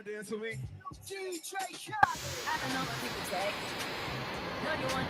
Dance with me. I don't know what people say. No, you want.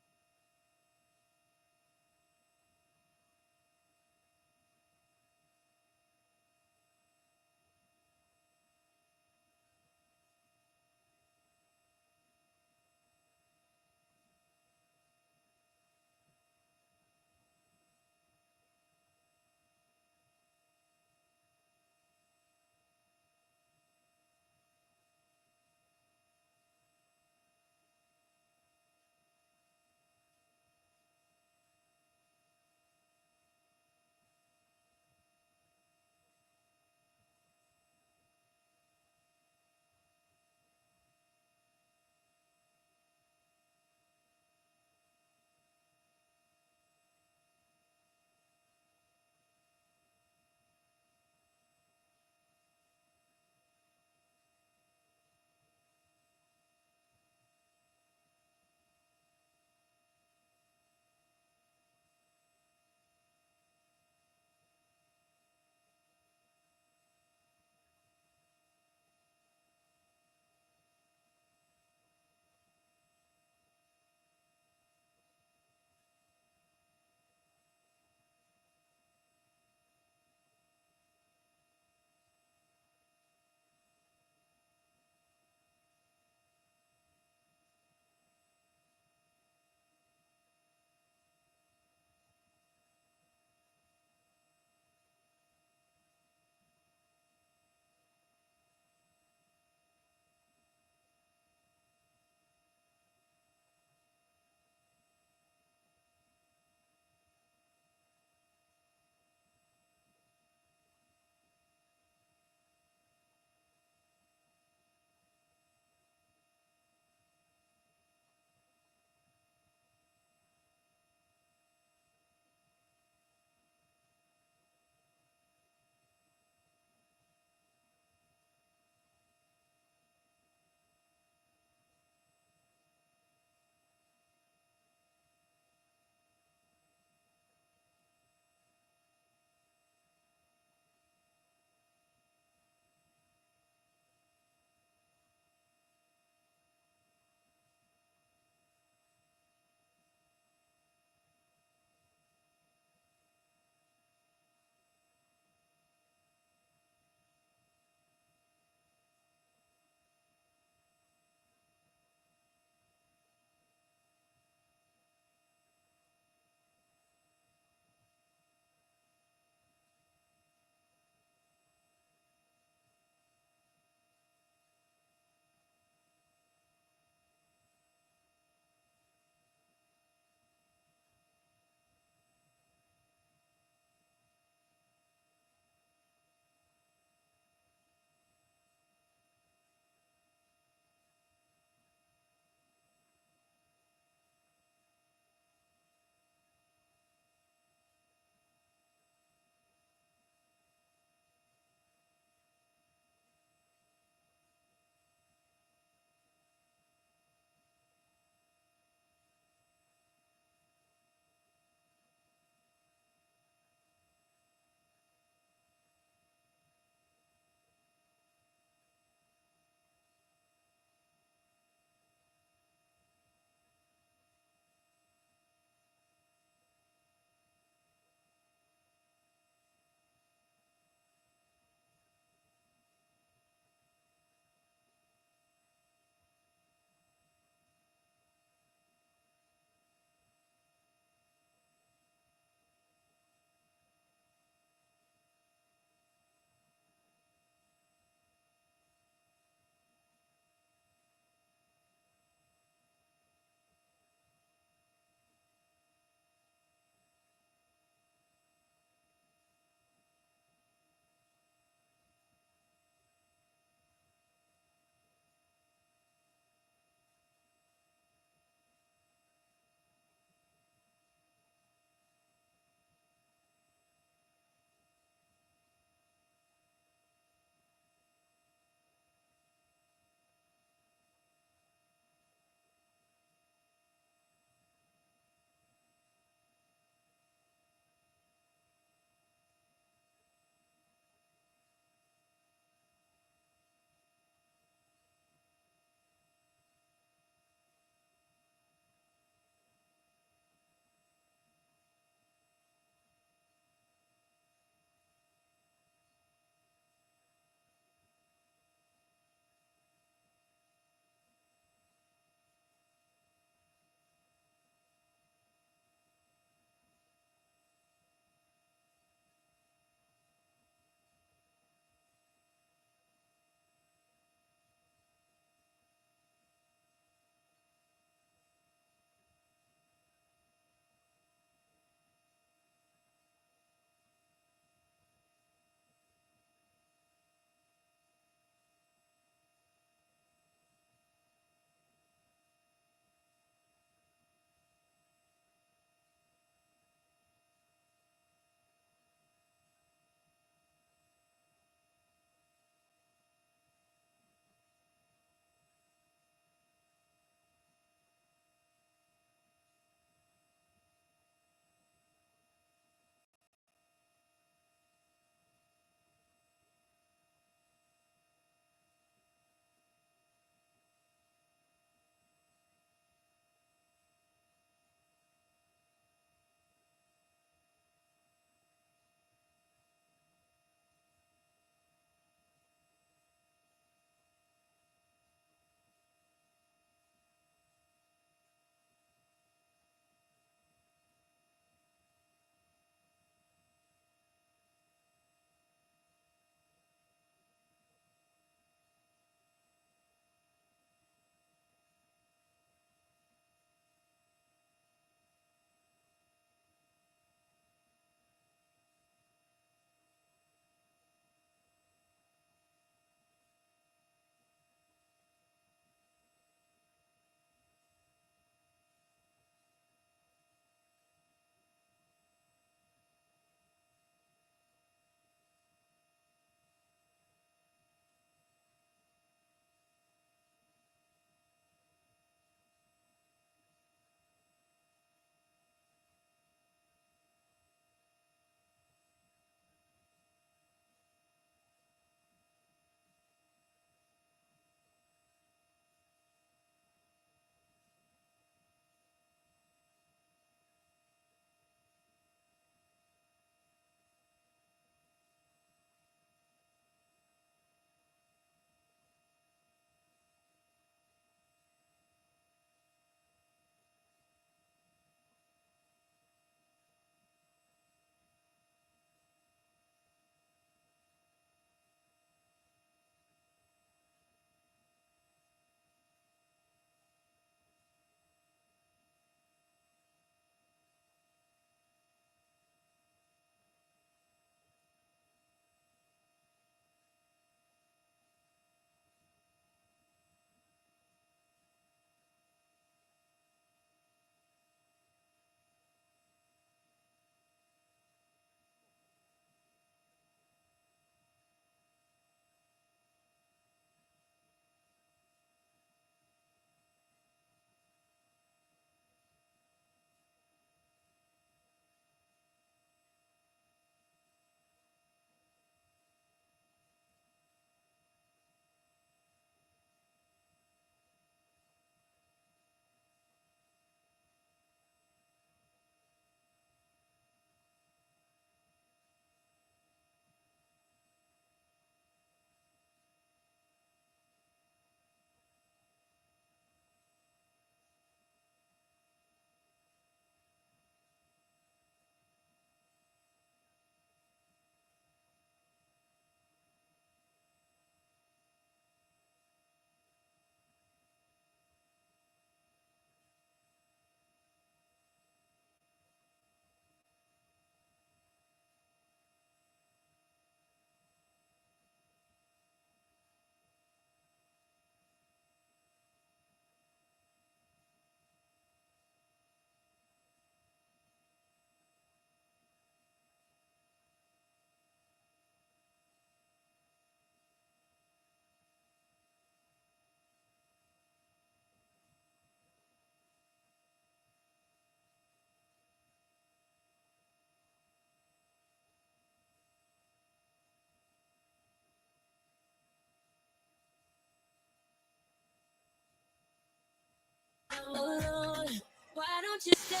don't you stay here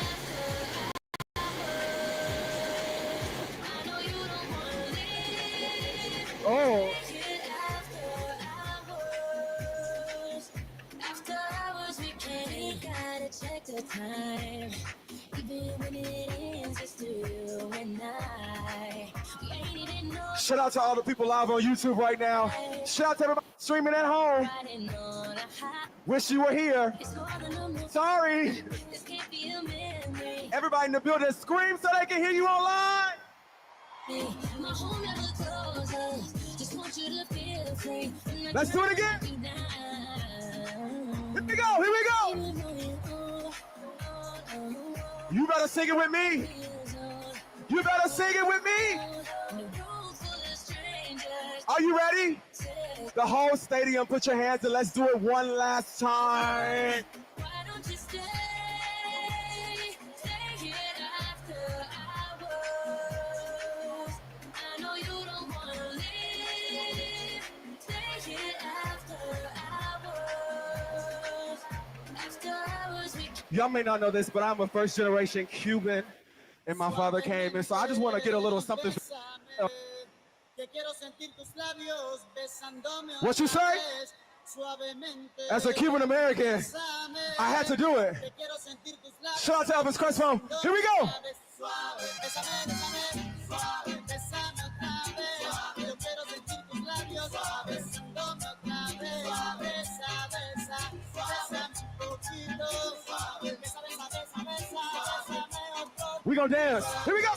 after hours? I know you don't wanna leave. Oh. Stay here after hours we can't. We gotta check the time. Even when it ends, it's still you and I. We ain't even know. Shout out to all the people live on YouTube right now. Shout out to everybody streaming at home. Riding on a high. Wish you were here. It's more than a moment. Sorry. This can't be a memory. Everybody in the building scream so they can hear you online. My home never closes. Just want you to feel free. Let's do it again. Here we go. Here we go. You better sing it with me. You better sing it with me. Are you ready? The whole stadium, put your hands and let's do it one last time. Why don't you stay here after hours? I know you don't wanna leave. Stay here after hours. After hours we Y'all may not know this, but I'm a first generation Cuban and my father came in, so I just want to get a little something. What you say? As a Cuban American, I had to do it. Shout out to Elvis Crespo. Here we go. We gonna dance. Here we go.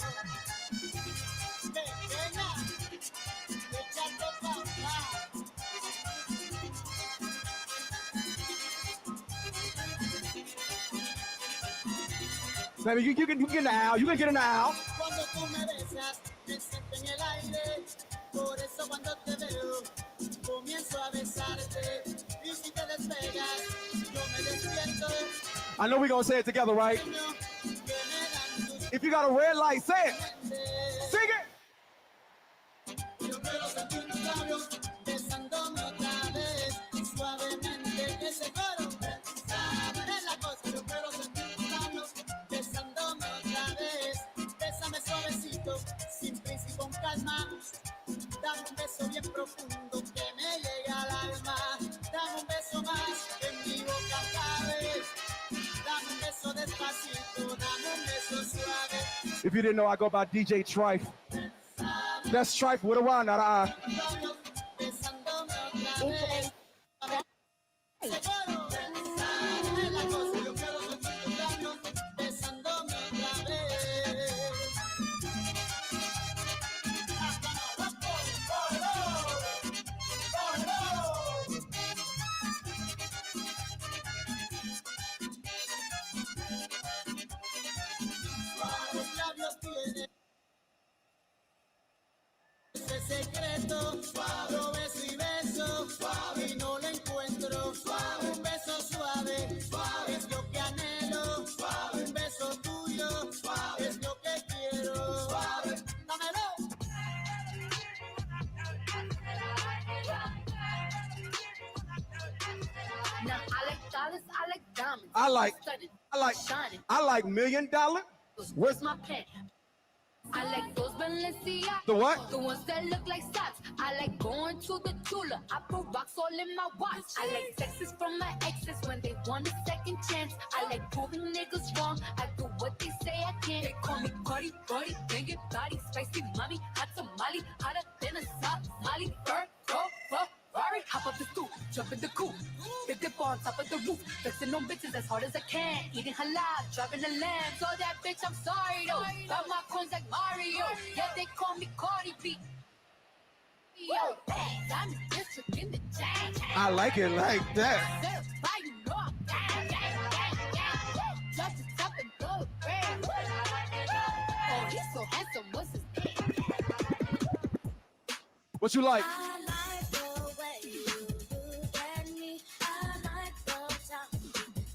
Baby, you can get in the aisle. You can get in the aisle. I know we're gonna say it together, right? If you got a red light, say it. Sing it. Dame un beso bien profundo que me llegue al alma. Dame un beso más en mi boca cabe. Dame un beso despacito, dame un beso suave. If you didn't know, I go by DJ Trife. That's Trife with a Y, not an I. Besándome otra vez. Seguro. Es la cosa, yo quiero sentir tus labios besándome otra vez. Secreto, lo beso y beso, y no lo encuentro. Un beso suave, es lo que anhelo. Un beso tuyo, es lo que quiero. Dámelo. Now I like dollars, I like diamonds. I like $1 million. Where's my pen? I like those Balenciaga. The what? The ones that look like socks. I like going to the Tula. I put rocks all in my watch. I like texts from my exes when they want a second chance. I like proving niggas wrong. I do what they say I can't. They call me Cardi, Cardi, bang it, body, spicy mommy, hot tamale, hotter than a Somali. Ferrari, hop up the stoop, jump in the coupe, big dip on top of the roof, flexing on bitches as hard as I can, eating halal, driving a lamb. So that bitch, I'm sorry though. Got my coins like Mario. Yeah, they call me Cardi B. Yo, I'm in district in the chain. I like it like that. Certified, you know I'm gang. Just to top and go grand. Oh, he's so handsome. What's his name? What you like? I like the way you look at me. I like the time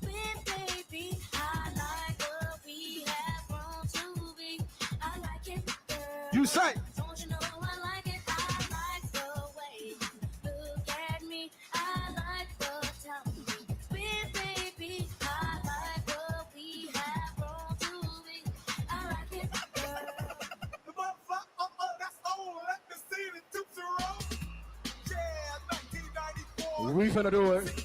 with baby. I like what we have grown to be. I like it, girl. You say. Don't you know I like it? I like the way you look at me. I like the time with We finna do it.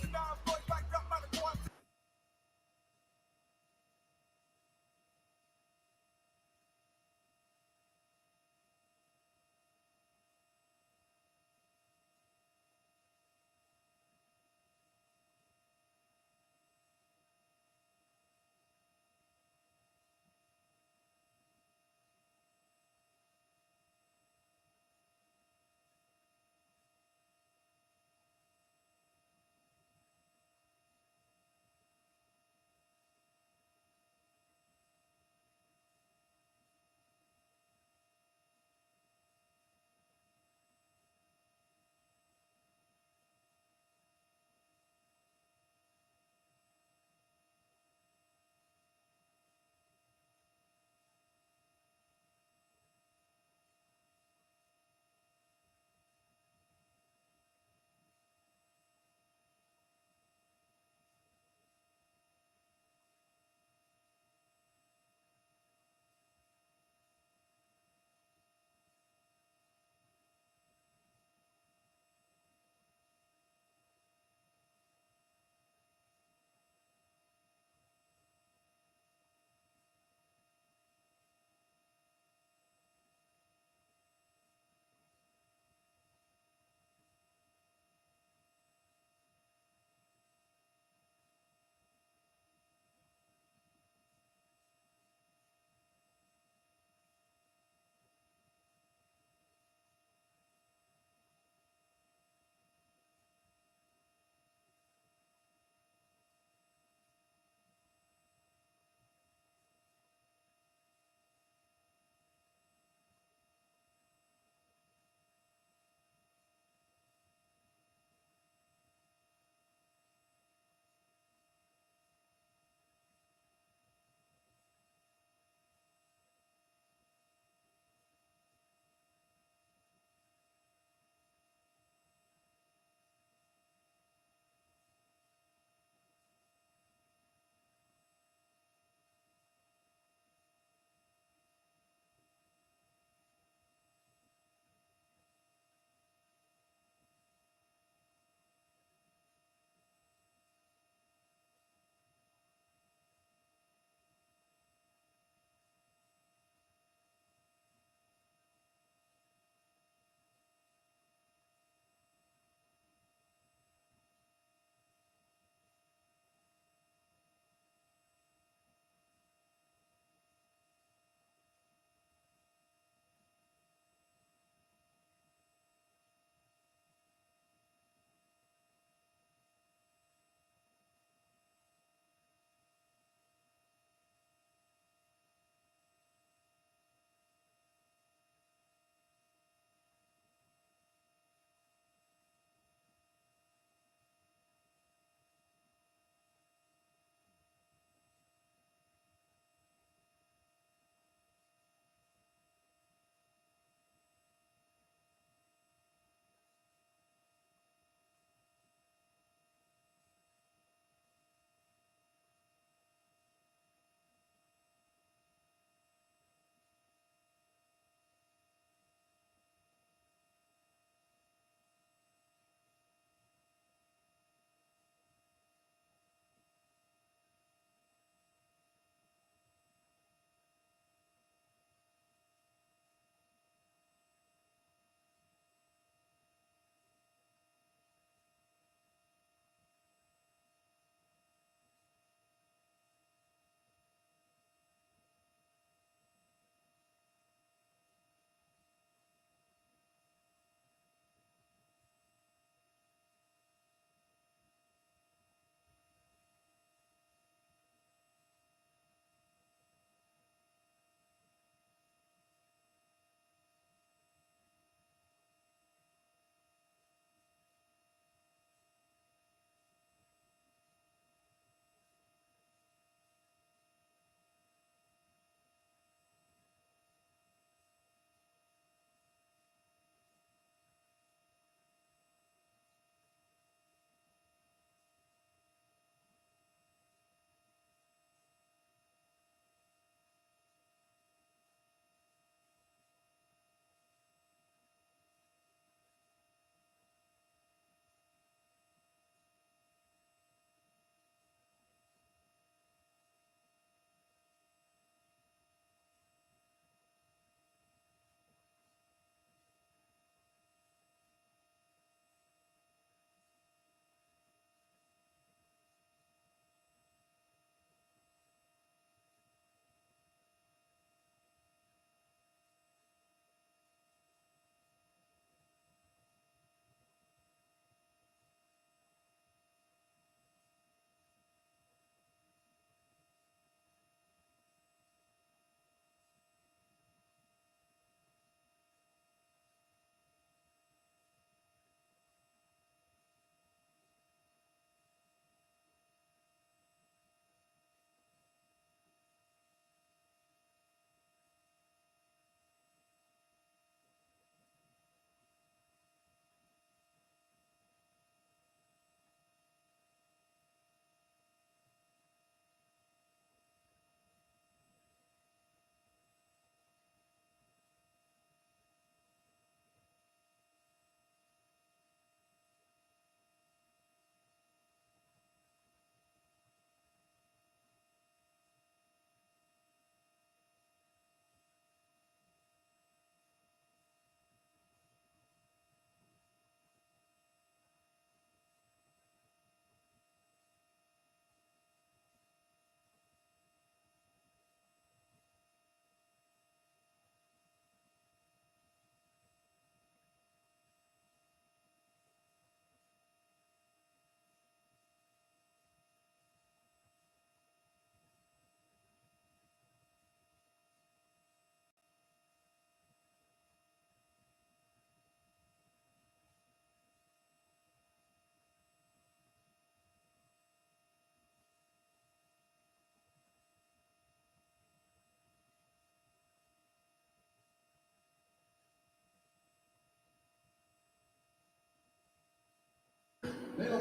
Sing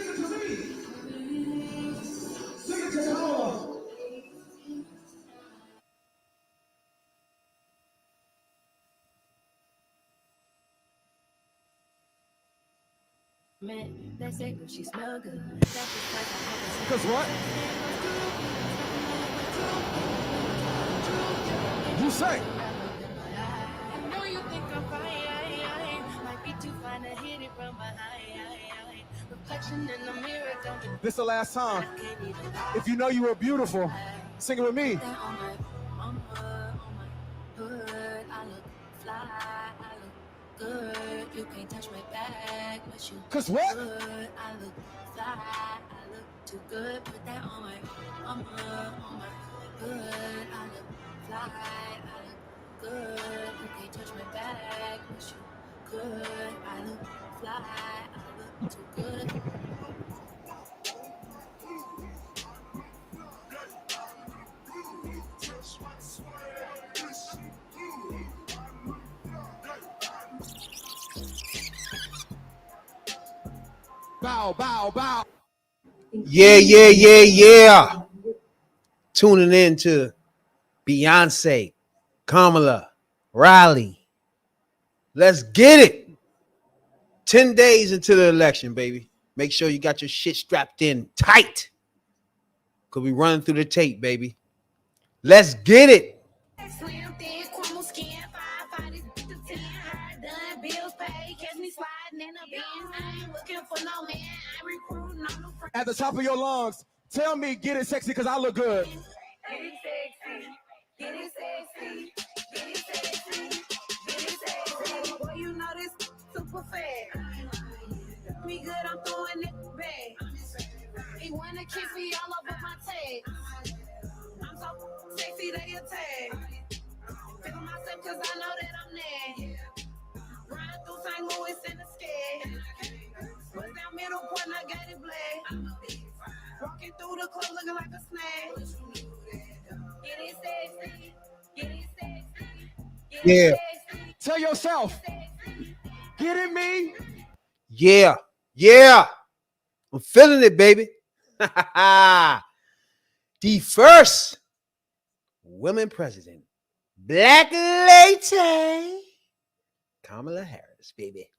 it to me. Sing it to Kamala. Man, they say that she smell good. Because what? You say. I know you think I'm fine. Might be too fine to hit it from behind. Reflection in the mirror, don't get This is the last time. If you know you were beautiful, sing it with me. that on my hood. I look fly, I look good. You can't touch my bag, but you 'Cause what? good. I look fly, I look too good. Put that on my hood. I look fly, I look good. You can't touch my bag, but you good. I look fly, I look too good. Bow, bow, bow. Yeah. Tuning in to Beyonce, Kamala, Riley. Let's get it. 10 days into the election, baby. Make sure you got your shit strapped in tight. Cause we running through the tape, baby. Let's get it. Slim thin, crumble skin, 5'5", this bitch a 10. Hard done, bills paid, catch me sliding in a Benz. I ain't looking for no man, I ain't recruiting no new friends. At the top of your lungs, tell me get it sexy because I look good. Get it sexy, get it sexy, get it sexy, get it sexy. Boy, you know this super fat. Me good, I'm throwing it back. He wanna kiss me all over my tag. I'm so sexy, they attack. Feel myself cause I know that I'm there. Riding through St. Louis in the sky. What's down middle point, I got it black. Walking through the club looking like a snack. Get it sexy, get it sexy, get it Yeah. sexy. Tell yourself, get it me. Yeah. I'm feeling it, baby. The first woman president, Black lady, Kamala Harris, baby.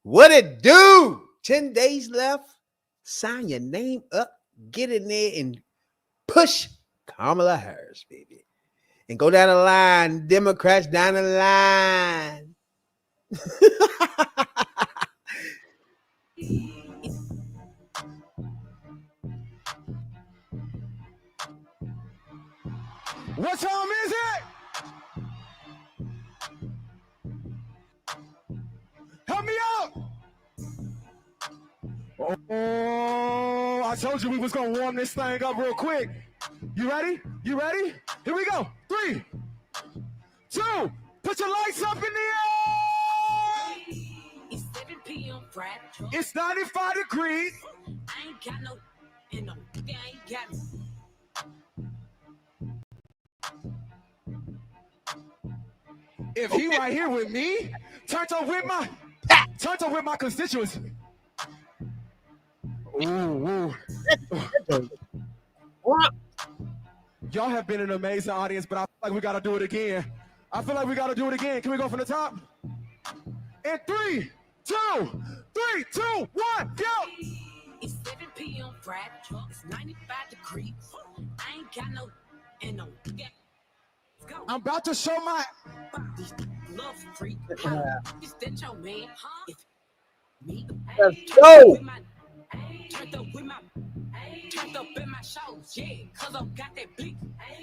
What it do? 10 days left. Sign your name up, get in there and push Kamala Harris, baby. And go down the line, Democrats down the line. What time is it? Help me out. Oh, I told you we was going to warm this thing up real quick. You ready? You ready? Here we go. 3, 2, put your lights up in the air. It's 7 p.m. Friday. It's 95 degrees. I ain't got no, and no, I ain't got no. If he right here with me, turned up with my constituents. Ooh. Y'all have been an amazing audience, but I feel like we gotta do it again. Can we go from the top? In 3, 2, 1, go! It's 7 p.m. Friday. It's 95 degrees. I ain't got no, and no, let's go. I'm about to show my. Love freak. Is that your man? Huh? If me. Let's go. Turned up in my shows, yeah, cause I got that big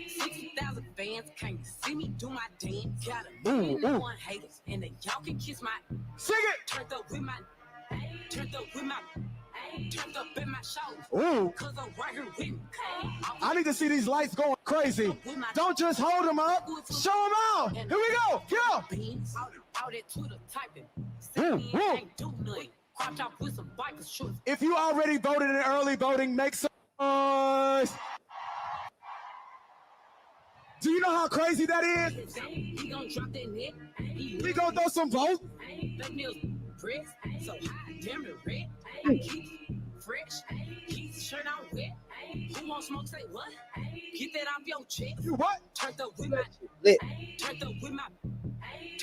60,000 fans. Can't see me do my dance. Got a million one haters, and then y'all can kiss my. Sing it! Turned up in my shows. Ooh. Cause I'm right here with me. I need to see these lights going crazy. Don't just hold them up, show them out. Here we go, Out at Twitter typing. Ain't do nothing. Crop top with some biker shorts. If you already voted in early voting, make some noise. Do you know how crazy that is? He gon' drop that net. We gonna throw some votes. press. So high, damn the red. I keep fresh. Keep shirt on wet. Who won't smoke? Say what? Get that off your chest. You what? Turned up with my. Lit. Turned up with my.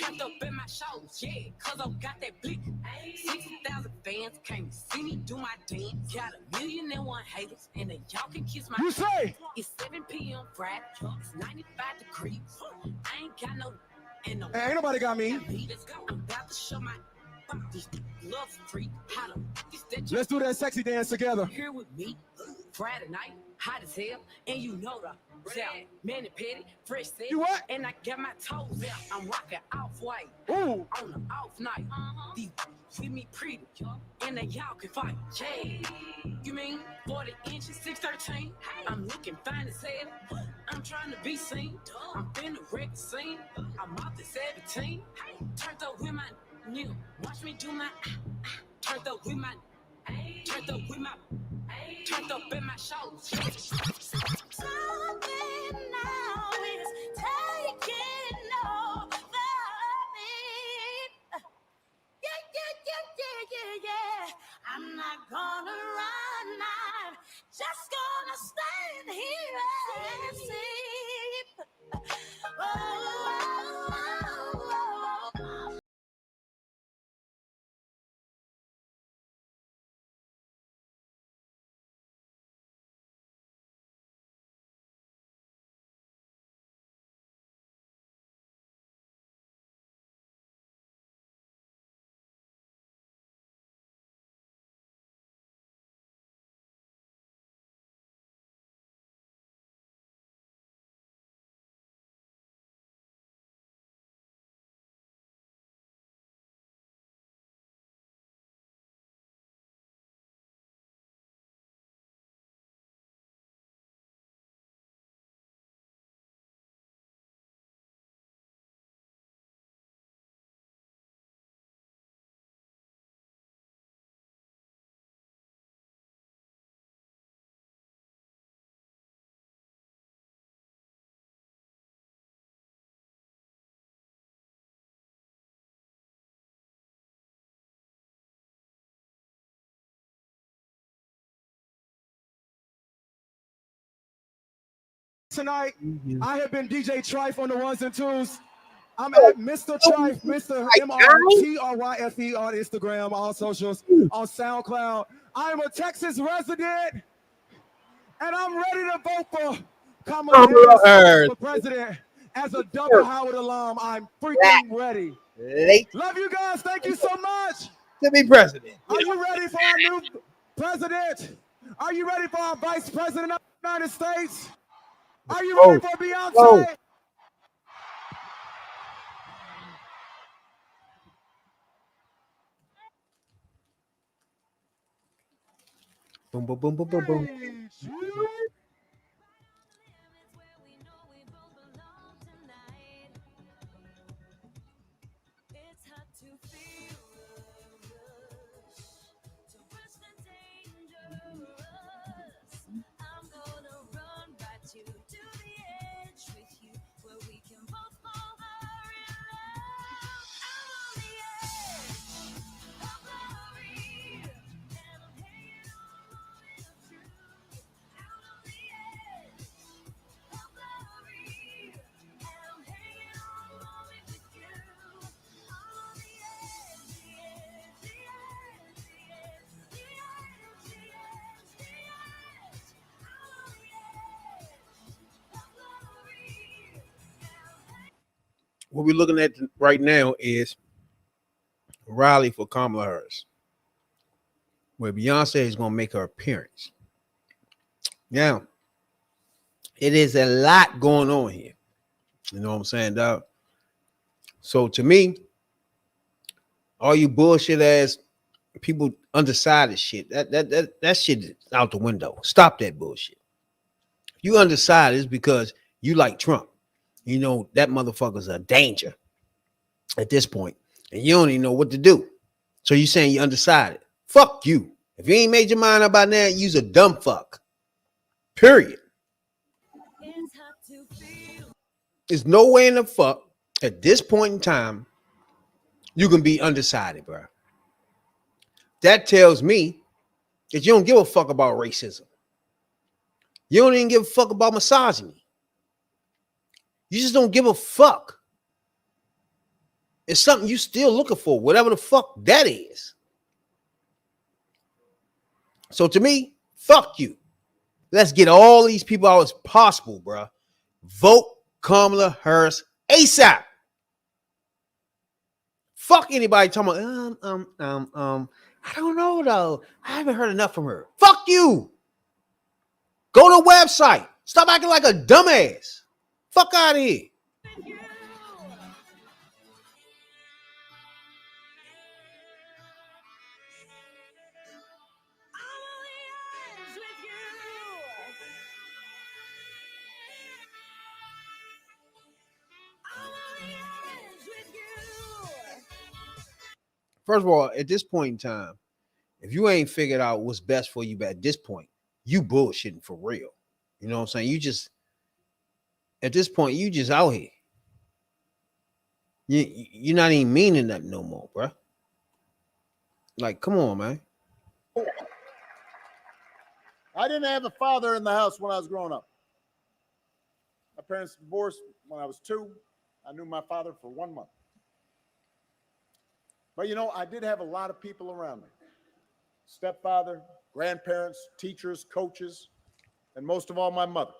Turned up in my shows, yeah, cause I got that blick. 60,000 fans came to see me do my dance. Got 1,000,001 haters, and then y'all can kiss my. You say? It's 7 p.m. Friday, it's 95 degrees. I ain't got no. And no. Hey, ain't nobody got me. Let's go. I'm about to show my. This love free. How to. Let's do that sexy dance together. Here with me, Friday night, hot as hell, and you know the. Man and petty, fresh set, You what? and I got my toes out. I'm rocking off-white Ooh. on the off night. These with me pretty, and then y'all can fight. Yeah, you mean 40 inches, 613? I'm looking fine as hell. I'm trying to be seen. I'm finna wreck the scene. I'm off the 17. Turned up with my new. Watch me do my. Turned up with my. Turned up with my. Turned up in my shows. Something now is taking over me. Yeah. I'm not gonna run, I'm just gonna stand here and sleep. Oh. Tonight, I have been DJ Trife on the ones and twos. I'm at Mr. Trife, Mr. MRTRYFE on Instagram, all socials, on SoundCloud. I'm a Texas resident, and I'm ready to vote for Kamala Harris for president. As a double Howard alum, I'm freaking ready. Love you guys. Thank you so much. To be president. Are you ready for our new president? Are you ready for our vice president of the United States? Are you ready for Beyonce? Boom, boom, boom, boom, boom, boom. What we're looking at right now is a rally for Kamala Harris, where Beyonce is going to make her appearance. Now, it is a lot going on here. You know what I'm saying, dog? So to me, all you bullshit ass people undecided shit, that shit is out the window. Stop that bullshit. You undecided is because you like Trump. You know that motherfucker's a danger at this point, and you don't even know what to do. So you saying you undecided? Fuck you. If you ain't made your mind up by now, you's a dumb fuck. Period. There's no way in the fuck at this point in time you can be undecided, bro. That tells me that you don't give a fuck about racism. You don't even give a fuck about misogyny. You just don't give a fuck. It's something you still looking for, whatever the fuck that is. So to me, fuck you. Let's get all these people out as possible, bro. Vote Kamala Harris ASAP. Fuck anybody talking about, I don't know though. I haven't heard enough from her. Fuck you. Go to the website. Stop acting like a dumbass. Fuck out of here. First of all, at this point in time, if you ain't figured out what's best for you at this point, you bullshitting for real. You know what I'm saying? You just, at this point, you just out here. You're not even meaning that no more, bro. Like, come on, man. I didn't have a father in the house when I was growing up. My parents divorced when I was 2. I knew my father for 1 month. But you know, I did have a lot of people around me. Stepfather, grandparents, teachers, coaches, and most of all, my mother,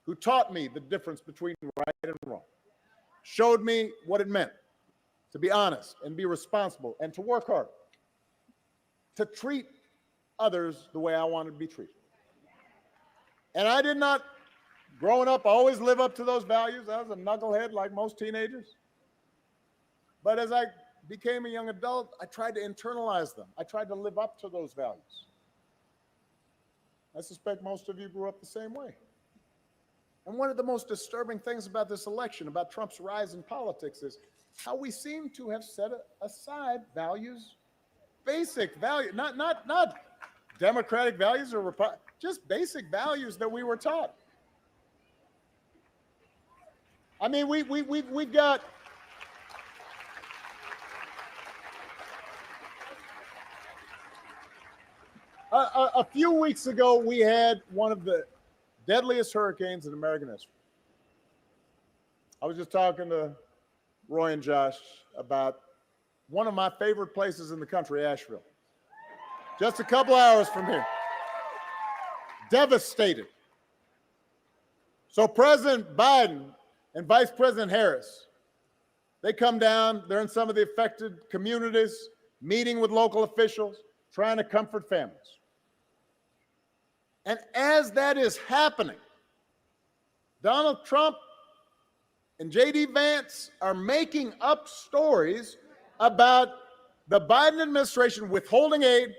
who taught me the difference between right and wrong, showed me what it meant to be honest and be responsible and to work hard, to treat others the way I wanted to be treated. And I did not, growing up, always live up to those values. I was a knucklehead like most teenagers. But as I became a young adult, I tried to internalize them. I tried to live up to those values. I suspect most of you grew up the same way. And one of the most disturbing things about this election, about Trump's rise in politics, is how we seem to have set aside values, basic values, not democratic values or just basic values that we were taught. I mean, we've got a few weeks ago, we had one of the deadliest hurricanes in American history. I was just talking to Roy and Josh about one of my favorite places in the country, Asheville. Just a couple hours from here. Devastated. So President Biden and Vice President Harris, they come down, they're in some of the affected communities, meeting with local officials, trying to comfort families. And as that is happening, Donald Trump and J.D. Vance are making up stories about the Biden administration withholding aid,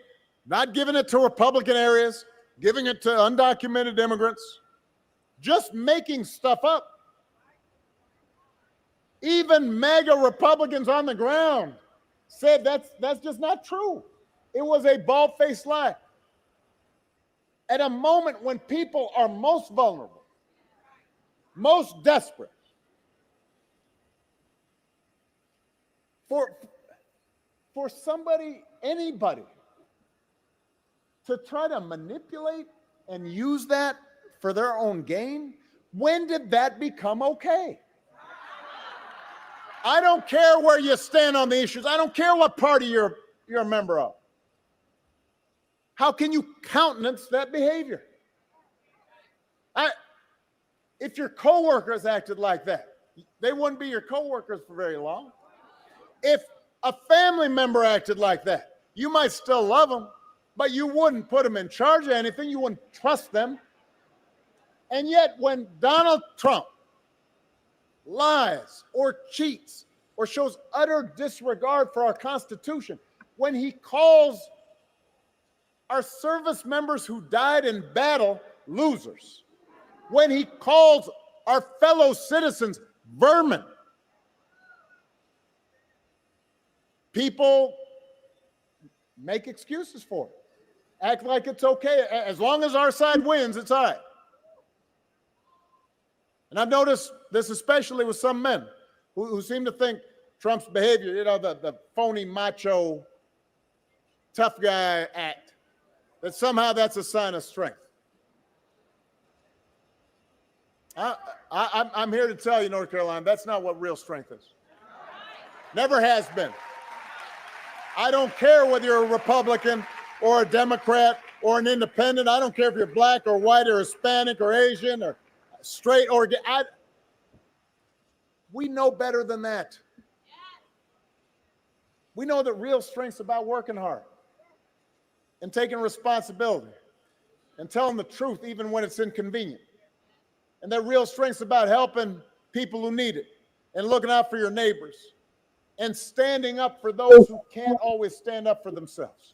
not giving it to Republican areas, giving it to undocumented immigrants, just making stuff up. Even MAGA Republicans on the ground said that's just not true. It was a bald-faced lie. At a moment when people are most vulnerable, most desperate, for somebody, anybody, to try to manipulate and use that for their own gain, when did that become okay? I don't care where you stand on the issues. I don't care what party you're a member of. How can you countenance that behavior? If your coworkers acted like that, they wouldn't be your coworkers for very long. If a family member acted like that, you might still love them, but you wouldn't put them in charge of anything. You wouldn't trust them. And yet when Donald Trump lies or cheats or shows utter disregard for our Constitution, when he calls our service members who died in battle losers, when he calls our fellow citizens vermin, people make excuses for it, act like it's okay. As long as our side wins, it's all right. And I've noticed this especially with some men who seem to think Trump's behavior, the phony macho tough guy act, that somehow that's a sign of strength. I'm here to tell you, North Carolina, that's not what real strength is. Never has been. I don't care whether you're a Republican or a Democrat or an independent. I don't care if you're black or white or Hispanic or Asian or straight or gay. We know better than that. We know that real strength's about working hard and taking responsibility and telling the truth even when it's inconvenient. And that real strength's about helping people who need it and looking out for your neighbors and standing up for those who can't always stand up for themselves.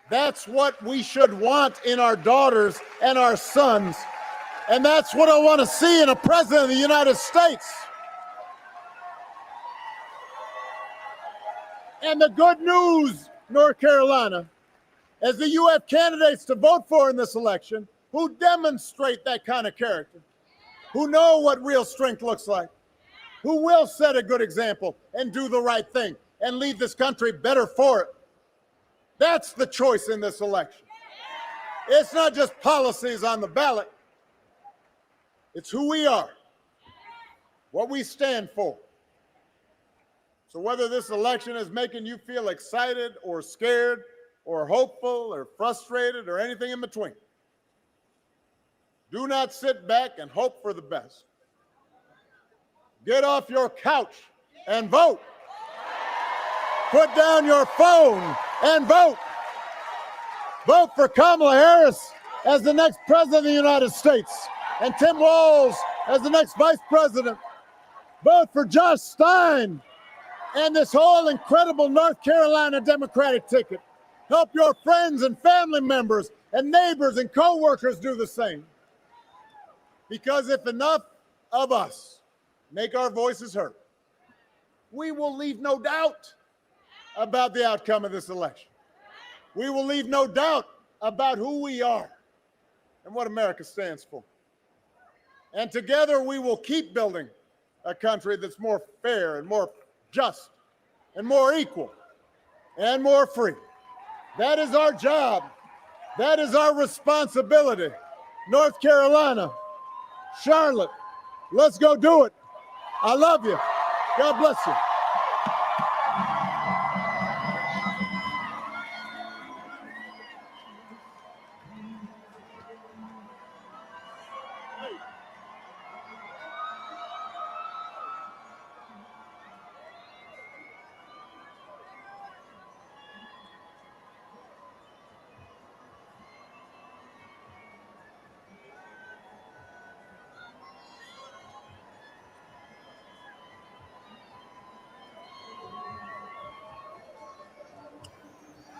That's what we should want in our daughters and our sons. And that's what I want to see in a president of the United States. And the good news, North Carolina, is that you have candidates to vote for in this election who demonstrate that kind of character, who know what real strength looks like, who will set a good example and do the right thing and leave this country better for it. That's the choice in this election. It's not just policies on the ballot. It's who we are, what we stand for. So whether this election is making you feel excited or scared or hopeful or frustrated or anything in between, do not sit back and hope for the best. Get off your couch and vote. Put down your phone and vote. Vote for Kamala Harris as the next president of the United States and Tim Walz as the next vice president. Vote for Josh Stein and this whole incredible North Carolina Democratic ticket. Help your friends and family members and neighbors and co-workers do the same. Because if enough of us make our voices heard, we will leave no doubt about the outcome of this election. We will leave no doubt about who we are and what America stands for. And together we will keep building a country that's more fair and more just and more equal and more free. That is our job. That is our responsibility. North Carolina, Charlotte, let's go do it. I love you. God bless you.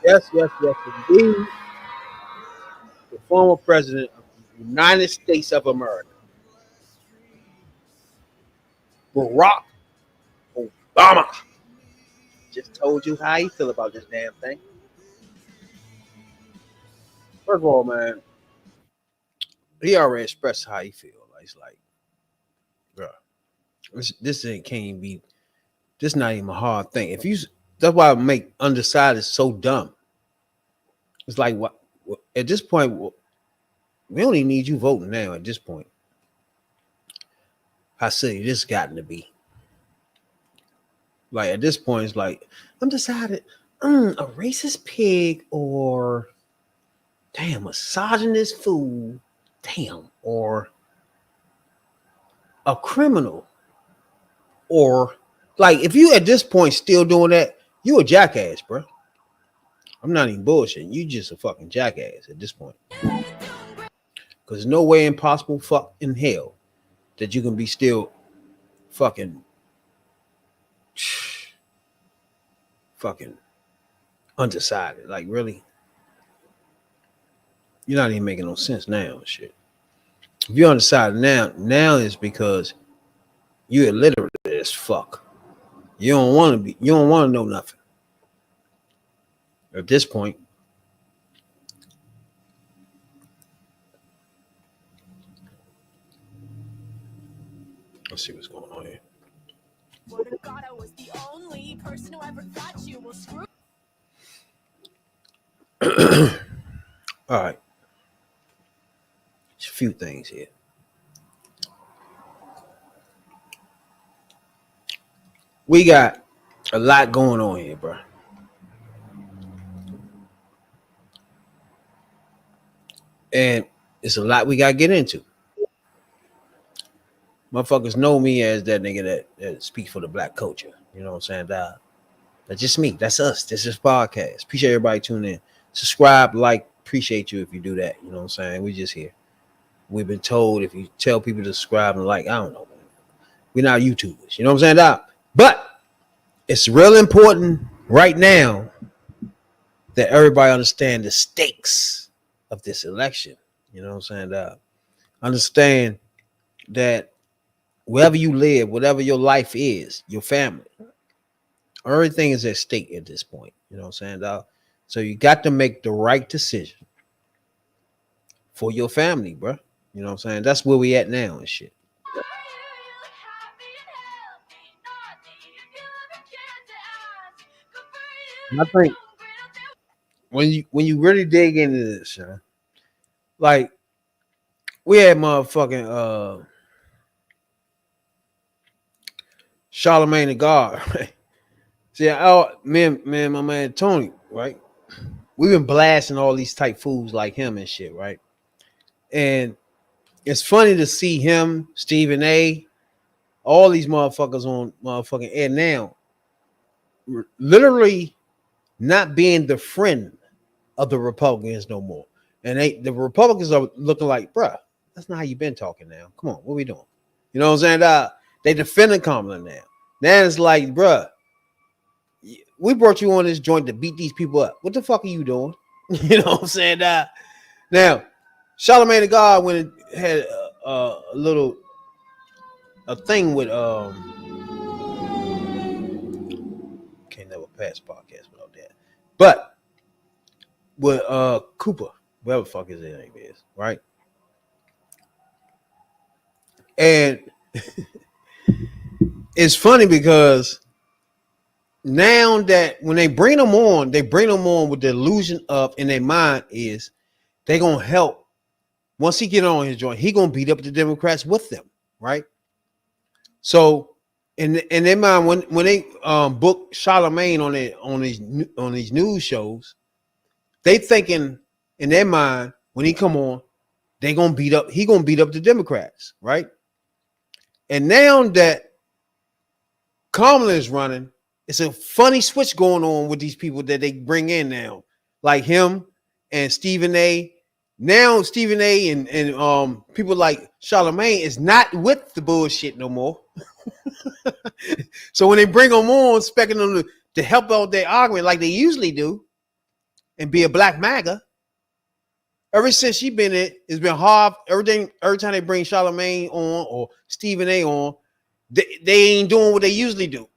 Yes, indeed. The former president of the United States of America, Barack Obama, just told you how he feel about this damn thing. First of all, man, he already expressed how he feel. It's like, bro, this thing can't even be. This not even a hard thing. That's why I make undecided so dumb. It's like what at this point, we don't even need you voting now. At this point, how silly this gotten to be. Like at this point, it's like I'm decided, a racist pig or damn misogynist fool, damn, or a criminal, or like if you at this point still doing that, you a jackass, bro. I'm not even bullshitting. You just a fucking jackass at this point. Because no way impossible fuck in hell that you can be still fucking undecided. Like really? You're not even making no sense now and shit. If you're undecided now is because you're illiterate as fuck. You don't want to know nothing. At this point, let's see what's going on here. Would have thought I was the only person who ever thought you will screw. All right. Just a few things here. We got a lot going on here, bro. And it's a lot we got to get into. Motherfuckers know me as that nigga that speaks for the black culture. You know what I'm saying? That's just me. That's us. This is podcast. Appreciate everybody tuning in. Subscribe, like, appreciate you if you do that. You know what I'm saying? We just here. We've been told if you tell people to subscribe and like, I don't know. We're not YouTubers. You know what I'm saying? Dog? But it's real important right now that everybody understand the stakes of this election. You know what I'm saying? Understand that wherever you live, whatever your life is, your family, everything is at stake at this point. You know what I'm saying, dog? So you got to make the right decision for your family, bro. You know what I'm saying? That's where we at now and shit. And I think when you really dig into this, like we had motherfucking Charlemagne the God, right? See, me and my man Tony, right? We've been blasting all these type fools like him and shit, right? And it's funny to see him, Stephen A, all these motherfuckers on motherfucking air now, literally not being the friend of the Republicans no more. And the Republicans are looking like, bruh, that's not how you been talking now. Come on, what we doing? You know what I'm saying? They defending Kamala now. Now it's like, bruh, we brought you on this joint to beat these people up. What the fuck are you doing? You know what I'm saying? Now, Charlemagne the God when it had a little thing with can't never pass podcast without that. But with Cooper, whatever the fuck his name is, right? And it's funny because now that when they bring them on with the illusion of in their mind is they gonna help. Once he get on his joint, he gonna beat up the Democrats with them, right? So in their mind, when they book Charlemagne on these news shows, they thinking in their mind when he come on, he gonna beat up the Democrats, right? And now that Kamala is running, it's a funny switch going on with these people that they bring in now, like him and Stephen A. Now Stephen A. and people like Charlemagne is not with the bullshit no more. So when they bring them on, expecting them to help out their argument like they usually do, and be a black MAGA. Ever since she been in, it's been hard. Every time they bring Charlemagne on or Stephen A. on, they ain't doing what they usually do.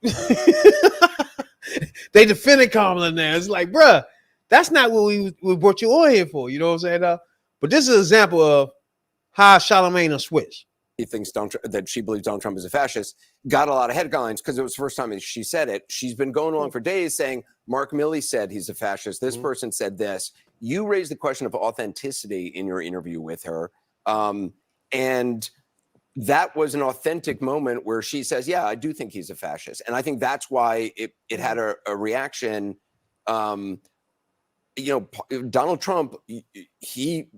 They defending Kamala now. It's like, bruh, that's not what we brought you on here for. You know what I'm saying? But this is an example of how Charlemagne will switch. He thinks that she believes Donald Trump is a fascist, got a lot of headlines because it was the first time she said it. She's been going along for days saying Mark Milley said he's a fascist. This person said this. You raised the question of authenticity in your interview with her. And that was an authentic moment where she says, yeah, I do think he's a fascist. And I think that's why it had a reaction. Donald Trump, he,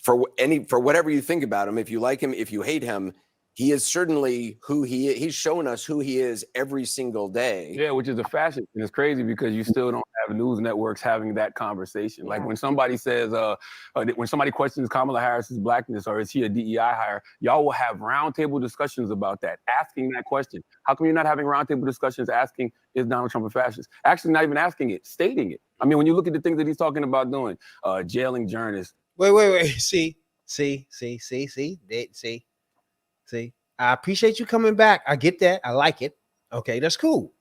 for whatever you think about him, if you like him, if you hate him, he is certainly who he is. He's showing us who he is every single day. Yeah, which is a fascist. And it's crazy because you still don't have news networks having that conversation. Like when somebody says, when somebody questions Kamala Harris's blackness or is he a DEI hire, y'all will have roundtable discussions about that, asking that question. How come you're not having roundtable discussions asking, is Donald Trump a fascist? Actually, not even asking it, stating it. I mean, when you look at the things that he's talking about doing, jailing journalists. Wait. See. I appreciate you coming back. I get that. I like it. Okay, that's cool.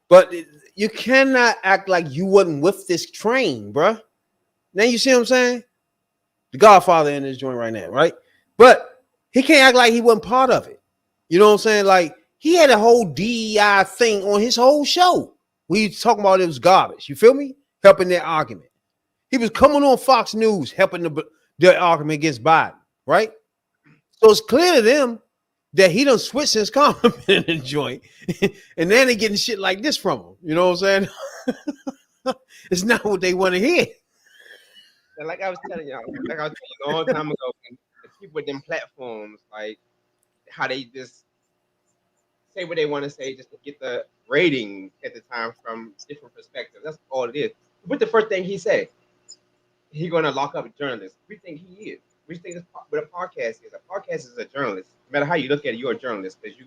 But you cannot act like you wasn't with this train, bruh. Now you see what I'm saying? The Godfather in this joint right now, right? But he can't act like he wasn't part of it. You know what I'm saying? Like he had a whole DEI thing on his whole show. We talking about it was garbage. You feel me? Helping their argument. He was coming on Fox News helping the argument against Biden, right? So it's clear to them that he done switched his comment in the joint, and then they getting shit like this from him. You know what I'm saying? It's not what they want to hear. And like I was telling y'all, a long time ago, the people with them platforms, like how they just say what they want to say just to get the ratings at the time from different perspectives. That's all it is. What's the first thing he said? He going to lock up journalists. We think he is. We think that's what a podcast is. A podcast is a journalist. No matter how you look at it, you're a journalist because you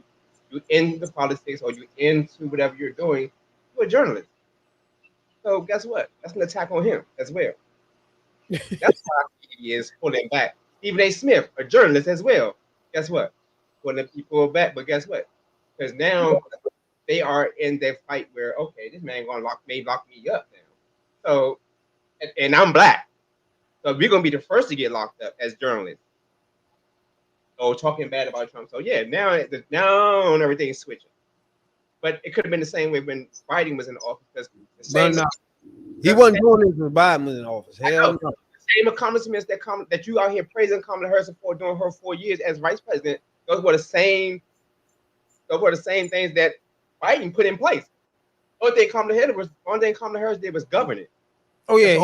into politics or you into whatever you're doing. You're a journalist. So guess what? That's an attack on him as well. That's why he is pulling back. Stephen A. Smith, a journalist as well. Guess what? Pulling people back. But guess what? Because now they are in their fight where, okay, this man gonna lock me up now. So, and I'm black. So we're gonna be the first to get locked up as journalists. Oh, talking bad about Trump. So yeah, now everything's switching. But it could have been the same way when Biden was in office. Because he wasn't doing this when Biden was in office. Hell no. The same accomplishments that you out here praising Kamala Harris for during her 4 years as vice president, those were the same things that Biden put in place. Only thing Kamala Harris did was govern it. Oh yeah,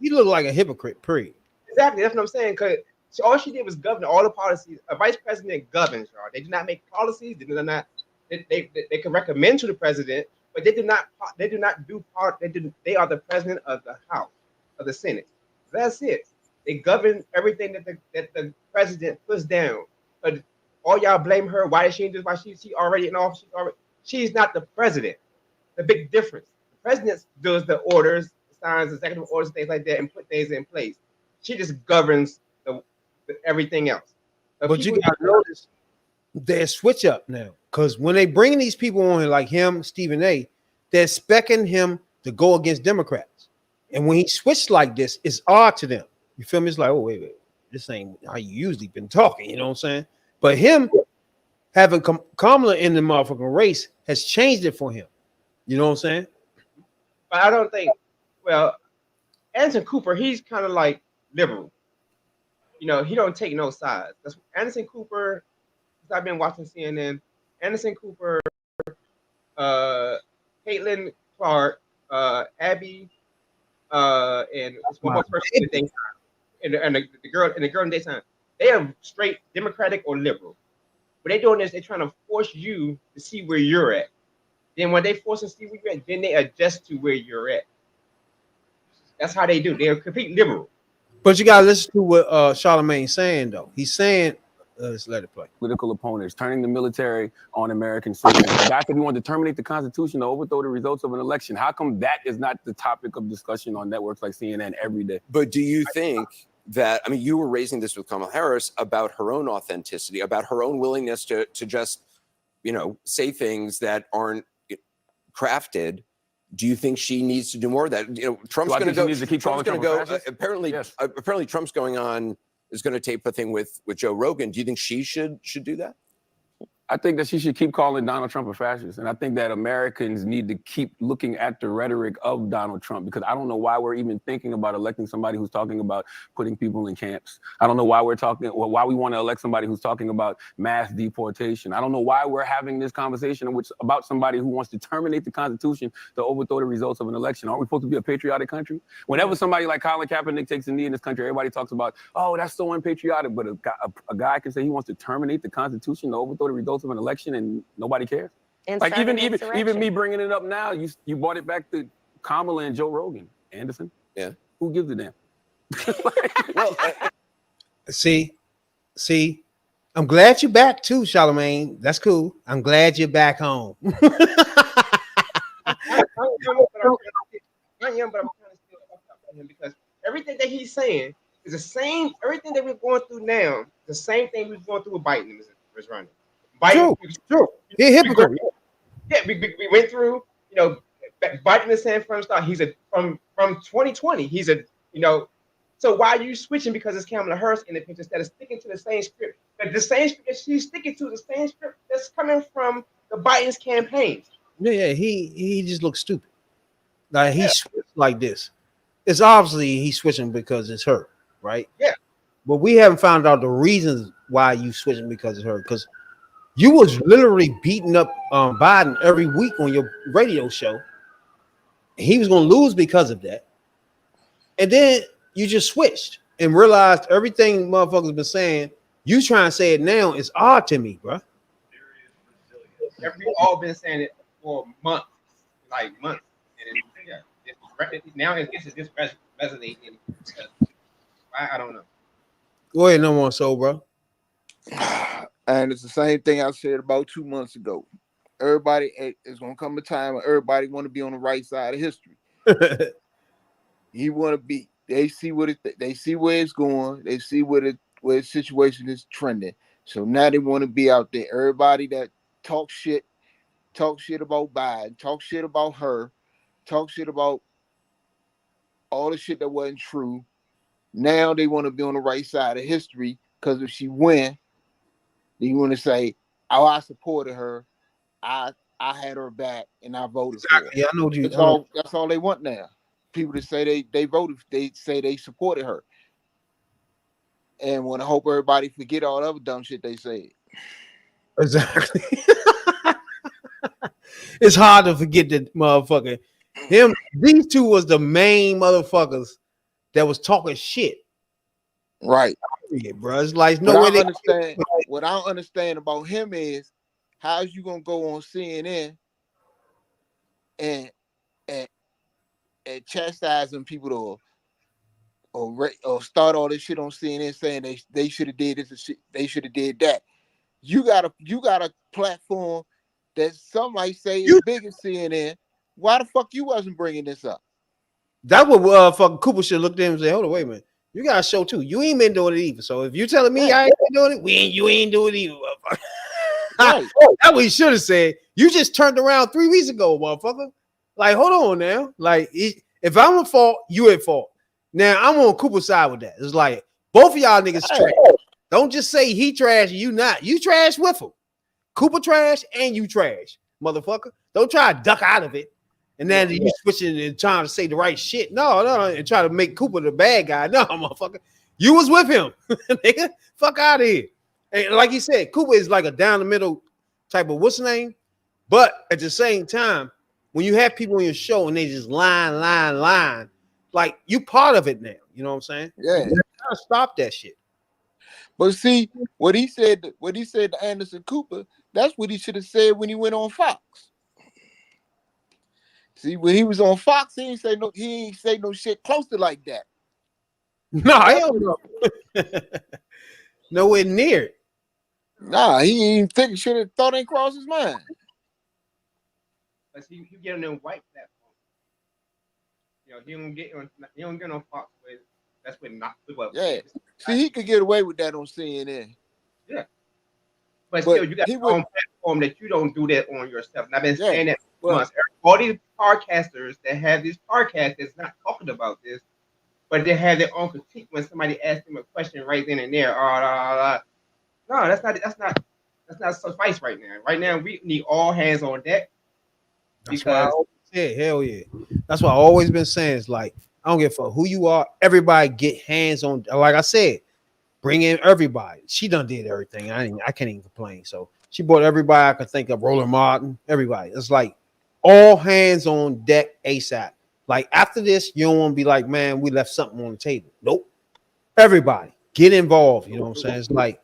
he looked like a hypocrite. Period. Exactly, that's what I'm saying. Because all she did was govern all the policies. A vice president governs, y'all. They do not make policies. They can recommend to the president, but they do not do part. They are the president of the House, of the Senate. That's it. They govern everything that the president puts down. But all y'all blame her. Why is she do? Why she already in office? She's not the president. The big difference. The president does the orders, signs executive orders, things like that, and put things in place. She just governs everything else. So but you got to notice there's switch up now, because when they bring these people on like him, Stephen A., they're expecting him to go against Democrats. And when he switched like this, it's odd to them. You feel me? It's like, oh, wait, this ain't how you usually been talking. You know what I'm saying? But him having Kamala in the motherfucking race has changed it for him. You know what I'm saying? But I don't think, well, Anderson Cooper, he's kind of like liberal. You know, he don't take no sides. That's Anderson Cooper. I've been watching CNN. Anderson Cooper, Caitlin Clark, Abby, and one more person in the daytime, and the girl in the daytime. They are straight Democratic or liberal. What they're doing is they're trying to force you to see where you're at. Then when they force us to see where you're at, then they adjust to where you're at. That's how they do. They're complete liberal. But you gotta listen to what Charlamagne's saying, though. He's saying, let's let it play. Political opponents turning the military on American citizens. The guy said he wanted to terminate the Constitution to overthrow the results of an election. How come that is not the topic of discussion on networks like CNN every day? But do you think that, I mean, you were raising this with Kamala Harris about her own authenticity, about her own willingness to just, say things that aren't crafted. Do you think she needs to do more of that? Trump's going to go. Needs to keep Trump's going to go. Apparently, yes. Apparently, Trump's going on. Is going to tape a thing with Joe Rogan. Do you think she should do that? I think that she should keep calling Donald Trump a fascist. And I think that Americans need to keep looking at the rhetoric of Donald Trump, because I don't know why we're even thinking about electing somebody who's talking about putting people in camps. I don't know why why we want to elect somebody who's talking about mass deportation. I don't know why we're having this conversation about somebody who wants to terminate the Constitution to overthrow the results of an election. Aren't we supposed to be a patriotic country? Whenever somebody like Colin Kaepernick takes a knee in this country, everybody talks about, oh, that's so unpatriotic. But a guy can say he wants to terminate the Constitution to overthrow the results of an election and nobody cares. And like even me bringing it up now, you brought it back to Kamala and Joe Rogan. Anderson, yeah, who gives a damn? Well, see, I'm glad you're back too, Charlamagne. That's cool. I'm glad you're back home. I am, but I'm trying to still talk about him because everything that he's saying is the same. Everything that we're going through now, the same thing we were going through with Biden was running. Biden, true. He's a hypocrite. We went through, Biden is saying from the start, he's from 2020, so why are you switching because it's Kamala Harris in the picture instead of sticking to the same script? But the same script that she's sticking to, the same script that's coming from the Biden's campaign. Yeah, he just looks stupid. Like he switched like this. it's obviously he's switching because it's her, right? Yeah. But we haven't found out the reasons why you switching because it's her. Because you was literally beating up Biden every week on your radio show. He was going to lose because of that. And then you just switched and realized everything motherfuckers been saying. You trying to say it now is odd to me, bro. We've all been saying it for months, like months. And now it's just resonating. I don't know. Go ahead, number one soul, bro. And it's the same thing I said about 2 months ago. Everybody is gonna come a time when everybody want to be on the right side of history. He want to be. They see they see where it's going. They see where the situation is trending. So now they want to be out there. Everybody that talk shit about Biden, talk shit about her, talk shit about all the shit that wasn't true. Now they want to be on the right side of history because if she win, then you want to say, "Oh, I supported her. I had her back, and I voted for her." Yeah, I know what you. That's all they want now. People to say they voted, they say they supported her, and want to hope everybody forget all the other dumb shit they said. Exactly. It's hard to forget that motherfucker. These two was the main motherfuckers that was talking shit. Right. Yeah, bro. It's like no way. What I don't understand about him is how is you gonna go on CNN and chastising people or start all this shit on CNN saying they should have did this and shit, they should have did that. You got a platform that some might say is big as CNN. Why the fuck you wasn't bringing this up? That would fucking Cooper should look at him and say, "Hold on, wait a minute. You got a show too. You ain't been doing it either. So if you telling me I ain't been doing it, you ain't doing it either, motherfucker." Right. That's what he should have said. You just turned around 3 weeks ago, motherfucker. Like, hold on now. Like, if I'm at fault, you at fault. Now I'm on Cooper's side with that. It's like both of y'all niggas trash. Don't just say he trash and you not. You trash with him. Cooper trash and you trash, motherfucker. Don't try to duck out of it. And then you switching and trying to say the right shit. No, and try to make Cooper the bad guy. No, motherfucker. You was with him. Nigga, fuck out of here. And like you said, Cooper is like a down the middle type of what's the name? But at the same time, when you have people on your show and they just line, like you part of it now. You know what I'm saying? Yeah. You gotta stop that shit. But see, what he said to Anderson Cooper, that's what he should have said when he went on Fox. See, when he was on Fox, he ain't say no shit close to like that. No, I don't know. Nowhere near it. Nah, he ain't think shit that thought ain't crossed his mind. But he get on them white platform. You know, he don't get on Fox with that's what not what. Yeah. See, he could get away with that on CNN. Yeah. But still, you got your own platform that you don't do that on yourself. And I've been saying that for months. All these podcasters that have this podcast that's not talking about this, but they have their own critique when somebody asks them a question right then and there. No, that's not suffice right now. Right now, we need all hands on deck. That's why I always said, hell yeah. That's what I always been saying. It's like, I don't give a fuck who you are. Everybody get hands on. Like I said, bring in everybody. She done did everything. I can't even complain. So she brought everybody I could think of. Roland Martin, everybody. It's like all hands on deck ASAP. Like after this, you don't want to be like, man, we left something on the table. Nope. Everybody get involved. You know what I'm saying? It's like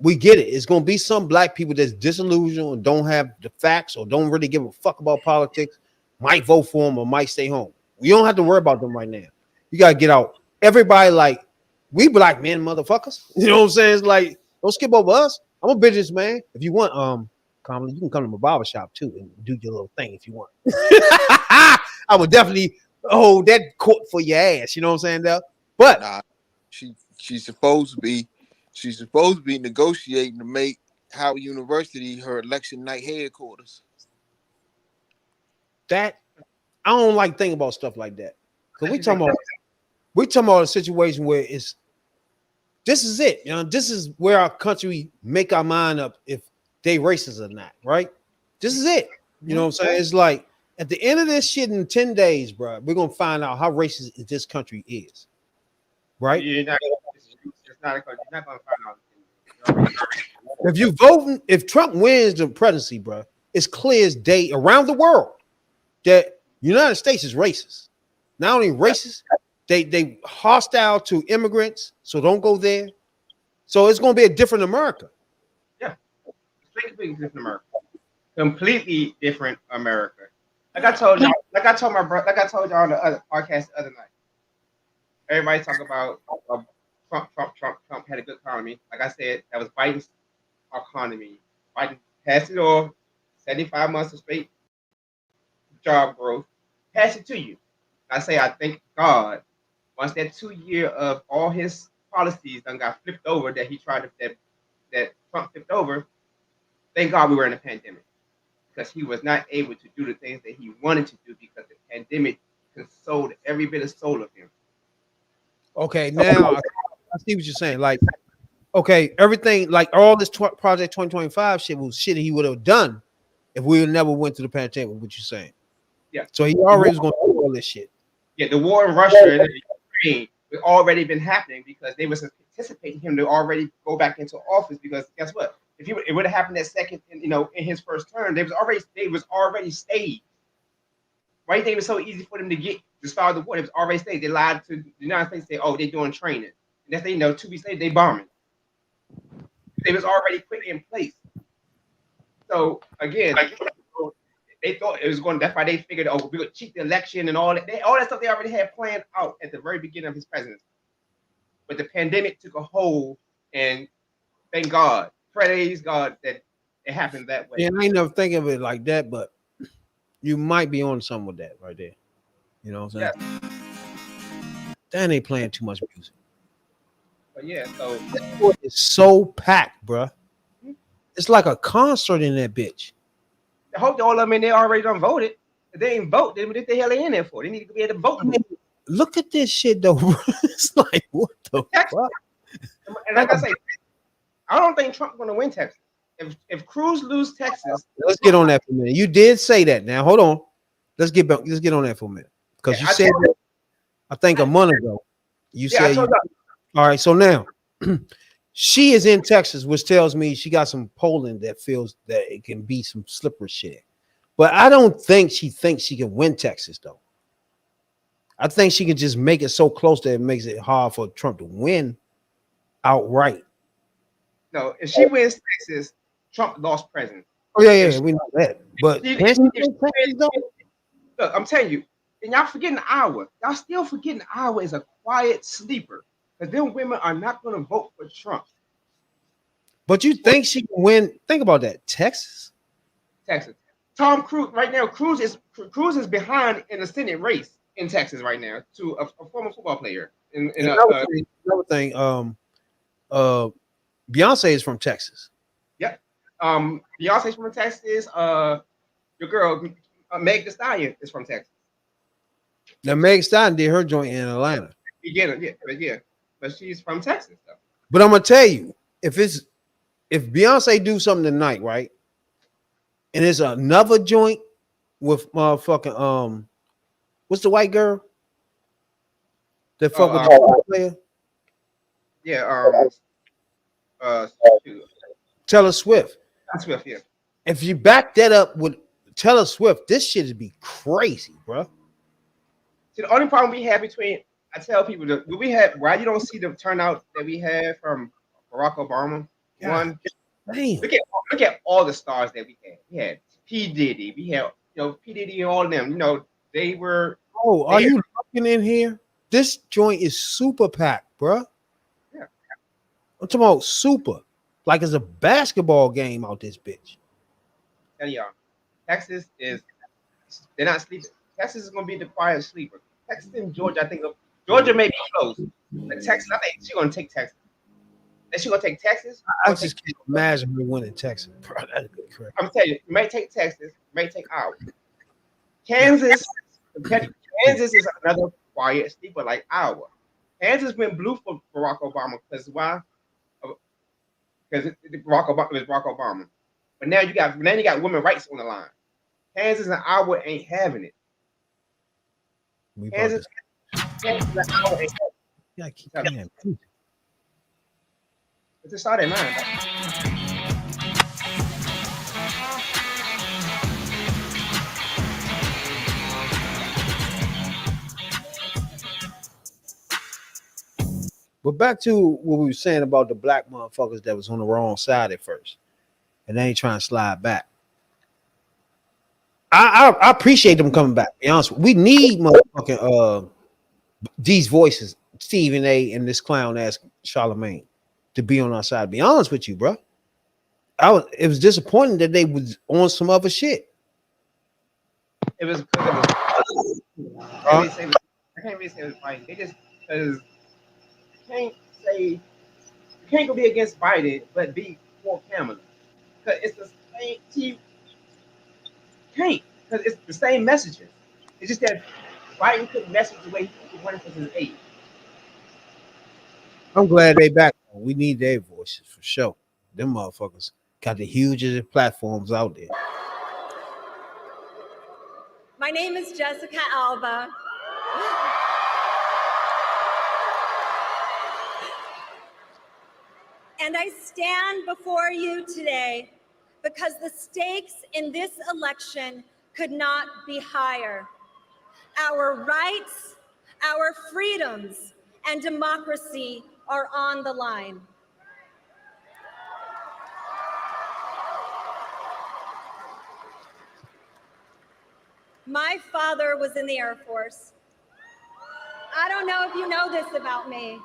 we get it. It's gonna be some black people that's disillusioned or don't have the facts or don't really give a fuck about politics. Might vote for them or might stay home. You don't have to worry about them right now. You gotta get out. Everybody like we black men, motherfuckers. You know what I'm saying? It's like don't skip over us. I'm a businessman. If you want, Kamala, you can come to my barber shop too and do your little thing if you want. I would definitely hold that court for your ass. You know what I'm saying, though? But nah, she's supposed to be negotiating to make Howard University her election night headquarters. That I don't like thinking about stuff like that. Because we talking about a situation where this is it. You know, this is where our country make our mind up if they racist or not, right? This is it. You know what I'm saying? It's like At the end of this shit in 10 days, bro, we're gonna find out how racist this country is. Right? You're not, you're not gonna find out. You're already- If you voting, if Trump wins the presidency, bro, it's clear as day around the world that United States is racist. Not only racist, they hostile to immigrants, so don't go there. So it's gonna be a different America. Completely different America. Completely different America. Like I told y'all, like I told my brother, like I told y'all on the other podcast the other night. Everybody talk about Trump had a good economy. Like I said, that was Biden's economy. Biden passed it off, 75 months of straight job growth, pass it to you. I say, I thank God, once that 2 year of all his policies done got flipped over, that he tried to, that Trump flipped over, thank God we were in a pandemic. Because he was not able to do the things that he wanted to do because the pandemic consoled every bit of soul of him. Okay, now I see what you're saying. Like, okay, everything, like all this Project 2025 shit was shit he would have done if we never went to the pandemic. What you saying? Yeah. So he already was going to do all this shit. Yeah, the war in Russia and Ukraine had already been happening because they was anticipating him to already go back into office. Because guess what? If it would have happened that second, in his first term, they was already staged. Why do you think it was so easy for them to start the war? It was already staged. They lied to the United States, say, "Oh, they're doing training." And that's 2 weeks later, they bombing. They was already put in place. So again, they thought it was going. That's why they figured, oh, we would cheat the election and all that. All that stuff they already had planned out at the very beginning of his presidency. But the pandemic took a hold, and thank God, praise God that it happened that way. Yeah, I ain't never think of it like that, but you might be on something with that right there. You know what I'm saying? Yeah. That ain't playing too much music. But yeah, so It's so packed, bro. It's like a concert in that bitch. I hope all of them in there already done voted. If they ain't vote, then what the hell they in there for? They need to be able to vote. I mean, look at this shit though. It's like, what the fuck? And like I say, I don't think Trump's going to win Texas. If Cruz lose Texas, Let's get on that for a minute. You did say that. Now hold on. Let's get on that for a minute because you said that, I think a month ago. You said all right. So now she is in Texas, which tells me she got some polling that feels that it can be some slippery shit. But I don't think she thinks she can win Texas though. I think she can just make it so close that it makes it hard for Trump to win outright. No, if she wins Texas, Trump lost president. Oh yeah, we know that. But look, I'm telling you, and y'all forgetting Iowa. Y'all still forgetting Iowa is a quiet sleeper because them women are not going to vote for Trump. But you think she can win? Think about that, Texas. Tom Cruise right now. Cruz is behind in the Senate race in Texas right now to a former football player. Another thing, Beyonce is from Texas. Yep. Beyonce's from Texas. Your girl Meg Thee Stallion is from Texas. Now Meg Thee Stallion did her joint in Atlanta. Yeah, but she's from Texas though. But I'm gonna tell you, if Beyonce do something tonight, right, and it's another joint with motherfucking what's the white girl that fuck with the player? Yeah, Taylor Swift. Swift, yeah. If you back that up with Taylor Swift, this shit would be crazy, bro. See, the only problem we have I tell people that why you don't see the turnout that we had from Barack Obama. God, Look at all the stars that we had. We had P. Diddy. We had P. Diddy and all of them. They were. Oh, are you looking in here? This joint is super packed, bro. Yeah. I'm talking about super. Like it's a basketball game out this bitch. Tell y'all, Texas they're not sleeping. Texas is gonna be the quiet sleeper. Texas and Georgia, I think Georgia may be close, but Texas, I think she's gonna take Texas. Is she gonna take Texas? I just can't imagine her winning Texas, bro. That'd be crazy. I'm telling you, you may take Texas, you may take Iowa. Kansas is another quiet sleeper like Iowa. Kansas went blue for Barack Obama because why? Because Barack Obama. But now you got women rights on the line. Kansas and Iowa ain't having it. We about Kansas, to Kansas and Iowa ain't having yeah, keep it. playing. It just started at 9. But back to what we were saying about the black motherfuckers that was on the wrong side at first, and they ain't trying to slide back. I appreciate them coming back. To be honest, we need motherfucking these voices, Stephen A. and this clown ass Charlemagne, to be on our side. To be honest with you, bro. It was disappointing that they was on some other shit. It was because I can't really say it was right. They just because you can't go be against Biden but be for Kamala because it's the same. You can't because it's the same messages. It's just that Biden couldn't message the way he wanted for his aide. I'm glad they back. We need their voices for sure. Them motherfuckers got the hugest platforms out there. My name is Jessica Alba. And I stand before you today because the stakes in this election could not be higher. Our rights, our freedoms, and democracy are on the line. My father was in the Air Force. I don't know if you know this about me,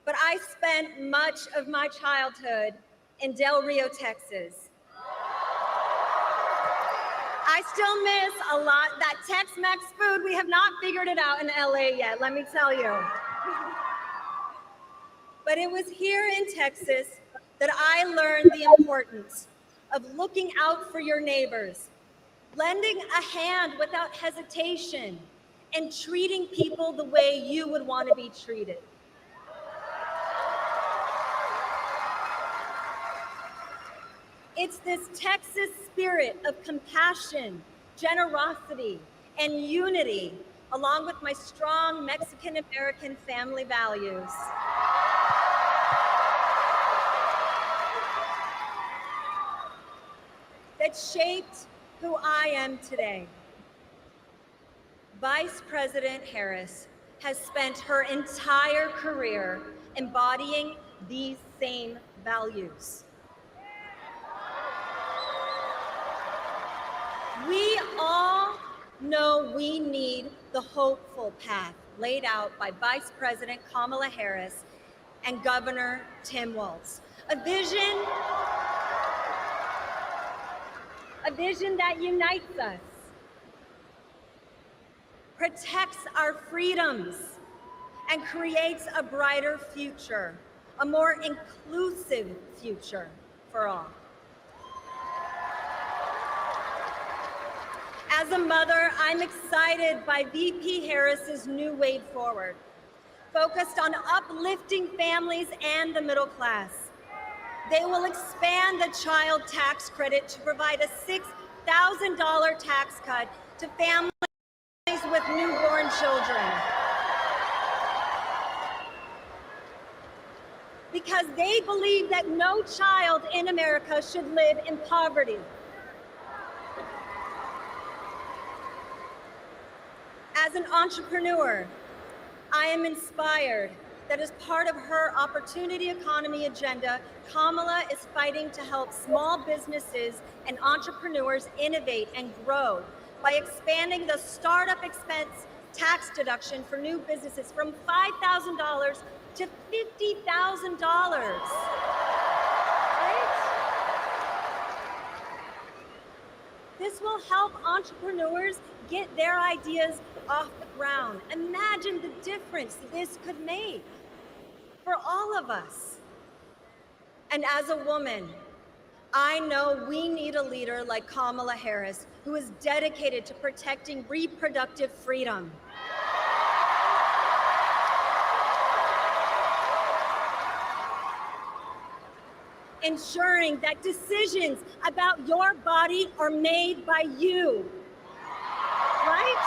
but I spent much of my childhood in Del Rio, Texas. I still miss a lot that Tex-Mex food. We have not figured it out in LA yet, let me tell you. But it was here in Texas that I learned the importance of looking out for your neighbors, lending a hand without hesitation, and treating people the way you would want to be treated. It's this Texas spirit of compassion, generosity, and unity, along with my strong Mexican-American family values, that shaped who I am today. Vice President Harris has spent her entire career embodying these same values. We all know we need the hopeful path laid out by Vice President Kamala Harris and Governor Tim Walz. A vision that unites us, protects our freedoms, and creates a brighter future, a more inclusive future for all. As a mother, I'm excited by VP Harris's new way forward, focused on uplifting families and the middle class. They will expand the child tax credit to provide a $6,000 tax cut to families with newborn children. Because they believe that no child in America should live in poverty. As an entrepreneur, I am inspired that as part of her opportunity economy agenda, Kamala is fighting to help small businesses and entrepreneurs innovate and grow by expanding the startup expense tax deduction for new businesses from $5,000 to $50,000. This will help entrepreneurs get their ideas off the ground. Imagine the difference this could make for all of us. And as a woman, I know we need a leader like Kamala Harris, who is dedicated to protecting reproductive freedom. Ensuring that decisions about your body are made by you, right?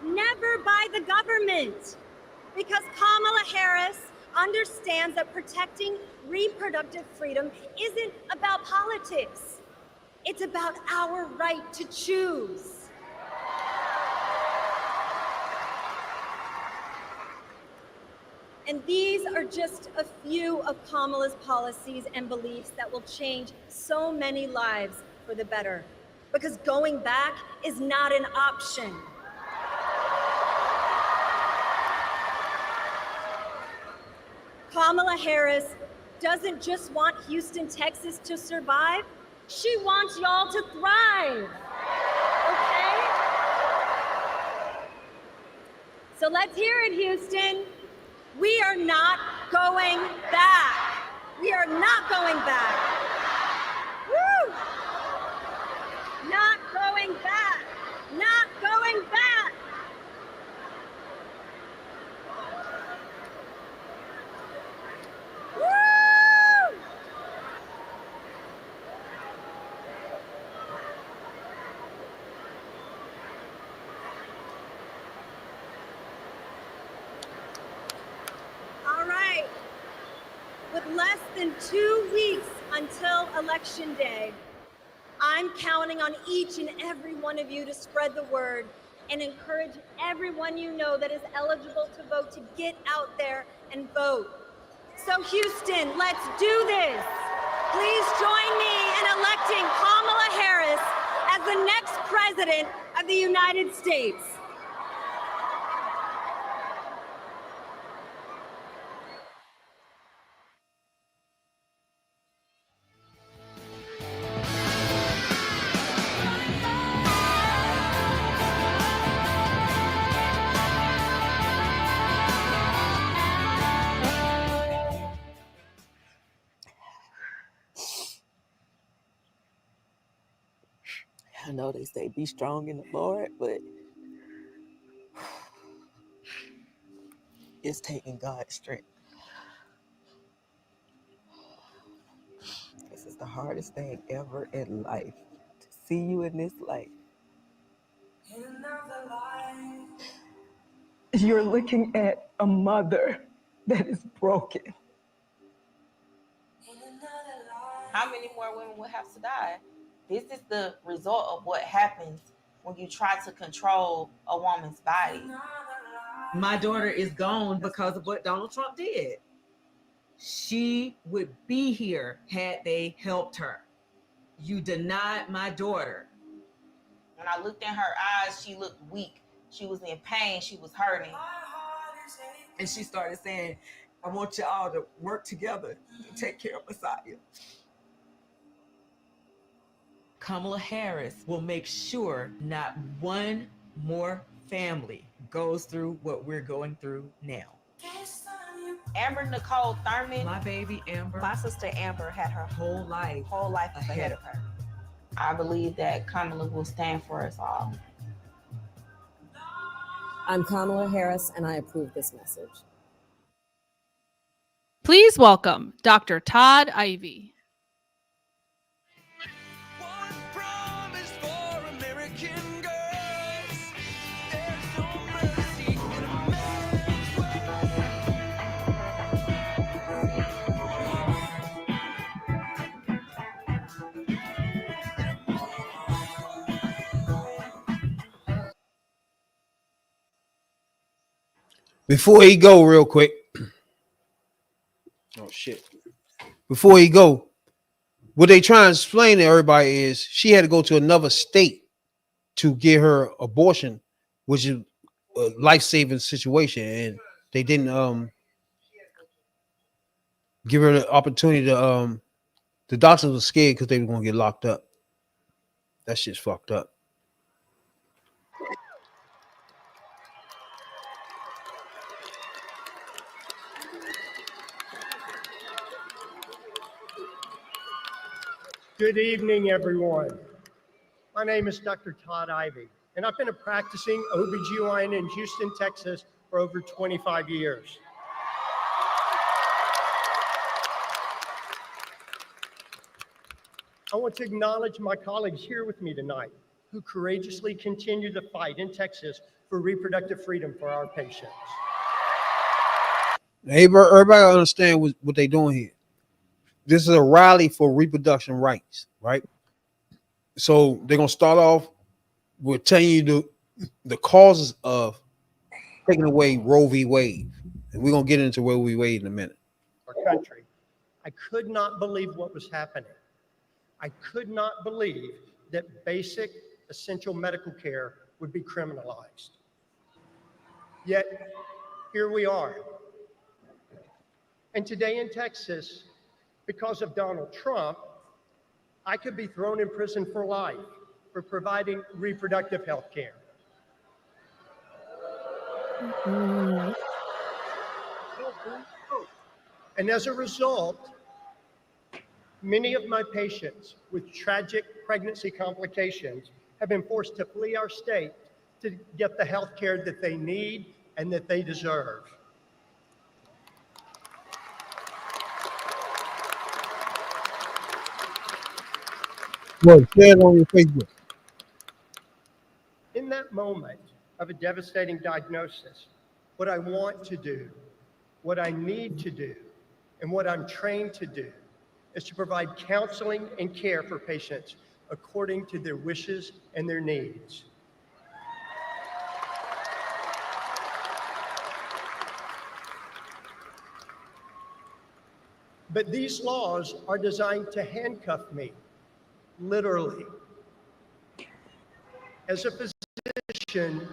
Never by the government. Because Kamala Harris understands that protecting reproductive freedom isn't about politics. It's about our right to choose. And these are just a few of Kamala's policies and beliefs that will change so many lives for the better. Because going back is not an option. Kamala Harris doesn't just want Houston, Texas to survive. She wants y'all to thrive, okay? So let's hear it, Houston. We are not going back. We are not going back. Woo! Not going back. Not going back. Woo! All right. With less than 2 weeks until Election Day, I'm counting on each and every one of you to spread the word and encourage everyone you know that is eligible to vote to get out there and vote. So Houston, let's do this. Please join me in electing Kamala Harris as the next president of the United States. I know they say be strong in the Lord, but it's taking God's strength. This is the hardest thing ever in life. To see you in this light. You're looking at a mother that is broken. How many more women would have to die? This is the result of what happens when you try to control a woman's body. My daughter is gone because of what Donald Trump did. She would be here had they helped her. You denied my daughter. When I looked in her eyes, she looked weak. She was in pain. She was hurting. And she started saying, I want y'all to work together to take care of Messiah. Kamala Harris will make sure not one more family goes through what we're going through now. Amber Nicole Thurman, My baby Amber, my sister Amber, had her whole life ahead of her. I believe that Kamala will stand for us all. I'm Kamala Harris, and I approve this message. Please welcome Dr. Todd Ivy. Before he go, real quick. Oh shit. Before he go, what they try to explain to everybody is she had to go to another state to get her abortion, which is a life-saving situation, and they didn't give her the opportunity to the doctors were scared because they were gonna get locked up. That shit's fucked up. Good evening, everyone. My name is Dr. Todd Ivy, and I've been a practicing OBGYN in Houston, Texas for over 25 years. I want to acknowledge my colleagues here with me tonight, who courageously continue the fight in Texas for reproductive freedom for our patients. Everybody understand what they're doing here. This is a rally for reproduction rights, right? So they're gonna start off with telling you the causes of taking away Roe v. Wade, and we're gonna get into Roe v. Wade in a minute. Our country. I could not believe what was happening. I could not believe that basic essential medical care would be criminalized. Yet, here we are. And today in Texas, because of Donald Trump, I could be thrown in prison for life for providing reproductive health care. And as a result, many of my patients with tragic pregnancy complications have been forced to flee our state to get the health care that they need and that they deserve. Well, share it on your Facebook. In that moment of a devastating diagnosis, what I want to do, what I need to do, and what I'm trained to do is to provide counseling and care for patients according to their wishes and their needs. But these laws are designed to handcuff me, literally. As a physician,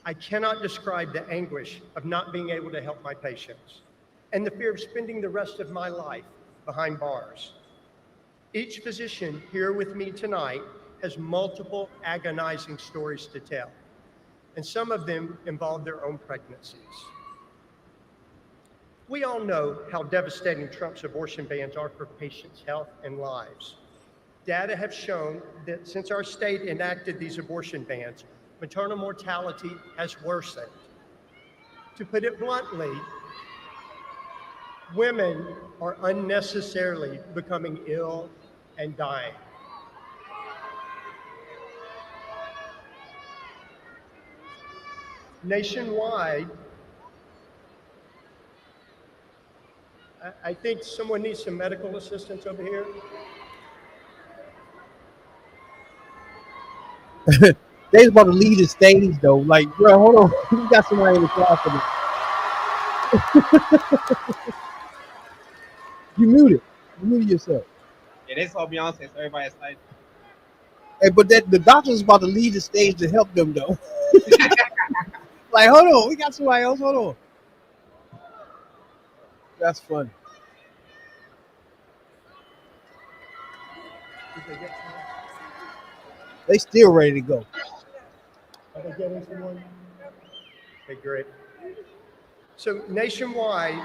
I cannot describe the anguish of not being able to help my patients and the fear of spending the rest of my life behind bars. Each physician here with me tonight has multiple agonizing stories to tell, and some of them involve their own pregnancies. We all know how devastating Trump's abortion bans are for patients' health and lives. Data have shown that since our state enacted these abortion bans, maternal mortality has worsened. To put it bluntly, women are unnecessarily becoming ill and dying. Nationwide, I think someone needs some medical assistance over here. They's about to leave the stage though. Like, bro, hold on. We got somebody in the crowd for this. You muted. You muted yourself. Yeah, they saw Beyonce, so everybody excited. Hey, but the doctor's about to leave the stage to help them though. Like, hold on, we got somebody else. Hold on. That's funny. They still ready to go. Are they getting someone? Okay, great. So nationwide,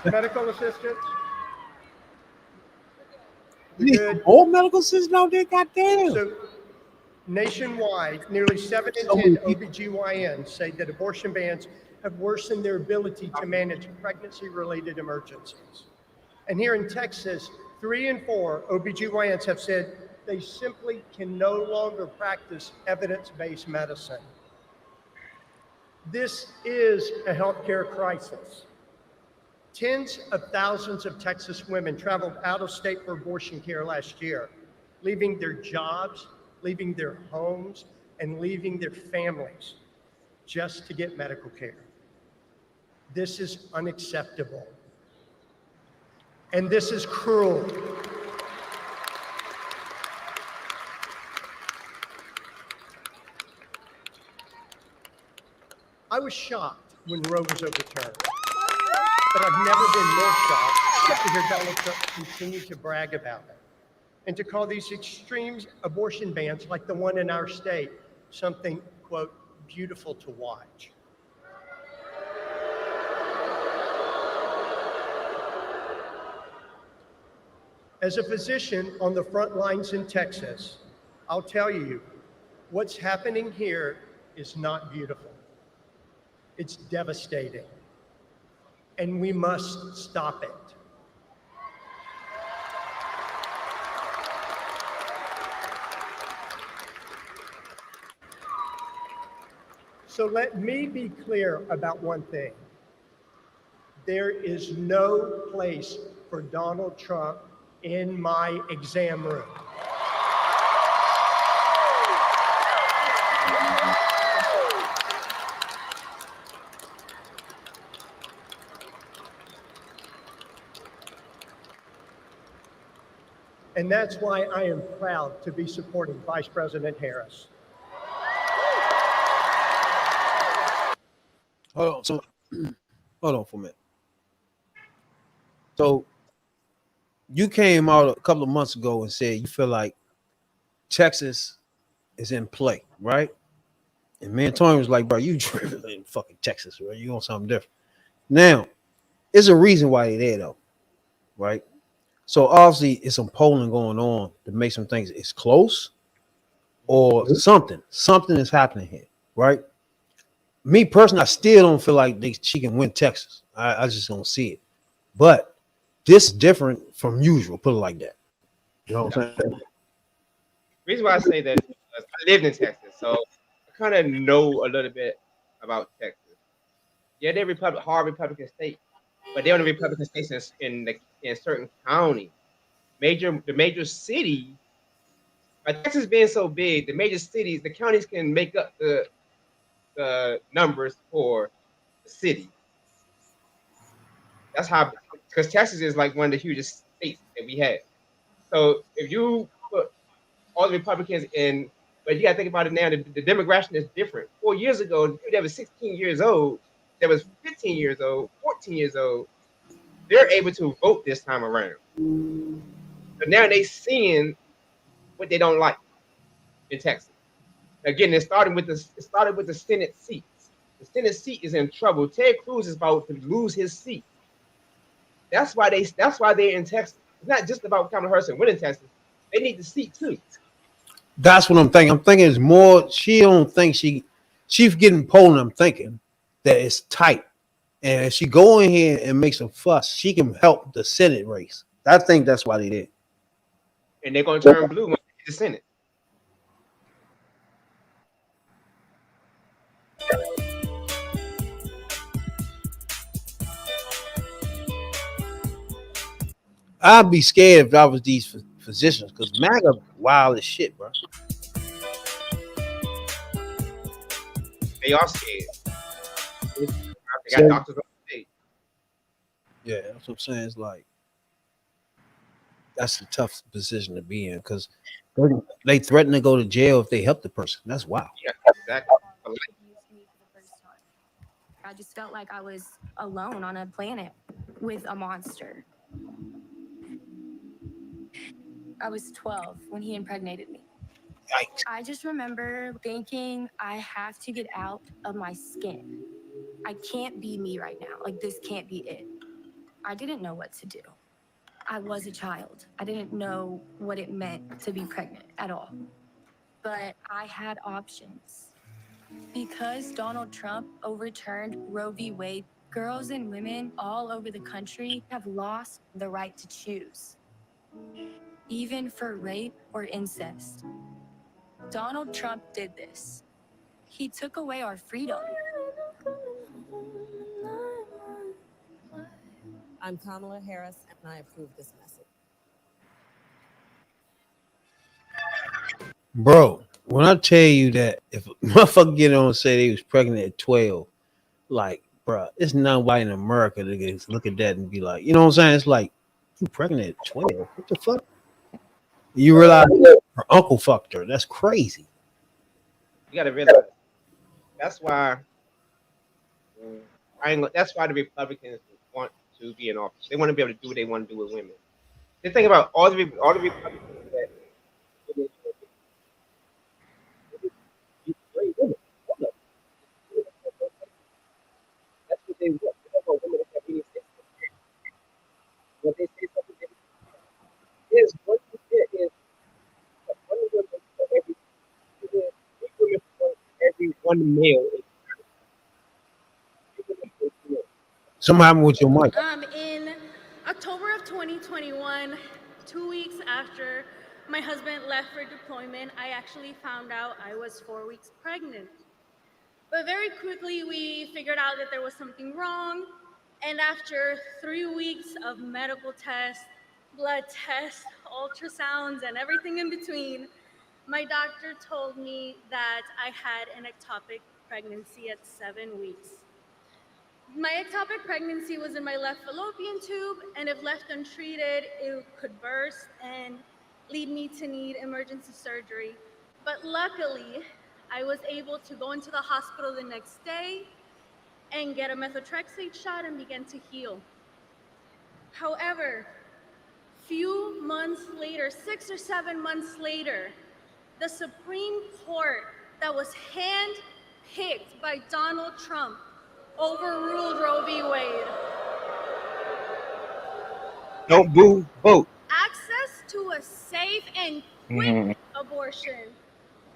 medical assistance. You need more medical assistance out there, goddamn. So nationwide, nearly 7 in 10 OBGYNs say that abortion bans have worsened their ability to manage pregnancy-related emergencies. And here in Texas, 3 in 4 OBGYNs have said they simply can no longer practice evidence-based medicine. This is a healthcare crisis. Tens of thousands of Texas women traveled out of state for abortion care last year, leaving their jobs, leaving their homes, and leaving their families just to get medical care. This is unacceptable. And this is cruel. I was shocked when Roe was overturned, but I've never been more shocked to hear Donald Trump continue to brag about it and to call these extreme abortion bans like the one in our state something, quote, beautiful to watch. As a physician on the front lines in Texas, I'll tell you, what's happening here is not beautiful. It's devastating, and we must stop it. So let me be clear about one thing. There is no place for Donald Trump in my exam room. And that's why I am proud to be supporting Vice President Harris. Hold on. So, hold on for a minute. So, you came out a couple of months ago and said you feel like Texas is in play, right? And me and Tony was like, bro, you driven in fucking Texas, right? You want something different. Now, there's a reason why they're there, though, right? So obviously, it's some polling going on to make some things it's close or something. Something is happening here, right? Me personally, I still don't feel like she can win Texas. I just don't see it. But this is different from usual, put it like that. You know what I'm saying? The reason why I say that is because I lived in Texas, so I kind of know a little bit about Texas. Yeah, they're hard Republican state, but they're only Republican states in certain counties. The major city, by Texas being so big, the major cities, the counties can make up the numbers for the city. That's how, because Texas is like one of the hugest states that we have. So if you put all the Republicans in, but you got to think about it now, the demographic is different. 4 years ago, the people that was 16 years old, that was 15 years old, 14 years old, they're able to vote this time around. But now they seeing what they don't like in Texas. Again, it started with the Senate seats. The Senate seat is in trouble. Ted Cruz is about to lose his seat. That's why they're in Texas. It's not just about Kamala Harris winning Texas. They need the seat too. That's what I'm thinking. I'm thinking it's more. She don't think she's getting polling. I'm thinking that it's tight, and if she go in here and make some fuss, she can help the Senate race. I think that's why they did. And they're going to turn blue when they get the Senate. I'd be scared if I was these physicians because MAGA wild as shit, bro. They are scared. They got doctors on the state. Yeah, that's what I'm saying. It's like that's a tough position to be in because they threaten to go to jail if they help the person. That's wild. Yeah, exactly. I just felt like I was alone on a planet with a monster. I was 12 when he impregnated me. Yikes. I just remember thinking I have to get out of my skin. I can't be me right now. Like, this can't be it. I didn't know what to do. I was a child. I didn't know what it meant to be pregnant at all. But I had options. Because Donald Trump overturned Roe v. Wade, girls and women all over the country have lost the right to choose, even for rape or incest. Donald Trump did this. He took away our freedom. I'm Kamala Harris, and I approve this message. Bro, when I tell you that if a motherfucker get on and say they was pregnant at 12, like, bro, it's nobody in America that can look at that and be like, you know what I'm saying? It's like, you pregnant at 12? What the fuck? You realize her uncle fucked her. That's crazy. You got to realize that's why that's why the Republicans want to be in office. They want to be able to do what they want to do with women. They think about all the Republicans that great women. That's what they want. They don't want women to have any sex. When they say something, there's one there is one woman for every three women for every one male. Something happened with your mic. In October of 2021, 2 weeks after my husband left for deployment, I actually found out I was 4 weeks pregnant. But very quickly, we figured out that there was something wrong. And after 3 weeks of medical tests, blood tests, ultrasounds, and everything in between, my doctor told me that I had an ectopic pregnancy at 7 weeks. My ectopic pregnancy was in my left fallopian tube, and if left untreated, it could burst and lead me to need emergency surgery. But luckily, I was able to go into the hospital the next day and get a methotrexate shot and begin to heal. However, few months later, 6 or 7 months later, the Supreme Court that was hand-picked by Donald Trump overruled Roe v. Wade. Don't boo, vote. Access to a safe and quick abortion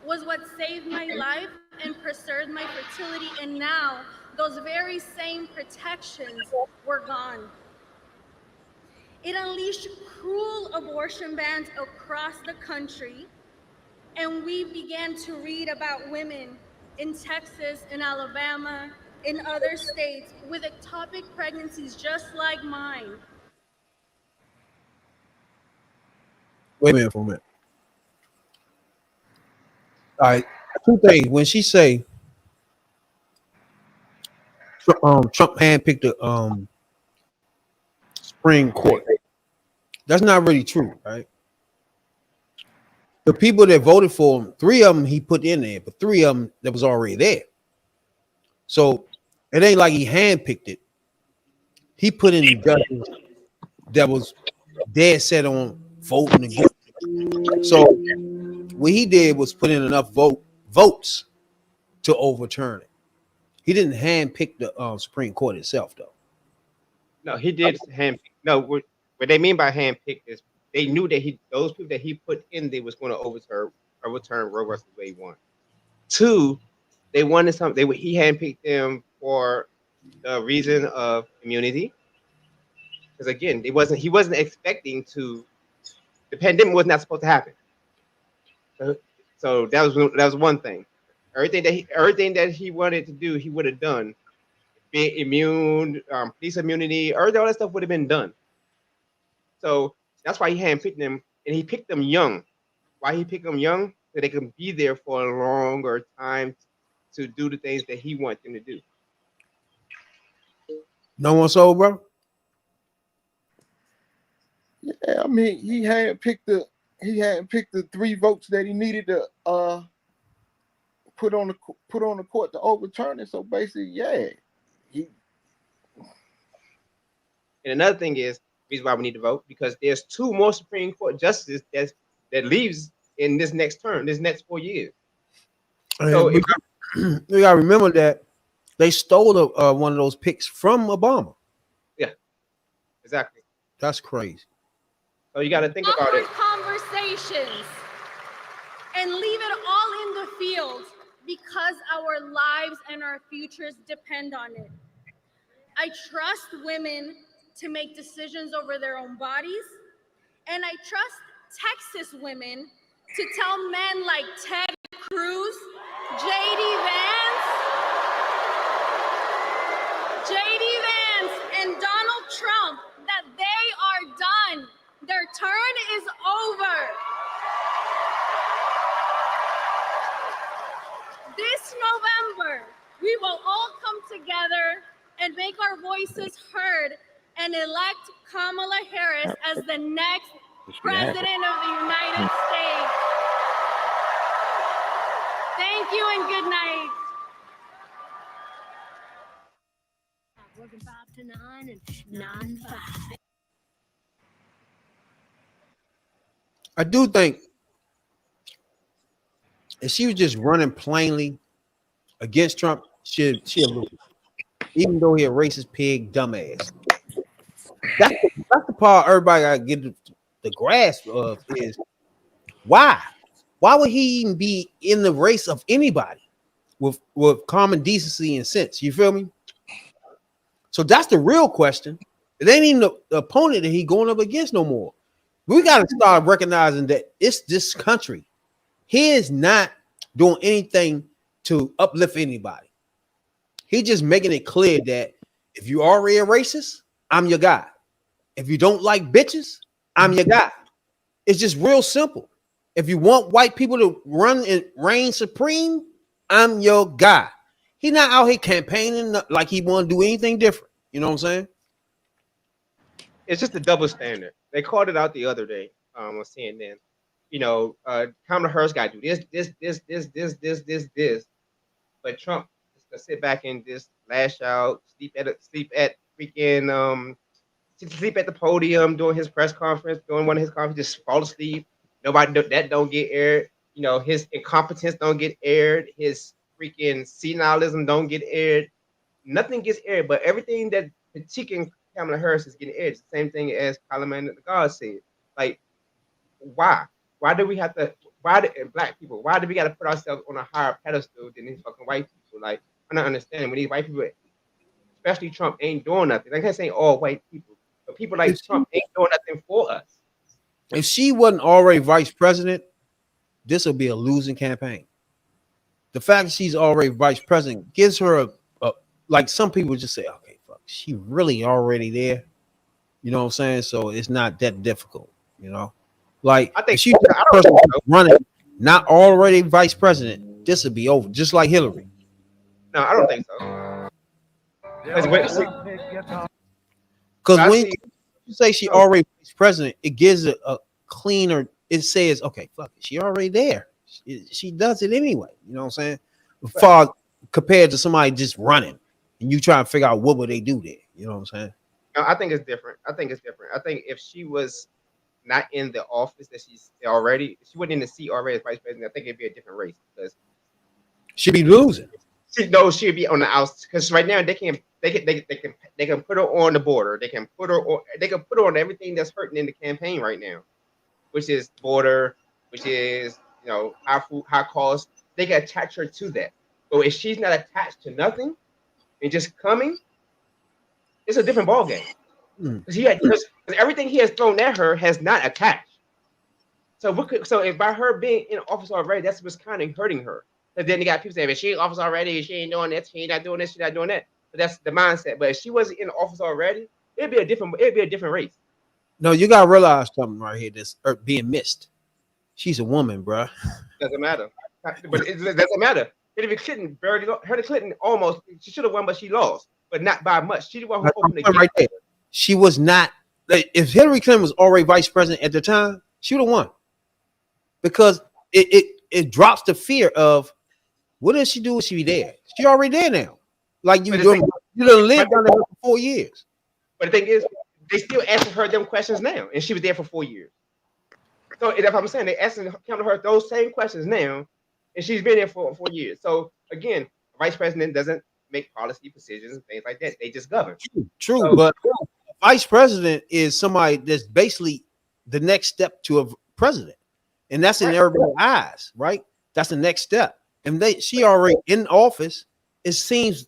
was what saved my life and preserved my fertility, and now those very same protections were gone. It unleashed cruel abortion bans across the country, and we began to read about women in Texas, in Alabama, in other states with ectopic pregnancies just like mine. Wait a minute for a minute. All right, two things. When she say Trump handpicked the Supreme Court, that's not really true, right? The people that voted for him, 3 of them he put in there, but 3 of them that was already there. So it ain't like he handpicked it. He put in the judges that was dead set on voting against it. So what he did was put in enough votes to overturn it. He didn't handpick the Supreme Court itself, though. No, he did handpick. No, what they mean by handpick is they knew that those people that he put in there was going to overturn Roe versus Wade 1. 2, they wanted something. He handpicked them for the reason of immunity, because again, he wasn't expecting the pandemic was not supposed to happen. So that was one thing. Everything that he wanted to do, he would have done. Being immune, police immunity, all that stuff would have been done. So that's why he handpicked them, and he picked them young. Why he picked them young? So they can be there for a longer time to do the things that he wants them to do. No one sold, bro. Yeah, I mean, he hadn't picked the 3 votes that he needed to put on the court to overturn it. So basically, yeah. And another thing is the reason why we need to vote, because there's 2 more Supreme Court justices that leaves in this next term, this next 4 years. So you gotta remember that they stole one of those picks from Obama. Yeah, exactly. That's crazy. So you got to think about it. Conversations and leave it all in the field because our lives and our futures depend on it. I trust women to make decisions over their own bodies, and I trust Texas women to tell men like Ted Cruz, JD Vance, and Donald Trump that they are done. Their turn is over. This November, we will all come together and make our voices heard and elect Kamala Harris as the next president of the United States. Thank you and good night. Working 5 to 9 and 9 to 5. I do think if she was just running plainly against Trump, she'll lose. Even though he a racist pig, dumbass. That's the part everybody gotta get the grasp of is why? Why would he even be in the race of anybody with common decency and sense? You feel me? So that's the real question. It ain't even the opponent that he going up against no more. We got to start recognizing that it's this country. He is not doing anything to uplift anybody. He just making it clear that if you already a racist, I'm your guy. If you don't like bitches, I'm your guy. It's just real simple. If you want white people to run and reign supreme, I'm your guy. He's not out here campaigning like he want to do anything different. You know what I'm saying? It's just a double standard. They called it out the other day on CNN. You know, Kamala Harris got to do this. But Trump is gonna sit back and just lash out, sleep at freaking sleep at the podium during his press conference, during one of his conferences, just fall asleep. That don't get aired. You know, his incompetence don't get aired. His freaking senilism don't get aired. Nothing gets aired, but everything that critiquing Kamala Harris is getting aired. It's the same thing as Parliament of God said. Like, why? Why do we have to? Why do black people? Why do we got to put ourselves on a higher pedestal than these fucking white people? Like, I'm not understanding when these white people, especially Trump, ain't doing nothing. Like I can't say all white people, but people like Trump ain't doing nothing for us. If she wasn't already vice president, this will be a losing campaign. The fact that she's already vice president gives her a like some people just say, okay, fuck, she really already there. You know what I'm saying? So it's not that difficult, you know. Like I think if she's the person running, not already vice president, this would be over, just like Hillary. No, I don't think so. Because when you say she already vice president, it gives a cleaner. It says, okay, fuck it, she already there. She does it anyway. You know what I'm saying? Far compared to somebody just running, and you try to figure out what would they do there. You know what I'm saying? No, I think it's different. I think if she was not in the office that she's already, if she wasn't in the seat already as vice president, I think it'd be a different race because she'd be losing. She'd be on the outs because right now they can put her on the border. They can put her on everything that's hurting in the campaign right now, which is border, which is high food, high cost. They can attach her to that. But if she's not attached to nothing and just coming, it's a different ballgame. Because everything he has thrown at her has not attached. So if by her being in office already, that's what's kind of hurting her. But then you got people saying, if she's in office already, she ain't doing that, she ain't not doing this, she's not doing that. But that's the mindset. But if she wasn't in office already, it'd be a different race. No, you gotta realize something right here that's being missed. She's a woman, bro. Doesn't matter. But it doesn't matter. Hillary Clinton almost, she should have won, but she lost. But not by much. She the one who opened the gate. Right there. She was not. If Hillary Clinton was already vice president at the time, she would have won. Because it drops the fear of what does she do if she be there? She already there now. Like you done lived down there for 4 years. But the thing is, they still asking her them questions now, and she was there for 4 years. So that's what I'm saying. They asking her those same questions now, and she's been there for 4 years. So again, vice president doesn't make policy decisions and things like that. They just govern. True, so, but vice president is somebody that's basically the next step to a president, and that's in everybody's eyes, right? That's the next step. And she already in office. It seems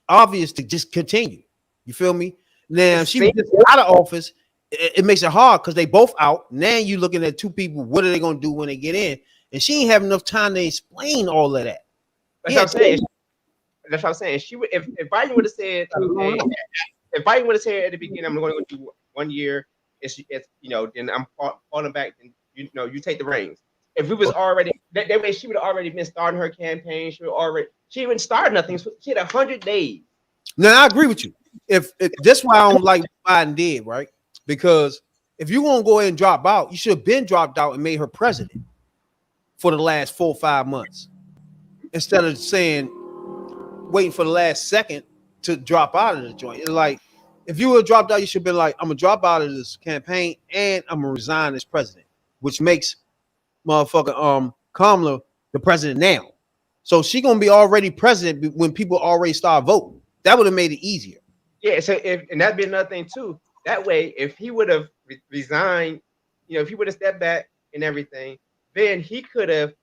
obvious to just continue. You feel me? Now, if she was just out of office, it makes it hard because they both out. Now you looking at two people. What are they going to do when they get in? And she ain't have enough time to explain all of that. That's what I'm saying. That's what I'm saying. She would, if Biden would have said, if Biden would have said at the beginning, I'm going to do 1 year. It's then I'm falling back. And you take the reins. If we was already that way, she would have already been starting her campaign. She even started nothing. She had 100 days. Now I agree with you. If that's why I don't like what Biden did, right? Because if you want to go ahead and drop out, you should have been dropped out and made her president for the last 4 or 5 months instead of waiting for the last second to drop out of the joint. It's like if you were dropped out, you should be like, I'm gonna drop out of this campaign and I'm gonna resign as president, which makes motherfucker Kamala the president now. So she gonna be already president when people already start voting. That would have made it easier. Yeah, so and that'd be another thing too. That way, if he would have resigned, if he would have stepped back and everything, then she could have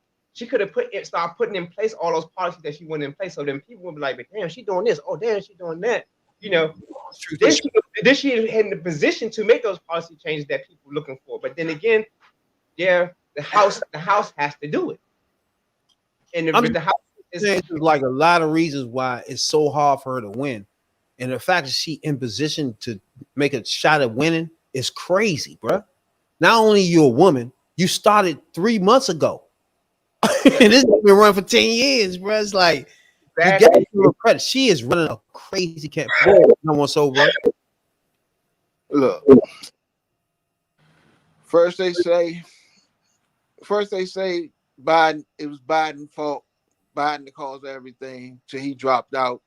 start putting in place all those policies that she wanted in place. So then people would be like, damn, she doing this. Oh, damn, she doing that. Then she had in the position to make those policy changes that people are looking for. But then again, the house has to do it. And the house It's like a lot of reasons why it's so hard for her to win, and the fact that she in position to make a shot at winning is crazy, bro. Not only you a woman, you started 3 months ago, and this has been running for 10 years, bro. It's like you got to give her credit. She is running a crazy campaign. No one so, bro. Look, first they say Biden, it was Biden's fault. Biden the cause of everything till he dropped out.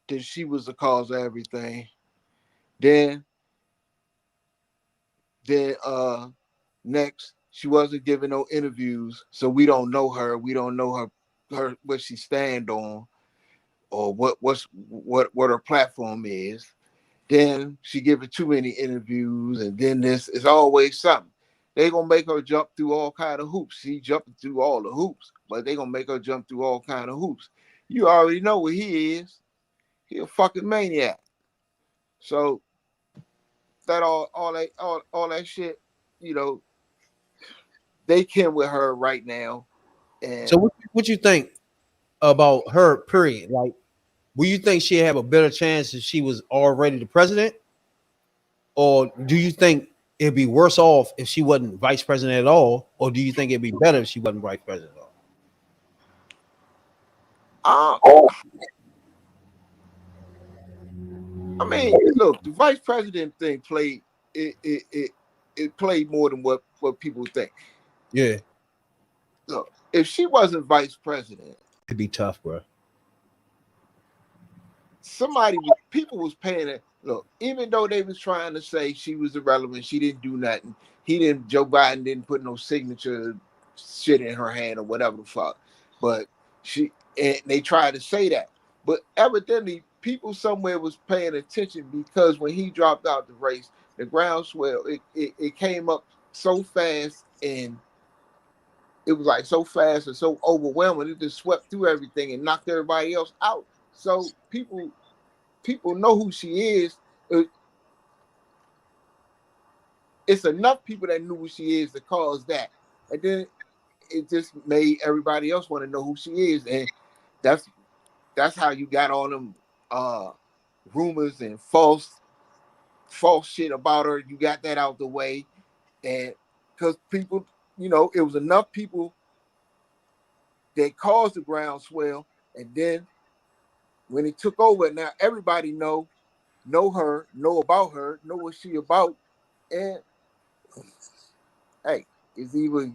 Then she was the cause of everything. Then next she wasn't giving no interviews, so we don't know her. We don't know her what she stand on or what her platform is. Then she giving too many interviews, and then this is always something. They gonna make her jump through all kind of hoops. She jumping through all the hoops, but they gonna make her jump through all kind of hoops. You already know what he is. He a fucking maniac. So that all that shit, you know, they can with her right now. And So what you think about her? Period. Like, will you think she'd have a better chance if she was already the president, or do you think it'd be worse off if she wasn't vice president at all, or do you think it'd be better if she wasn't vice president at all? I mean, look, the vice president thing played it played more than what people think. Yeah, Look, if she wasn't vice president, it'd be tough, bro. People was paying it. Look, even though they was trying to say she was irrelevant, she didn't do nothing. Joe Biden didn't put no signature shit in her hand or whatever the fuck. But they tried to say that. But evidently, people somewhere was paying attention because when he dropped out the race, the groundswell, it came up so fast, and it was like so fast and so overwhelming. It just swept through everything and knocked everybody else out. So people know who she is. It's enough people that knew who she is to cause that, and then it just made everybody else want to know who she is, and that's how you got all them rumors and false shit about her. You got that out the way, and because people, it was enough people that caused the groundswell, and then when it took over, now everybody know her, know about her, know what she about, and hey, it's either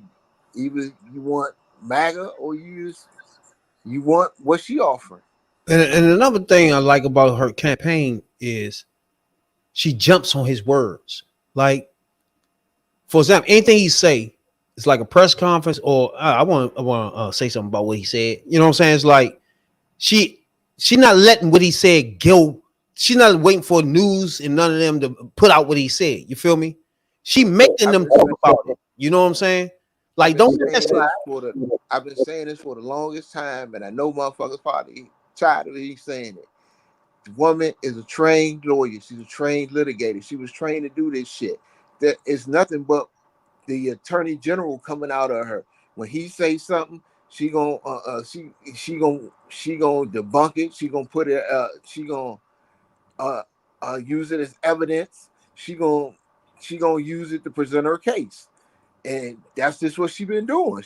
you want MAGA or you want what she offering. And another thing I like about her campaign is she jumps on his words. Like, for example, anything he say, it's like a press conference, or I want to say something about what he said. You know what I'm saying? It's like she not letting what he said go. She's not waiting for news and none of them to put out what he said. You feel me? She making them talk about it. You know what I'm saying? Like, don't get that slide. I've been saying this for the longest time, and I know motherfuckers probably tired of me saying it. The woman is a trained lawyer. She's a trained litigator. She was trained to do this shit. That is nothing but the attorney general coming out of her. When he say something, she gonna debunk it. She gonna put it. She gonna use it as evidence. She gonna use it to present her case, and that's just what she been doing.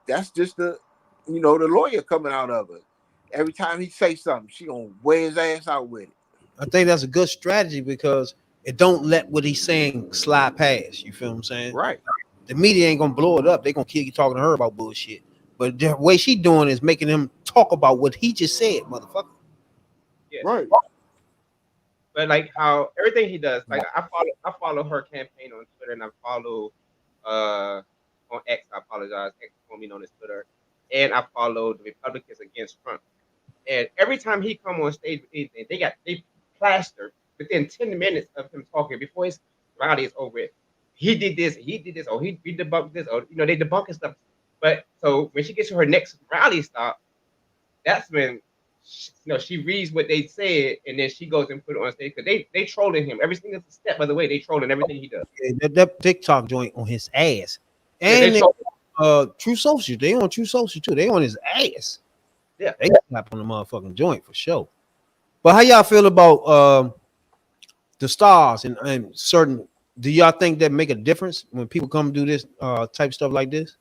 That's just the lawyer coming out of it. Every time he say something, she gonna wear his ass out with it. I think that's a good strategy because it don't let what he's saying slide past. You feel what I'm saying? Right. The media ain't gonna blow it up. They gonna keep talking to her about bullshit. But the way she doing is making them talk about what he just said, motherfucker. Yes. Right. But like how everything he does, like I follow her campaign on Twitter, and I follow on X. I apologize, X formerly known as Twitter, and I follow the Republicans against Trump. And every time he come on stage with anything, they plastered within 10 minutes of him talking before his rally is over. He did this, or he debunked this, or they debunking stuff. But so when she gets to her next rally stop, that's when she reads what they said, and then she goes and put it on stage because they trolling him every single step of the way. They trolling everything he does. Yeah, that TikTok joint on his ass, and True Social. They on True Social too. They on his ass. Yeah. They slap on the motherfucking joint for sure. But how y'all feel about the stars and certain? Do y'all think that make a difference when people come do this type stuff like this?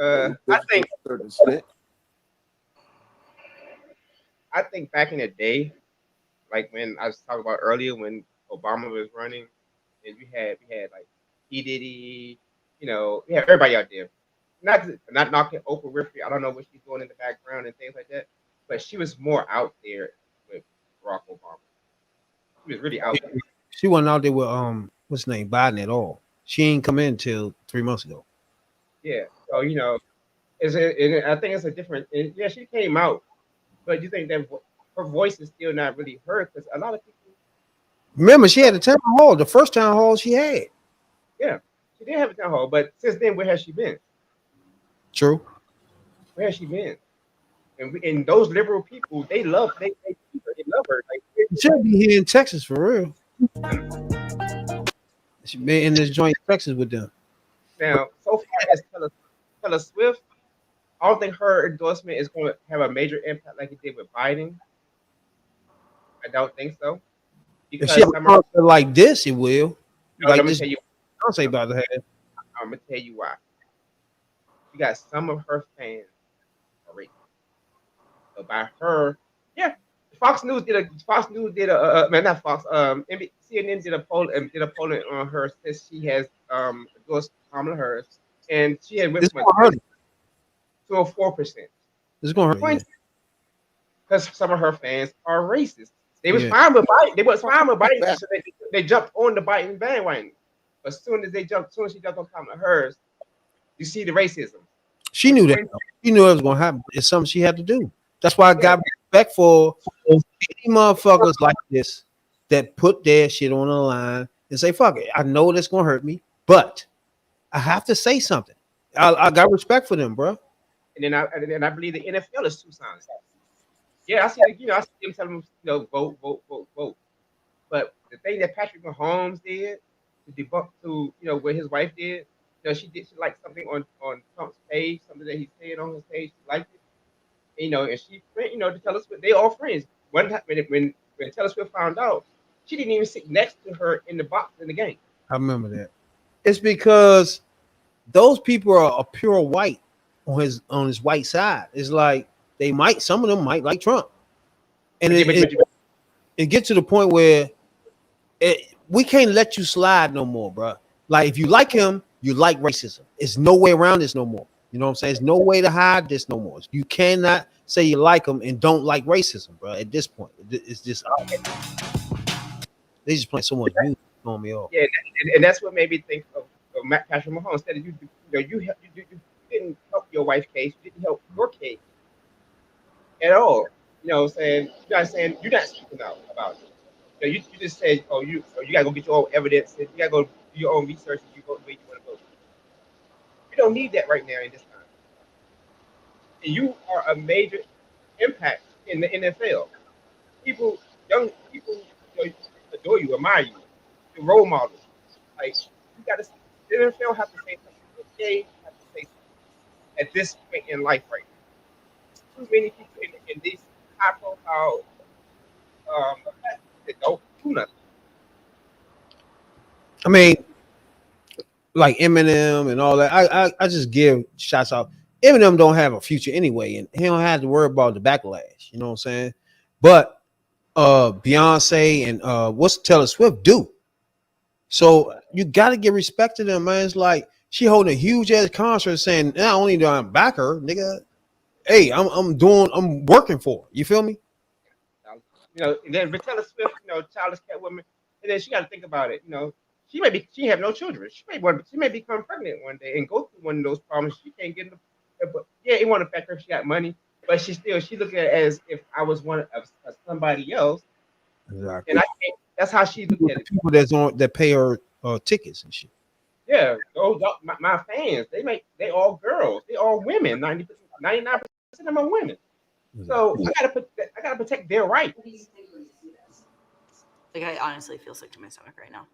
I think back in the day, like when I was talking about earlier when Obama was running, and we had like P Diddy, we had everybody out there. Not knocking Oprah Winfrey. I don't know what she's doing in the background and things like that, but she was more out there with Barack Obama. She was really out there. She wasn't out there with what's his name, Biden at all. She ain't come in till 3 months ago. Yeah. So I think it's a different. Yeah, she came out, but you think that her voice is still not really heard because a lot of people. Remember, she had a town hall, the first town hall she had. Yeah, she did have a town hall, but since then, where has she been? True. Where has she been? And those liberal people, they love her. They love her. Like She should be here in Texas for real. She been in this joint Texas with them. now, so far as Taylor Swift, I don't think her endorsement is going to have a major impact like it did with Biden. I don't think so. If Because she have a concert like this, it will. no, Like let me this, tell you. don't say about to have. I'm gonna tell you why. You got some of her fans are racist. So by her, yeah. Fox News did a man, not Fox. CNN did a poll on her since she has endorsed Kamala Harris, and she had went It's from gonna hurt her. to a 4%. It's gonna hurt. Because some of her fans are racist. They was Yeah. fine with Biden. They was fine with Biden, so they jumped on the Biden bandwagon. But as soon as she jumped on Kamala Harris, you see the racism. She knew that. She knew it was gonna happen. It's something she had to do. That's why I got respect for any motherfuckers like this that put their shit on the line and say, fuck it. I know that's gonna hurt me, but I have to say something. I got respect for them, bro. And then I believe the NFL is two sides. Yeah, I see them telling them, vote, vote, vote, vote. But the thing that Patrick Mahomes did to debunk what his wife did, she liked something on Trump's page, something that he said on his page, she liked it. And she to Taylor Swift, they all friends. One time when Taylor Swift found out, she didn't even sit next to her in the box in the game. I remember that. It's because those people are pure white on his white side. It's like some of them might like Trump, and it gets to the point where we can't let you slide no more, bro. Like if you like him, you like racism. It's no way around this no more. You know what I'm saying? There's no way to hide this no more. You cannot say you like him and don't like racism, bro. At this point, it's just they just playing so much music on me off. Yeah, and that's what made me think of Patrick Mahomes. Instead of you didn't help your wife's case, you didn't help your case at all. Saying you're not speaking out about it. You just said, you gotta go get your own evidence, and you gotta go do your own research, and you vote the way you want to vote. You don't need that right now in this time. And you are a major impact in the NFL. Young people, adore you, admire you, your role models. Like you gotta, the NFL have to say something. They have to say something at this point in life right now. Too many people in these high profile that don't do nothing. I mean, like Eminem and all that. I just give shots out. Eminem don't have a future anyway, and he don't have to worry about the backlash. You know what I'm saying? But Beyonce and what's Taylor Swift do? So you got to give respect to them, man. It's like she holding a huge ass concert saying, not only do I back her, nigga, hey, I'm working for her. You feel me? And then with Taylor Swift, childish cat woman, and then she got to think about it. She have no children. She may become pregnant one day and go through one of those problems. She can't get but yeah, it won't affect her if she got money, but she look at it as if I was one of somebody else. Exactly. And I can't. That's how she looked at it. People that pay her tickets and shit. Yeah, my fans, they all girls, they all women. 99% of them are women. So I gotta protect their rights. Like I honestly feel sick to my stomach right now.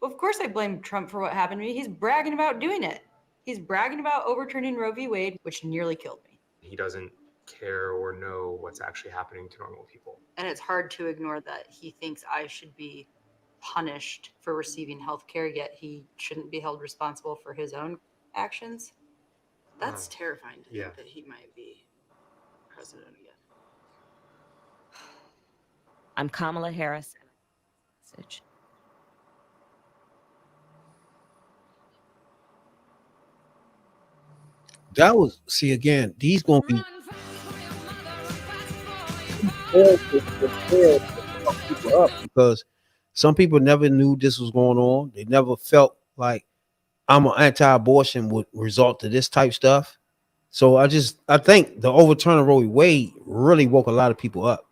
Well, of course I blame Trump for what happened to me. He's bragging about doing it. He's bragging about overturning Roe v. Wade, which nearly killed me. He doesn't care or know what's actually happening to normal people. And it's hard to ignore that he thinks I should be punished for receiving health care, yet he shouldn't be held responsible for his own actions. That's terrifying to yeah. think that he might be president again. I'm Kamala Harris. Message. That was, see, again, these gonna be people up because some people never knew this was going on. They never felt like I'm an anti-abortion would result to this type stuff. So I think the overturn of Roe v. Wade really woke a lot of people up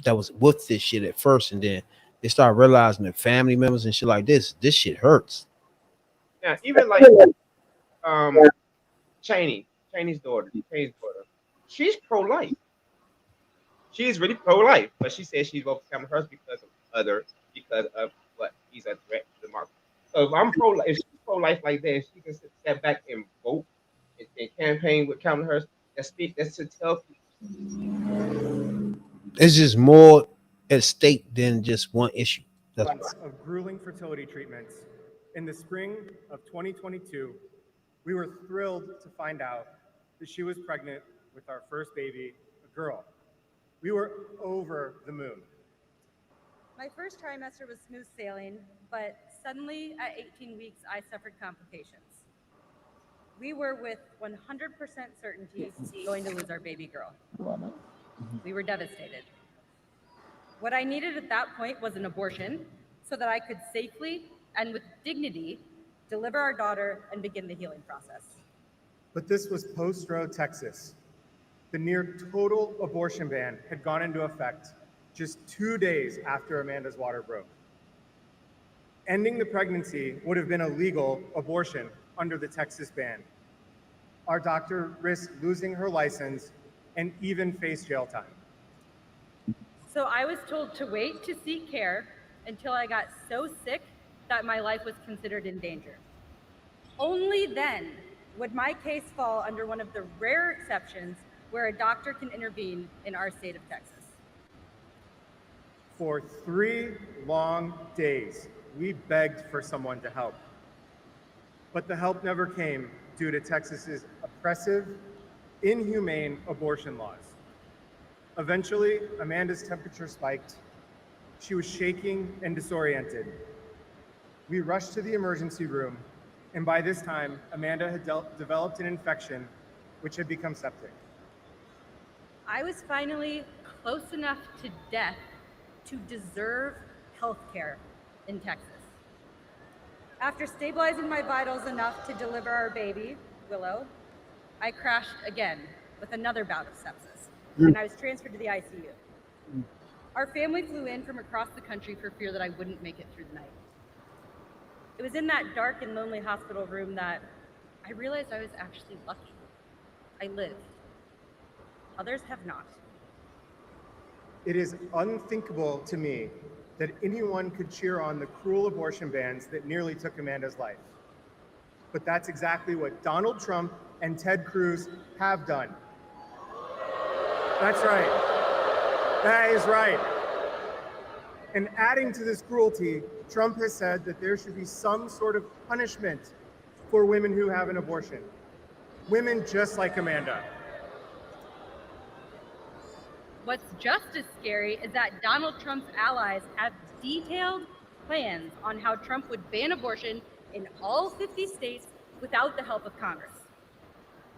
that was with this shit at first, and then they started realizing that family members and shit like this shit hurts. Yeah, even like Cheney's daughter, she's pro-life. She's really pro-life, but she says she's voting for Kamala Harris because of what he's a threat to the market. So if I'm pro-life, if she's pro-life like that, if she can step back and vote and campaign with Kamala Harris, that's to tell people. It's just more at stake than just one issue. That's Months of grueling fertility treatments. In the spring of 2022, we were thrilled to find out that she was pregnant with our first baby, a girl. We were over the moon. My first trimester was smooth sailing, but suddenly at 18 weeks, I suffered complications. We were with 100% certainty going to lose our baby girl. We were devastated. What I needed at that point was an abortion so that I could safely and with dignity deliver our daughter and begin the healing process. But this was post-Roe, Texas. The near total abortion ban had gone into effect just 2 days after Amanda's water broke. Ending the pregnancy would have been a legal abortion under the Texas ban. Our doctor risked losing her license and even face jail time. So I was told to wait to seek care until I got so sick that my life was considered in danger. Only then would my case fall under one of the rare exceptions where a doctor can intervene in our state of Texas. For 3 long days, we begged for someone to help. But the help never came due to Texas's oppressive, inhumane abortion laws. Eventually, Amanda's temperature spiked. She was shaking and disoriented. We rushed to the emergency room, and by this time, Amanda had developed an infection which had become septic. I was finally close enough to death to deserve health care in Texas. After stabilizing my vitals enough to deliver our baby, Willow, I crashed again with another bout of sepsis, and I was transferred to the ICU. Our family flew in from across the country for fear that I wouldn't make it through the night. It was in that dark and lonely hospital room that I realized I was actually lucky. I lived. Others have not. It is unthinkable to me that anyone could cheer on the cruel abortion bans that nearly took Amanda's life. But that's exactly what Donald Trump and Ted Cruz have done. That's right. That is right. And adding to this cruelty, Trump has said that there should be some sort of punishment for women who have an abortion. Women just like Amanda. What's just as scary is that Donald Trump's allies have detailed plans on how Trump would ban abortion in all 50 states without the help of Congress.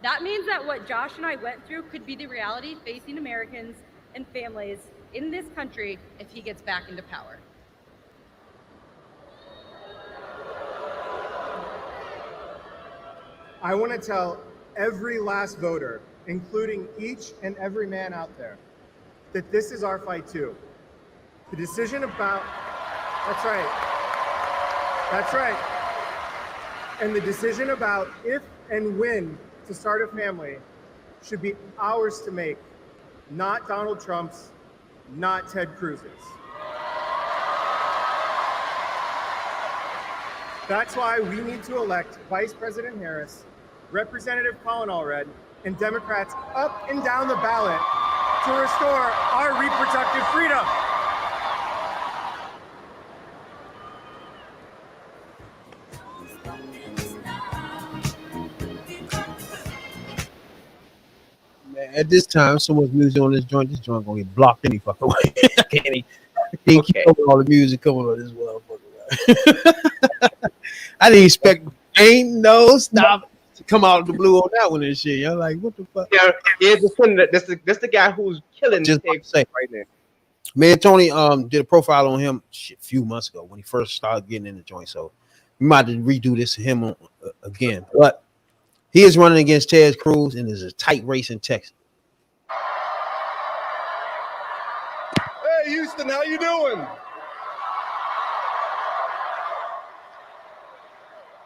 That means that what Josh and I went through could be the reality facing Americans and families in this country if he gets back into power. I want to tell every last voter, including each and every man out there, that this is our fight too. The decision about, that's right. And the decision about if and when to start a family should be ours to make, not Donald Trump's, not Ted Cruz's. That's why we need to elect Vice President Harris, Representative Colin Allred, and Democrats up and down the ballot to restore our reproductive freedom. Man, at this time, so much music on this joint gonna get blocked any fucking way. I can't keep up with all the music coming on this motherfucker. I didn't expect Ain't No Stop to come out of the blue on that one and shit. You're like, what the fuck? Yeah, that's the guy who's killing Just Ted say right now. Man, Tony did a profile on him a few months ago when he first started getting in the joint. So we might have to redo this to him again. But he is running against Ted Cruz, and there's a tight race in Texas. Hey, Houston, how you doing?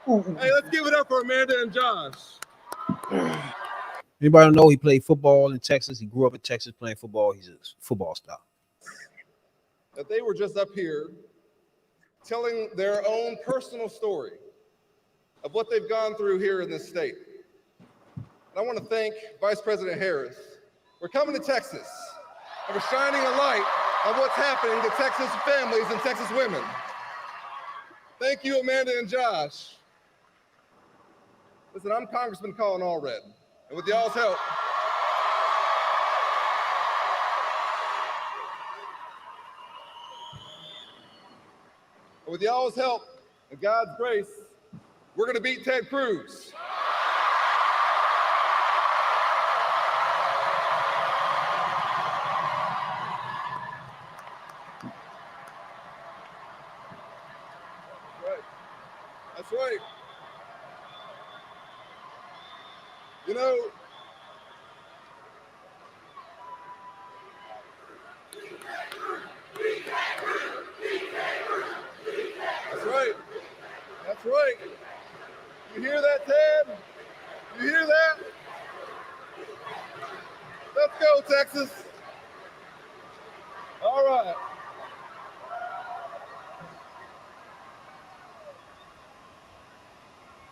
Hey, let's give it up for Amanda and Josh. Anybody know he played football in Texas? He grew up in Texas playing football. He's a football star. That they were just up here telling their own personal story of what they've gone through here in this state. And I want to thank Vice President Harris for coming to Texas and for shining a light on what's happening to Texas families and Texas women. Thank you, Amanda and Josh. Listen, I'm Congressman Colin Allred, and with y'all's help, and God's grace, we're going to beat Ted Cruz. That's right. You know, that's right. That's right. You hear that, Ted? You hear that? Let's go, Texas. All right.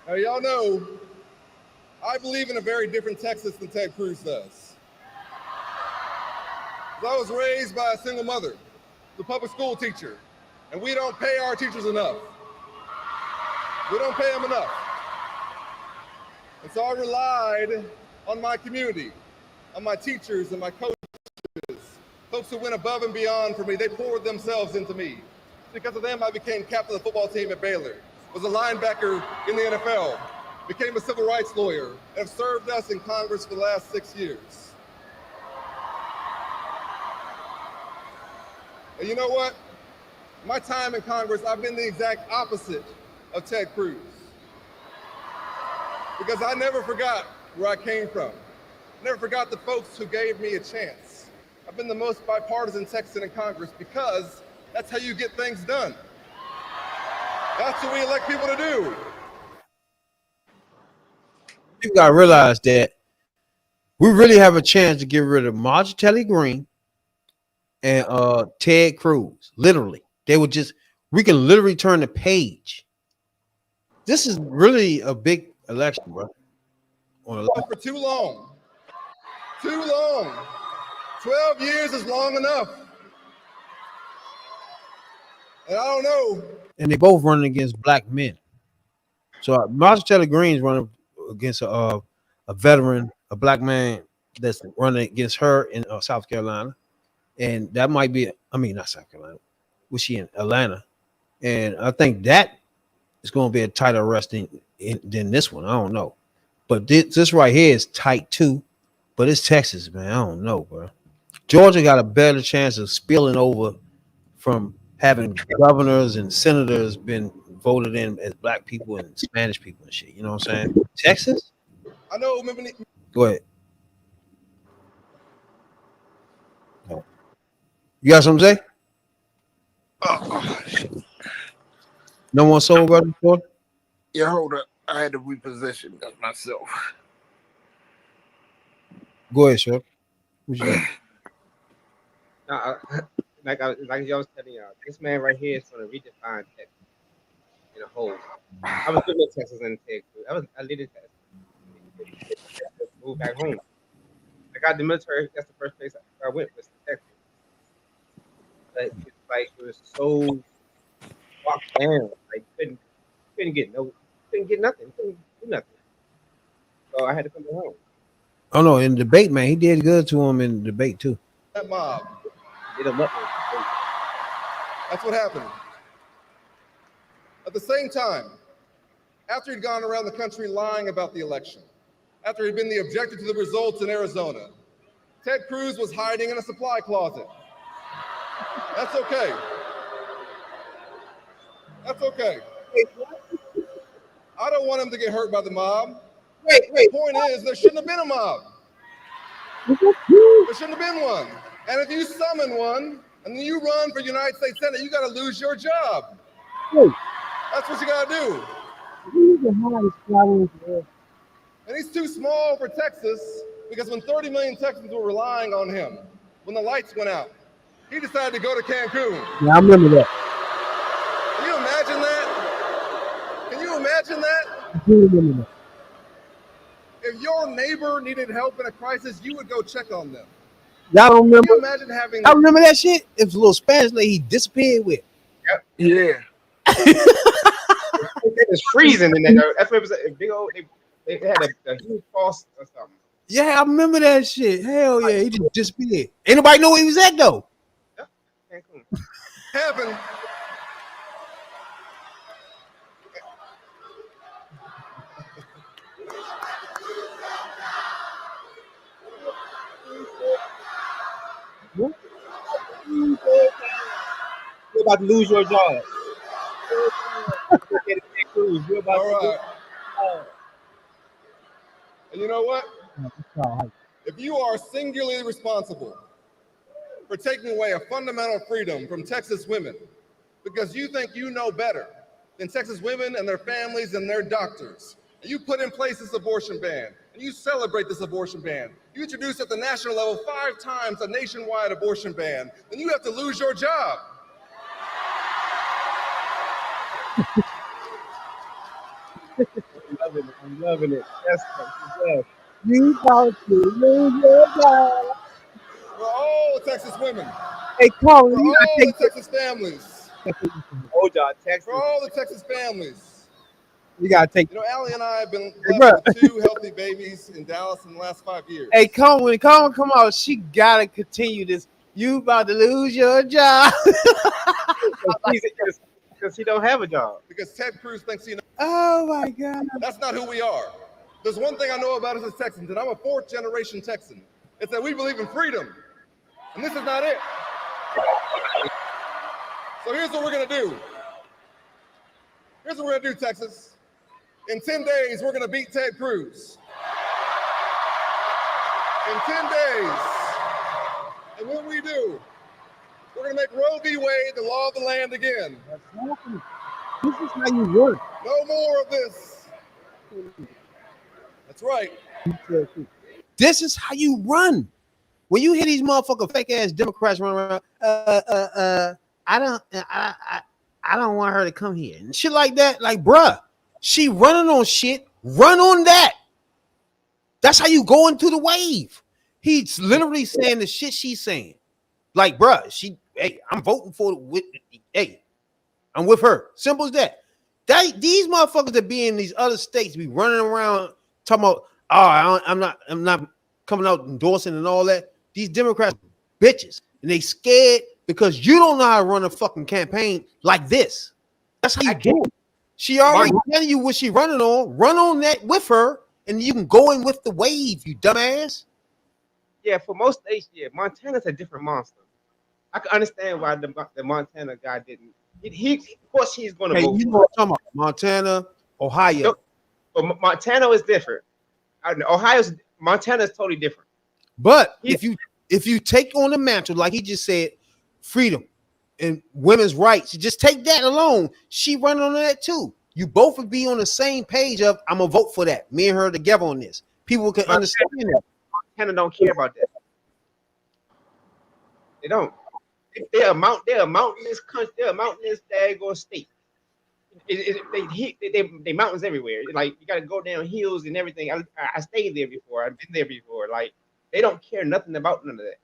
Now, y'all know, I believe in a very different Texas than Ted Cruz does. I was raised by a single mother, the public school teacher, and we don't pay our teachers enough. We don't pay them enough. And so I relied on my community, on my teachers and my coaches, folks who went above and beyond for me. They poured themselves into me. Because of them, I became captain of the football team at Baylor, was a linebacker in the NFL, became a civil rights lawyer, and have served us in Congress for the last 6 years. And you know what? My time in Congress, I've been the exact opposite of Ted Cruz. Because I never forgot where I came from. Never forgot the folks who gave me a chance. I've been the most bipartisan Texan in Congress because that's how you get things done. That's what we elect people to do. You gotta realize that we really have a chance to get rid of Marjorie Greene and Ted Cruz. Literally, we can literally turn the page. This is really a big election, bro. For too long. Too long. 12 years is long enough. And I don't know. And they both running against black men. So Marjorie Greene's running against a veteran, a black man that's running against her in South Carolina. And that might be, not South Carolina. Was she in Atlanta? And I think that is going to be a tighter race than this one. I don't know. But this right here is tight too. But it's Texas, man. I don't know, bro. Georgia got a better chance of spilling over from having governors and senators been voted in as black people and Spanish people and shit. You know what I'm saying? Texas? I know. Go ahead. You got something to say? No more soul, brother? Yeah, hold up. I had to reposition myself. Go ahead, sir. What you got? Like I was telling y'all, this man right here is going to redefine Texas in a whole. I was living in Texas and Texas. I lived in Texas. moved back home. I got the military. That's the first place I went was Texas. But it's like it was so locked down. Like couldn't get nothing. Couldn't do nothing. So I had to come home. Oh no, in the debate, man, he did good to him in the debate too. That mob. Did a lot. That's what happened. At the same time, after he'd gone around the country lying about the election, after he'd been the objector to the results in Arizona, Ted Cruz was hiding in a supply closet. That's okay. That's okay. I don't want him to get hurt by the mob. The point is, there shouldn't have been a mob. There shouldn't have been one. And if you summon one, and then you run for United States Senate, you got to lose your job. That's what you got to do. And he's too small for Texas because when 30 million Texans were relying on him, when the lights went out, he decided to go to Cancun. Yeah, I remember that. Can you imagine that? Can you imagine that? I do remember that. If your neighbor needed help in a crisis, you would go check on them. Y'all don't remember? Can you imagine having? I remember that shit. It was a little Spanish lady he disappeared with. Yep. Yeah. It was freezing in there. That's what it was. A big old. They had a huge frost or something. Yeah, I remember that shit. Hell yeah, he just disappeared. Anybody know where he was at though? Cancun. Happened. You're about to lose your job. You're about All to right. And you know what? If you are singularly responsible for taking away a fundamental freedom from Texas women because you think you know better than Texas women and their families and their doctors, and you put in place this abortion ban, and you celebrate this abortion ban, you introduce at the national level 5 times a nationwide abortion ban, then you have to lose your job. I'm loving it. Yes. You about to lose your job. For all Texas women. Hey, Colin, for you all gotta the Texas families. Oh, God, Texas. For all the Texas families. You gotta take. You know, Allie and I have been Hey, blessed with 2 healthy babies in Dallas in the last 5 years. Hey, Colin, when Colin come out, she gotta continue this. You about to lose your job. Because he don't have a job. Because Ted Cruz thinks he knows. Oh my God. That's not who we are. There's one thing I know about us as Texans, and I'm a 4th generation Texan. It's that we believe in freedom. And this is not it. So here's what we're gonna do. Here's what we're gonna do, Texas. In 10 days, we're gonna beat Ted Cruz. In 10 days. And when we do, we're gonna make Roe v. Wade the law of the land again. This is how you work. No more of this. That's right. This is how you run. When you hear these motherfucking fake ass Democrats run around, I don't want her to come here and shit like that. Like, bruh, she running on shit. Run on that. That's how you go into the wave. He's literally saying the shit she's saying. Like, bruh, hey, I'm voting for hey, I'm with her. Simple as that. These motherfuckers that be in these other states be running around talking about, oh, I'm not coming out endorsing and all that. These Democrats bitches, and they scared because you don't know how to run a fucking campaign like this. That's how you do it. She already telling you what she running on. Run on that with her, and you can go in with the wave, you dumbass. Yeah, for most states, yeah, Montana's a different monster. I can understand why the Montana guy didn't. He of course he's going to vote. You know what I'm talking about? Montana, Ohio. But Montana is different. Montana is totally different. But if you take on the mantle, like he just said, freedom and women's rights, you just take that alone. She running on that too. You both would be on the same page of I'm gonna vote for that. Me and her together on this. People can understand that. Montana don't care about that. They don't. They're a mountainous country. They're a mountainous daggone state. they mountains everywhere. Like you got to go down hills and everything. I stayed there before. I've been there before. Like they don't care nothing about none of that.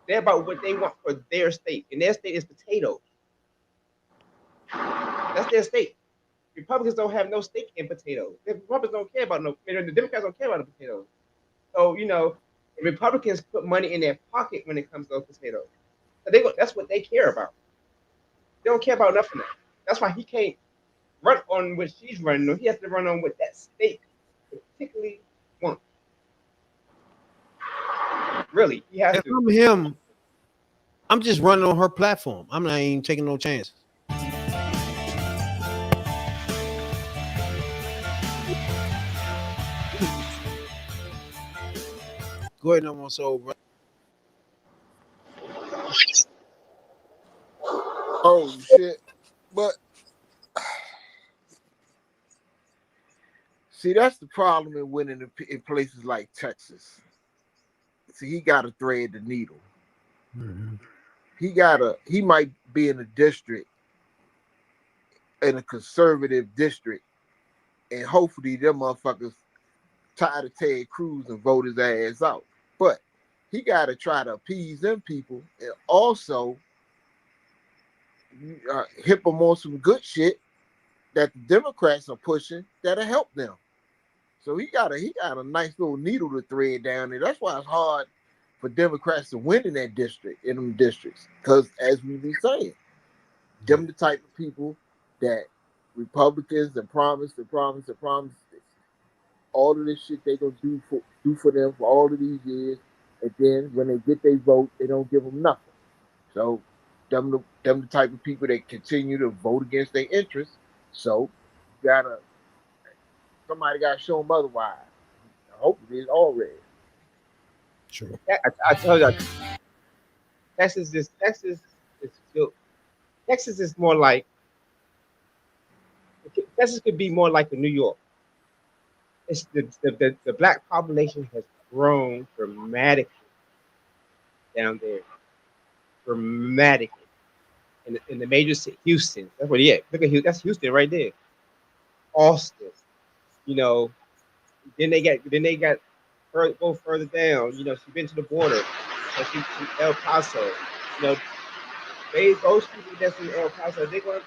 They're about what they want for their state, and their state is potatoes. That's their state. Republicans don't have no stake in potatoes. The Republicans don't care about the Democrats don't care about the potatoes. So Republicans put money in their pocket when it comes to those potatoes. So that's what they care about. They don't care about nothing else. That's why he can't run on what she's running on. He has to run on what that state particularly wants. Really, he has If to. I'm him, I'm just running on her platform. I'm not even taking no chances. Go ahead, no more soul, bro. Oh shit! But see, that's the problem in winning in places like Texas. See, he got to thread the needle. Mm-hmm. He might be in a district, in a conservative district, and hopefully them motherfuckers tired of Ted Cruz and vote his ass out. But he got to try to appease them people and also hip them on some good shit that the Democrats are pushing that'll help them. So he got a nice little needle to thread down there. That's why it's hard for Democrats to win in that district, in them districts. Because as we be saying, them the type of people that Republicans and promise all of this shit they gonna do for them for all of these years, and then when they get their vote, they don't give them nothing. So them the type of people that continue to vote against their interests. So somebody gotta show them otherwise. Hopefully it's already. True. I told you, Texas is still. Texas is more like Texas could be more like a New York. It's the black population has grown dramatically down there, dramatically in the major city, Houston. That's where he at. Look at Houston. That's Houston right there. Austin. Then they got go further down. She's been to the border. So she El Paso. Those people that's in El Paso, they're gonna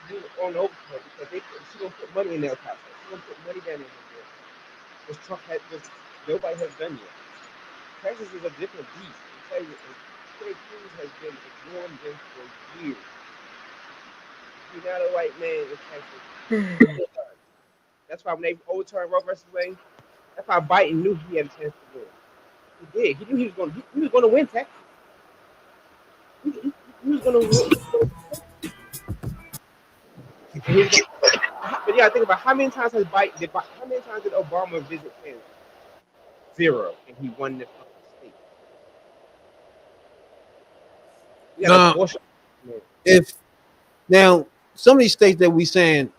do on over her because she's gonna put money in El Paso. She's gonna put money down in there. This Trump nobody has done yet. Texas is a different beast. I tell you, Ted Cruz has been ignoring them for years. He's not a white man in Texas. That's why when they overturned Roe versus Wade, that's why Biden knew he had a chance to win. He did. He knew he was going to win Texas. He was going to win. But yeah, think about how many times did Obama visit Kansas? 0, and he won the fucking state. If now some of these states that we saying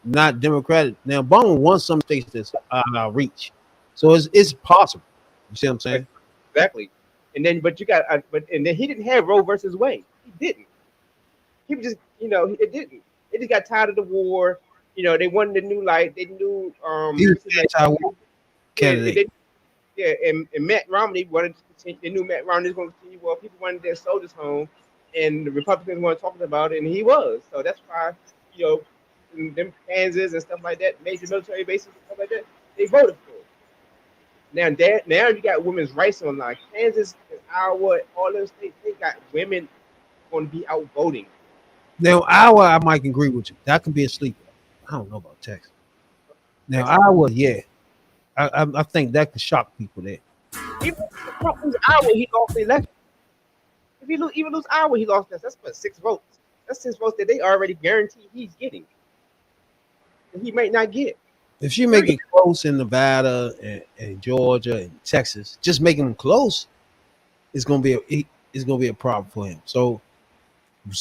not Democratic, now Obama won some states that's out of our reach, so it's possible. You see what I'm saying? Exactly. And then, but then he didn't have Roe versus Wade. He didn't. He was just, it didn't. They just got tired of the war. They wanted the new light. They knew He was anti-war candidate. And Matt Romney wanted to continue. They knew Matt Romney was going to continue. Well, people wanted their soldiers home, and the Republicans weren't talking about it, and he was. So that's why, in them Kansas and stuff like that, major military bases and stuff like that, they voted for it. Now you got women's rights online. Kansas, Iowa, all those states, they got women going to be out voting. Now Iowa, I might agree with you. That can be a sleeper. I don't know about Texas. Now Iowa, yeah, I think that could shock people there. Even if Trump lose Iowa, he lost the election. If he even lose Iowa, he lost that. That's what 6 votes. That's 6 votes that they already guarantee he's getting. And he might not get. If she make it close in Nevada and Georgia and Texas, just making them close, it's gonna be a problem for him. So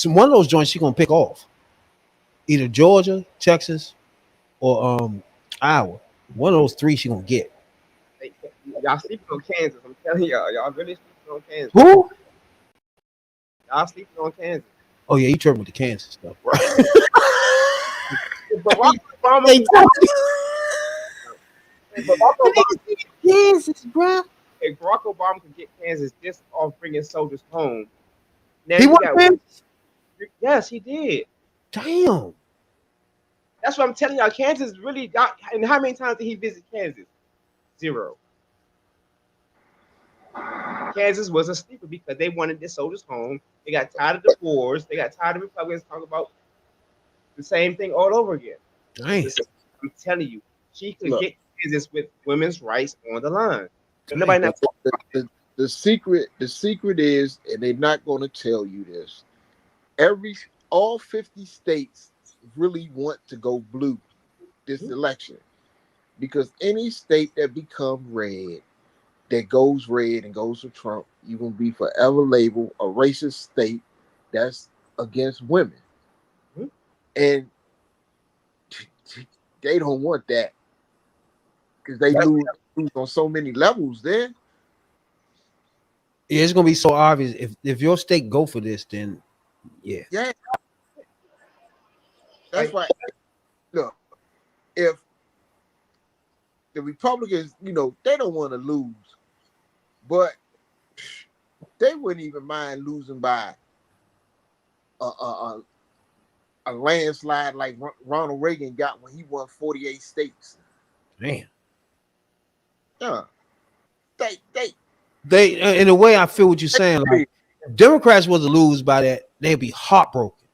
one of those joints she's gonna pick off, either Georgia, Texas, or Iowa. One of those 3 she's gonna get. Y'all sleeping on Kansas. I'm telling y'all. Y'all really sleeping on Kansas. Who? Y'all sleeping on Kansas. Oh yeah, you tripping with the Kansas stuff, right? Barack Obama, They Barack Obama, Kansas, bro. hey, Barack Obama could get Kansas just off bringing soldiers home. Now He you won got Kansas? yes, he did. Damn. That's what I'm telling y'all. Kansas really got. And how many times did he visit Kansas? 0. Kansas was a sleeper because they wanted their soldiers home. They got tired of the wars. They got tired of Republicans talking about the same thing all over again. Damn. I'm telling you, she could Look. get Kansas with women's rights on the line. But Damn. nobody not. The secret is, and they're not going to tell you this. All 50 states really want to go blue this election, because any state that become red, that goes red and goes for Trump, you're gonna be forever labeled a racist state that's against women, and they don't want that because they lose on so many levels. Then Yeah, it's gonna be so obvious if your state go for this, then yeah. That's why. Look, if the Republicans, they don't want to lose, but they wouldn't even mind losing by a landslide like Ronald Reagan got when he won 48 states. Man. Yeah. They in a way, I feel what you're saying. Like, if Democrats was to lose by that, they'd be heartbroken.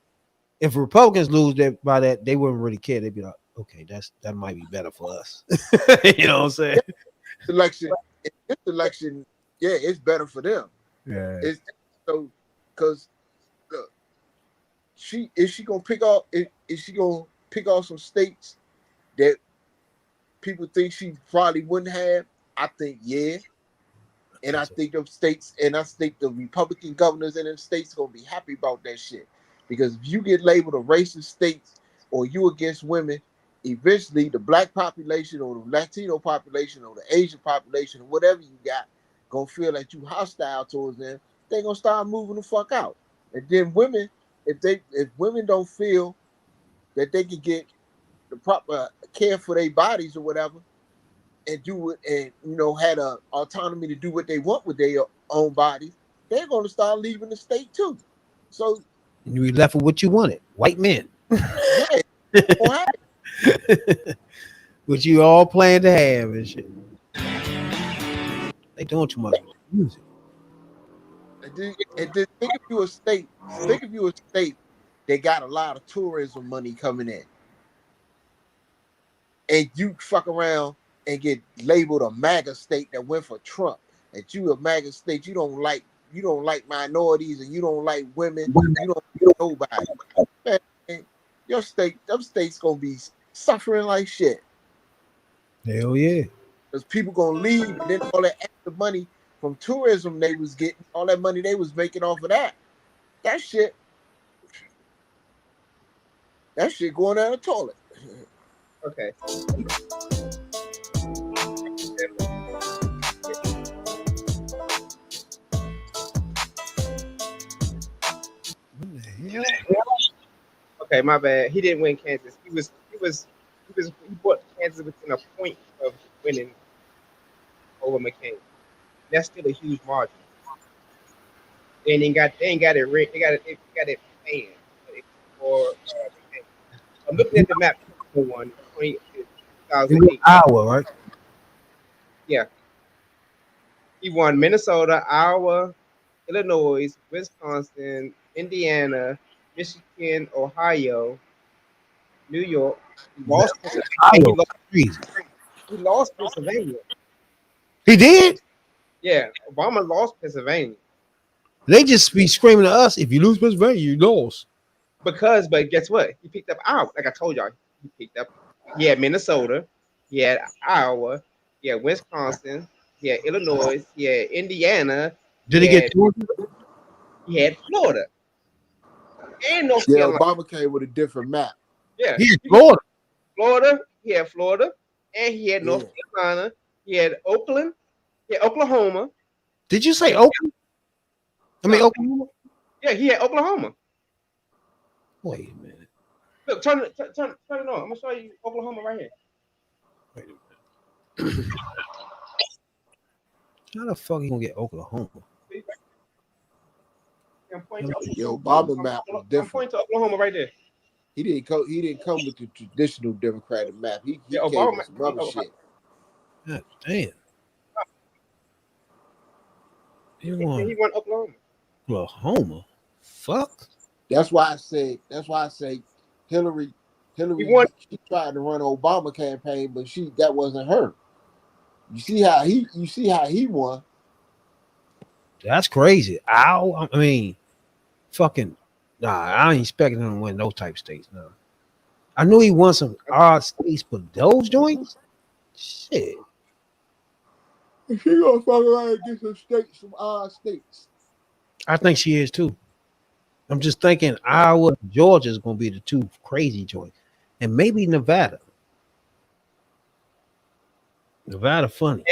If Republicans lose by that, they wouldn't really care. They'd be like, okay, that might be better for us. You know what I'm saying? This election, yeah, it's better for them. Yeah. It's so because is she gonna pick off some states that people think she probably wouldn't have? I think yeah. And I think the Republican governors in them states gonna be happy about that shit. Because if you get labeled a racist state or you against women, eventually the black population or the Latino population or the Asian population or whatever you got gonna feel that you hostile towards them. They're gonna start moving the fuck out. And then women, if women don't feel that they can get the proper care for their bodies or whatever, and do it, and had a autonomy to do what they want with their own bodies, they're going to start leaving the state too. So you be left with what you wanted, white men. Yeah, which you all plan to have and shit. They doing too much music. And then think of you a state that got a lot of tourism money coming in, and you fuck around and get labeled a MAGA state that went for Trump, and you a MAGA state, you don't like minorities, and you don't like women, you don't like nobody. Man, them states gonna be suffering like shit. Hell yeah. Because people gonna leave, and then all that extra money from tourism they was getting, all that money they was making off of that shit going down the toilet. Okay. Okay, my bad. He didn't win Kansas. He brought Kansas within a point of winning over McCain. That's still a huge margin. They ain't got it rigged. They got it paying for McCain. I'm looking at the map for 2008. Iowa, right? Yeah. He won Minnesota, Iowa, Illinois, Wisconsin, Indiana, Michigan, Ohio, New York. He lost Pennsylvania. He lost Pennsylvania. He did? Yeah, Obama lost Pennsylvania. They just be screaming at us, if you lose Pennsylvania, you lost. But guess what? He picked up Iowa. Like I told y'all, he had Minnesota, he had Iowa, he had Wisconsin, he had Illinois, he had Indiana. Did he get Georgia? He had Florida. And North Yeah, Carolina. Obama came with a different map. Yeah. He had Florida. He had Florida, and he had North Carolina. He had Oakland. He had Oklahoma. Did you say Oakland? I mean Oklahoma? Yeah, he had Oklahoma. Wait a minute. Look, turn it on. I'm gonna show you Oklahoma right here. How the fuck you gonna get Oklahoma? See? I'm pointing to Yo, Oklahoma. Obama map was I'm different. pointing to Oklahoma right there. He didn't come with the traditional Democratic map. He Yeah, came Obama. with some other shit. God damn. You He want won Oklahoma. Oklahoma? Fuck. That's why I say Hillary won. she tried to run an Obama campaign, but that wasn't her. You see how he won. That's crazy. I mean, fucking nah, I ain't expecting him to win those type of states. No. I knew he won some odd states, but those joints? Shit. She gonna fuck around and get some odd states. I think she is too. I'm just thinking Iowa, Georgia is gonna be the two crazy joints. And maybe Nevada. Nevada funny.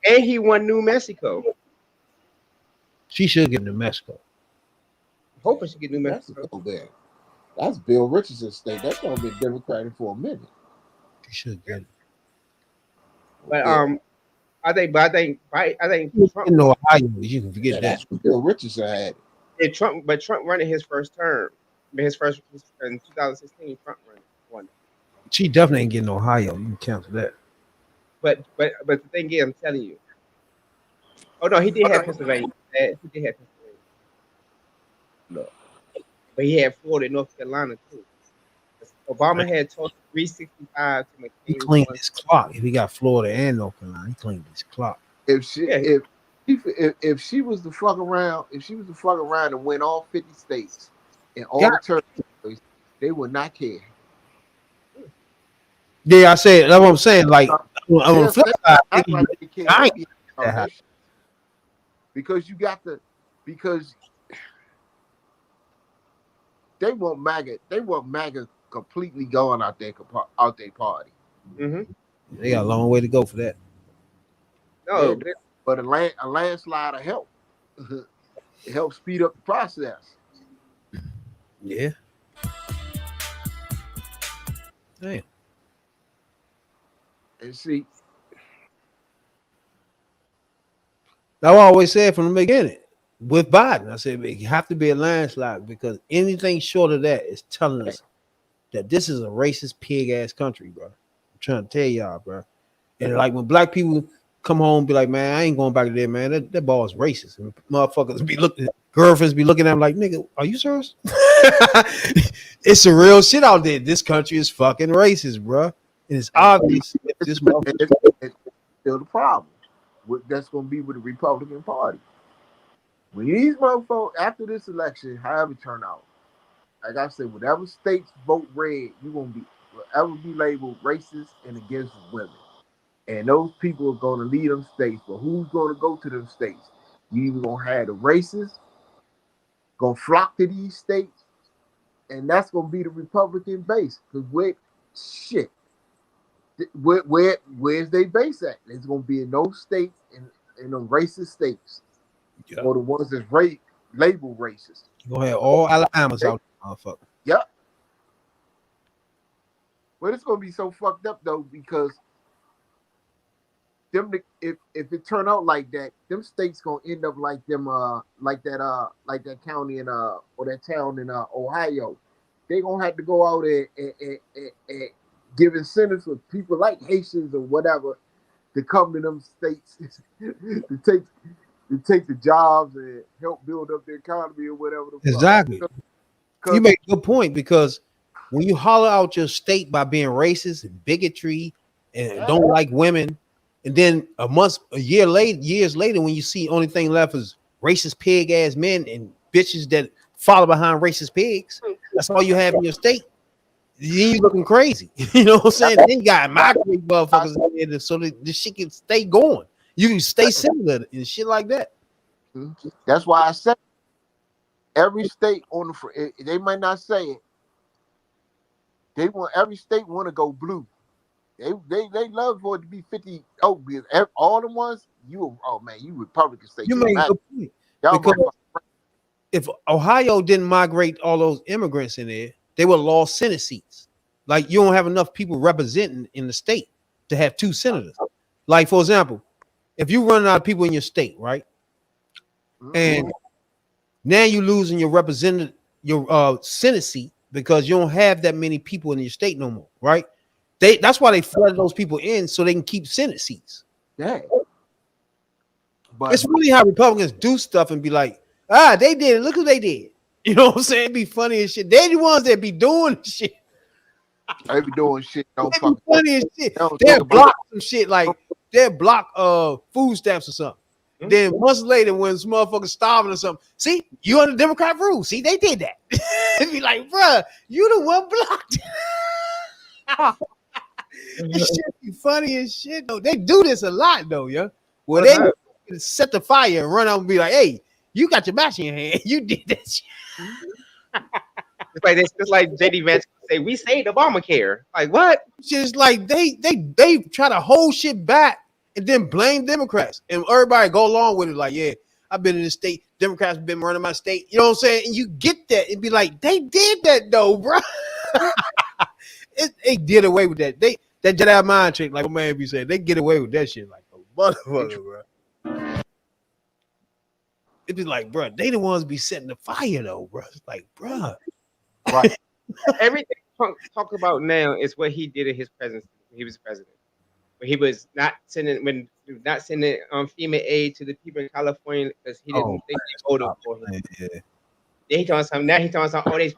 And he won New Mexico. She should get New Mexico. Hoping she get New Mexico. There. That's Bill Richardson's state. That's gonna be Democratic for a minute. She should get it. But I think Trump. In Ohio, you can forget that. That's what Bill Richardson had. Yeah, Trump running his first term. In 2016, Trump won. She definitely ain't getting Ohio. You can count to that. But the thing is, I'm telling you. Oh no, he did have Pennsylvania. He did have Pennsylvania. No. But he had Florida and North Carolina too. Obama had total 365 to McCain. He cleaned his clock. If he got Florida and North Carolina, he cleaned his clock. If she was to fuck around, and win all 50 states and all the territories, they would not care. Yeah, I said that's what I'm saying. Like on the flip side, because they want MAGA completely going out their party. Mm-hmm. They got a long way to go for that. No, yeah, but a landslide will help. It helps speed up the process. Yeah. Damn. And see, I always said from the beginning with Biden, I said it have to be a landslide because anything short of that is telling us that this is a racist pig ass country, bro. I'm trying to tell y'all, bro. And like when black people come home and be like, man, I ain't going back there, man. That ball is racist. And motherfuckers be looking, girlfriends be looking at them like, nigga, are you serious? It's a real shit out there. This country is fucking racist, bro. And it's obvious if this motherfucker. It's still the problem. That's going to be with the Republican Party. When these motherfuckers, after this election, however it turn out, like I said, whatever states vote red, you're going to be labeled racist and against women. And those people are going to lead them states. But who's going to go to them states? You either going to have the racists going to flock to these states, and that's going to be the Republican base. Because where's they base at? It's going to be in those states, in them racist states. Yep. Or the ones that's labeled racist. You're going to have all Alabamas out there, motherfucker. Yep. But it's going to be so fucked up, though, because if it turn out like that, them states gonna end up like them like that county in or that town in Ohio. They gonna have to go out and give incentives for people like Haitians or whatever to come to them states to take the jobs and help build up the economy or whatever. Exactly. You make a good point because when you holler out your state by being racist and bigotry and don't like women. And then years later, when you see only thing left is racist pig ass men and bitches that follow behind racist pigs, that's all you have in your state. You looking crazy. You know what I'm saying? Then you got migrate motherfuckers in there so that this shit can stay going. You can stay similar and shit like that. That's why I said every state they might not say it. Every state want to go blue. They love for it to be 50. Oh, because all the ones you Republican states. You make a good point. Because if Ohio didn't migrate all those immigrants in there, they would have lost Senate seats. Like you don't have enough people representing in the state to have 2 senators. Like for example, if you run out of people in your state, right, and now you're losing your representative, your Senate seat because you don't have that many people in your state no more, right? That's why they flooded those people in so they can keep Senate seats. Yeah. But It's really how Republicans do stuff and be like, they did it. Look what they did. You know what I'm saying? It'd be funny as shit. They the ones that be doing shit. I be doing shit. Don't They be fucking funny as shit. don't They'll think about block some shit like they'll block food stamps or something. Then months later, when some motherfuckers starving or something, see, you on the Democrat rule. See, they did that. It'd be like, bruh, you the one blocked. This shit be funny as shit though. They do this a lot though, yeah. Well, they set the fire and run out and be like, hey, you got your match in your hand. You did that shit. It's like JD Vance say, we saved Obamacare. Like what? Just like they try to hold shit back and then blame Democrats. And everybody go along with it, like, yeah, I've been in the state, Democrats have been running my state. You know what I'm saying? And you get that. It'd be like, they did that though, bro. They did away with that. That Jedi mind trick, like my man be saying, they get away with that shit like a motherfucker, bro. It'd be like, bro, they the ones be setting the fire though, bro. It's like, bro. Right. Everything Trump talks about now is what he did in his presidency. He was president. When he was not sending FEMA aid to the people in California because he didn't think they voted for him. Yeah. Then he talking something. Now he talking something. Oh, they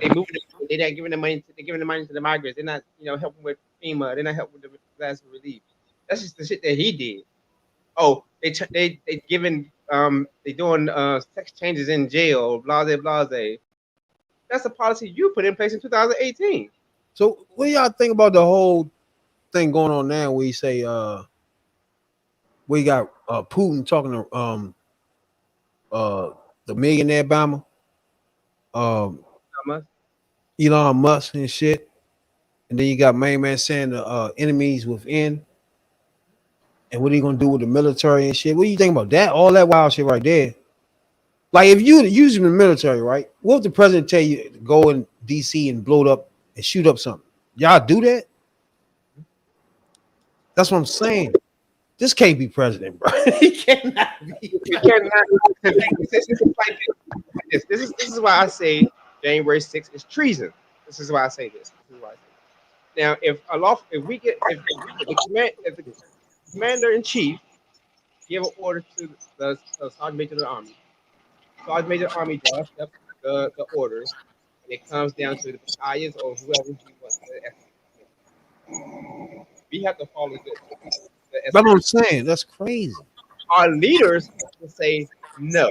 moving. They're not giving the money. They're giving the money to the migrants. They're not, helping with FEMA. They're not helping with the disaster relief. That's just the shit that he did. Oh, they giving they doing sex changes in jail. Blase blase. That's a policy you put in place in 2018. So what do y'all think about the whole thing going on now where you say we got Putin talking to the millionaire bomber Elon Musk and shit, and then you got main man saying the enemies within, and what are you gonna do with the military and shit? What do you think about that? All that wild shit right there. Like if you using the military, right? What if the president tell you to go in DC and blow it up and shoot up something? Y'all do that? That's what I'm saying. This can't be president, bro. He cannot be. You cannot. This is why I say January 6th is treason. This is why I say this. Now, if the commander in chief give an order to the sergeant major of the army, sergeant major of the army draws up the orders, and it comes down to the battalions or whoever he wants to execute. We have to follow this. That's what I'm saying. That's crazy. Our leaders will say, no,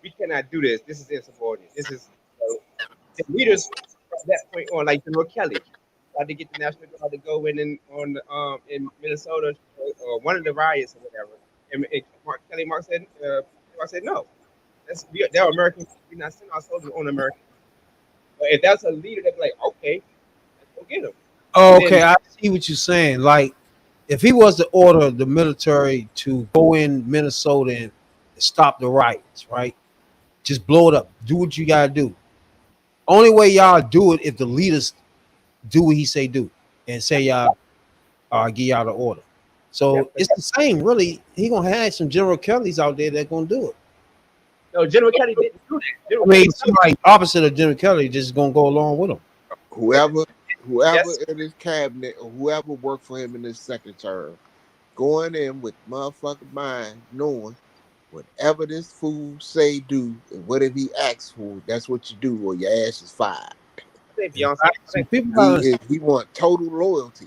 we cannot do this. This is insubordinate. This is the leaders from that point on, like General Kelly, tried to get the National Guard to go in Minnesota or one of the riots or whatever. And Mark said no. They're Americans. We're not sending our soldiers on America. But if that's a leader, they'd be like, okay, let's go get them. Oh, okay, I see what you're saying. Like, if he was to order the military to go in Minnesota and stop the riots, right? Just blow it up. Do what you gotta do. Only way y'all do it if the leaders do what he say do and say y'all give y'all the order. So it's the same, really. He gonna have some General Kellys out there that gonna do it. No, General Kelly didn't do that. I mean, somebody opposite of General Kelly just gonna go along with him. Whoever in his cabinet or whoever worked for him in his second term, going in with motherfucking mind, knowing whatever this fool say do, and whatever he asks for, that's what you do, or your ass is fired. He want total loyalty.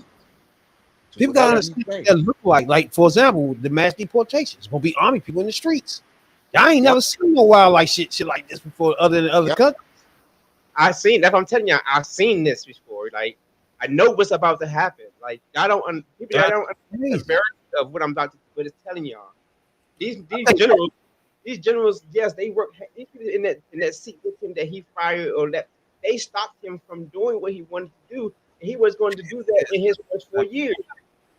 People gotta understand what that look like. Like, for example, the mass deportation. It's gonna be army people in the streets. Y'all ain't never seen no wild like shit like this before, other than other countries. I've seen that's what I'm telling you. I've seen this before. Like, I know what's about to happen. Like, I don't understand the severity of what I'm about to, but it's telling y'all. These generals, yes, they work. These people in that seat with him that he fired or that they stopped him from doing what he wanted to do. And he was going to do that in his first 4 years.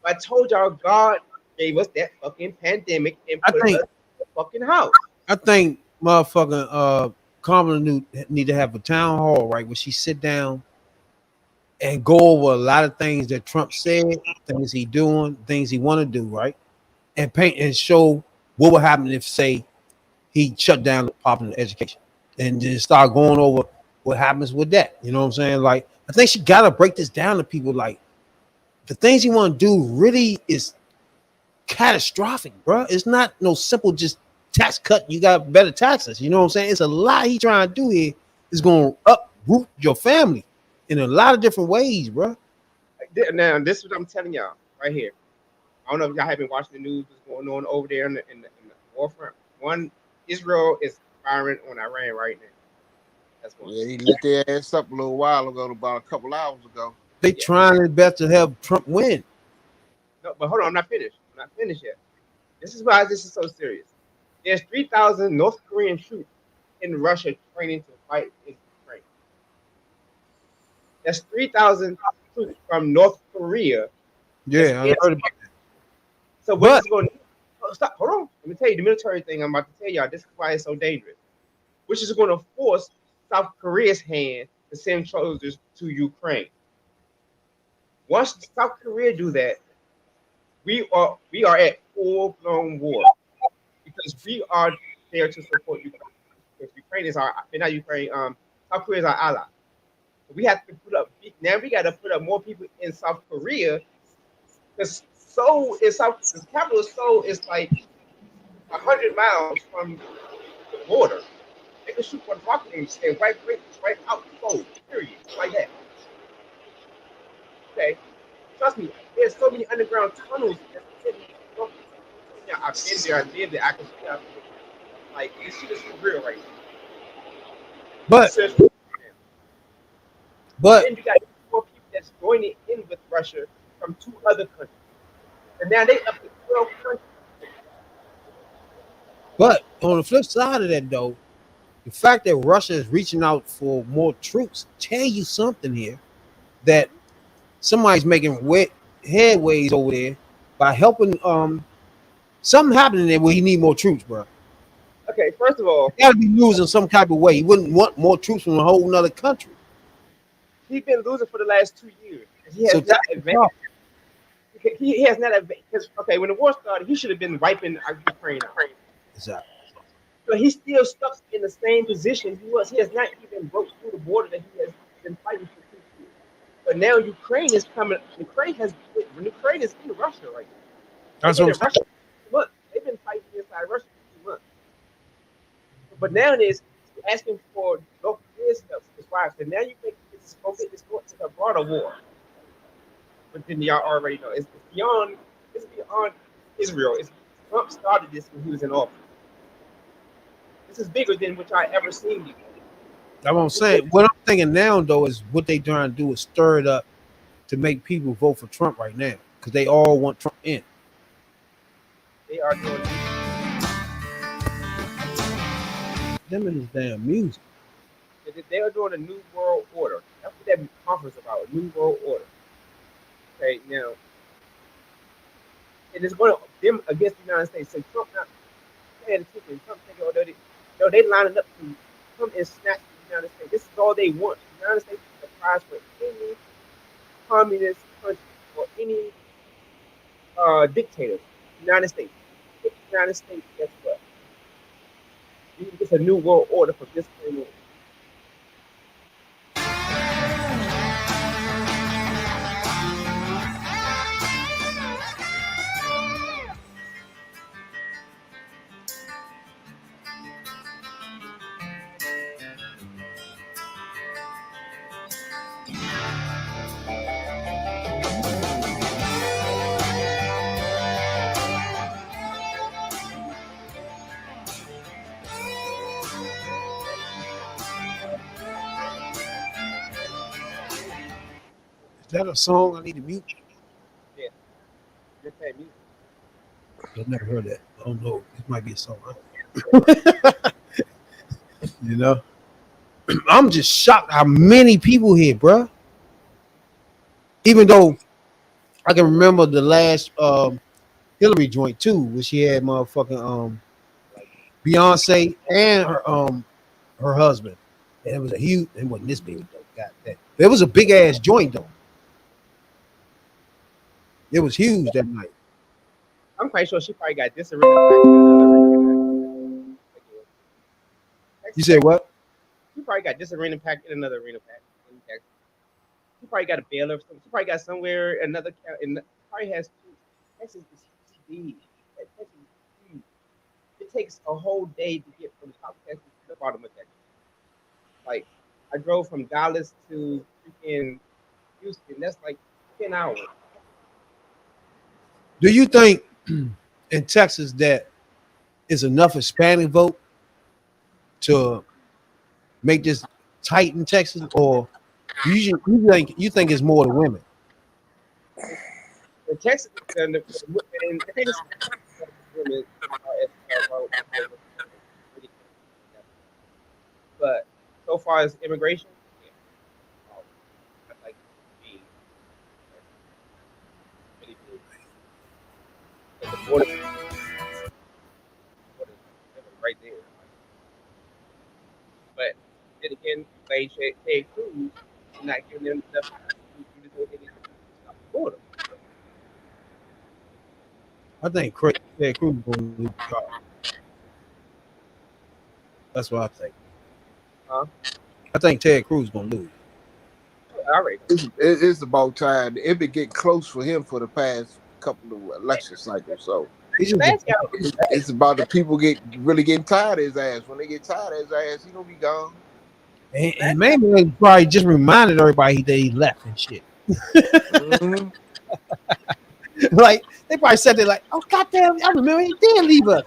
I told y'all, God gave us that fucking pandemic and put us in the fucking house. I think motherfucking Kamala need to have a town hall, right, where she sit down and go over a lot of things that Trump said, things he doing, things he want to do, right, and paint and show what would happen if, say, he shut down the popular education, and just start going over what happens with that. You know what I'm saying? Like, I think she gotta break this down to people. Like, the things he want to do really is catastrophic, bro. It's not no simple just tax cut. You got better taxes. You know what I'm saying? It's a lot he trying to do here. Is going to uproot your family in a lot of different ways, bro. Now, this is what I'm telling y'all right here. I don't know if y'all have been watching the news. What's going on over there in the warfront? One, Israel is firing on Iran right now. That's one. Yeah, he lit their ass up a little while ago, about a couple hours ago. They trying their best to help Trump win. No, but hold on, I'm not finished. I'm not finished yet. This is why this is so serious. There's 3,000 North Korean troops in Russia training to fight in Ukraine. That's 3,000 troops from North Korea. Yeah, I heard about that. So what is going to stop? Hold on. Let me tell you the military thing I'm about to tell y'all. This is why it's so dangerous. Which is going to force South Korea's hand to send soldiers to Ukraine. Once South Korea do that, we are at full-blown war because we are there to support Ukraine. Because Ukraine is not Ukraine. South Korea is our ally. We have to put up. Now we got to put up more people in South Korea because Seoul is South. The capital of Seoul is like 100 miles from the border. They can shoot one rocket and right out Seoul. Period. Like that. Okay. Trust me. There's so many underground tunnels. I've been there. I lived there. I can see out there. Like this shit is for real right now. But then you got more people that's joining in with Russia from 2 other countries, and now they up to 12 countries. But on the flip side of that, though, the fact that Russia is reaching out for more troops tell you something here, that somebody's making headways over there by helping. Something happening there where he need more troops, bro. Okay, first of all, he got to be losing some type of way. He wouldn't want more troops from a whole nother country. He's been losing for the last 2 years. He has not advanced. He has not advanced. Because okay, when the war started, he should have been wiping Ukraine out. Exactly. But he's still stuck in the same position he was. He has not even broke through the border that he has been fighting for 2 years. But now Ukraine is coming. Ukraine is in Russia right now. That's what I'm saying. Look, they've been fighting inside Russia for 2 months. But now it is asking for North Korea's help. So now you think it's going to a broader war. But then y'all already know it's beyond Israel. Trump started this when he was in office. This is bigger than which I ever seen before. That's what I'm saying. What I'm thinking now, though, is what they trying to do is stir it up to make people vote for Trump right now because they all want Trump in. They are doing them in this damn music. They are doing a new world order. That's what that conference is about. A new world order. Okay, now it is going to them against the United States. So Trump not paying attention. Trump thinking, they lining up to come and snatch the United States. This is all they want. The United States is the prize for any communist country or any dictator. The United States. The United States, guess what? It's a new world order for this thing. Is that a song I need to mute? Yeah. Just that music. I've never heard that. I don't know. It might be a song. You know? I'm just shocked how many people here, bro. Even though I can remember the last Hillary joint too, where she had motherfucking Beyonce and her her husband. And it was a huge. It wasn't this big though. God damn. It was a big ass joint though. It was huge that night. I'm quite sure she probably got this arena packed in another arena. You said what? She probably got this arena packed in another arena pack in Texas. She probably got a bailiff. She probably got somewhere another. Probably has two. Texas is big. Texas is huge. It takes a whole day to get from the top of Texas to the bottom of Texas. Like, I drove from Dallas to freaking Houston. That's like 10 hours. Do you think in Texas that is enough Hispanic vote to make this tight in Texas, or you think it's more the women? In Texas, and Texas, women but so far as immigration, yeah, I'd like to be really big. And the border right there. But then again, they Ted Cruz not giving them enough time to do what they need to do to stop the border. I think Ted Cruz going to lose the job. That's what I think. Huh? I think Ted Cruz going to lose. All right. It's about time. It been getting close for him for the past couple of election cycles. So it's about the people really getting tired of his ass. When they get tired of his ass, he gonna be gone. And maybe they probably just reminded everybody that he left and shit. Mm-hmm. Like they probably said, they're like, oh goddamn, I remember he did leave us.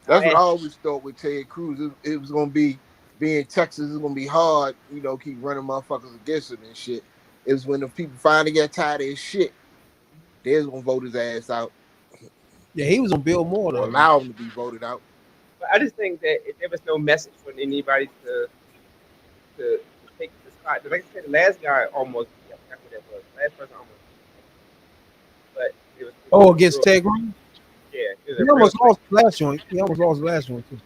That's what I always thought with Ted Cruz. It was gonna be being Texas. It's gonna be hard, keep running motherfuckers against him and shit. It was when the people finally get tired of his shit, they was gonna vote his ass out. Yeah, he was on Bill Moore though. Or allow him to be voted out. But I just think that if there was no message for anybody to take the spot. Like I said, the last guy almost. I forgot who that was. Last person almost. But it was Against Ted Cruz? Yeah, he almost lost the last joint. He almost lost the last joint too.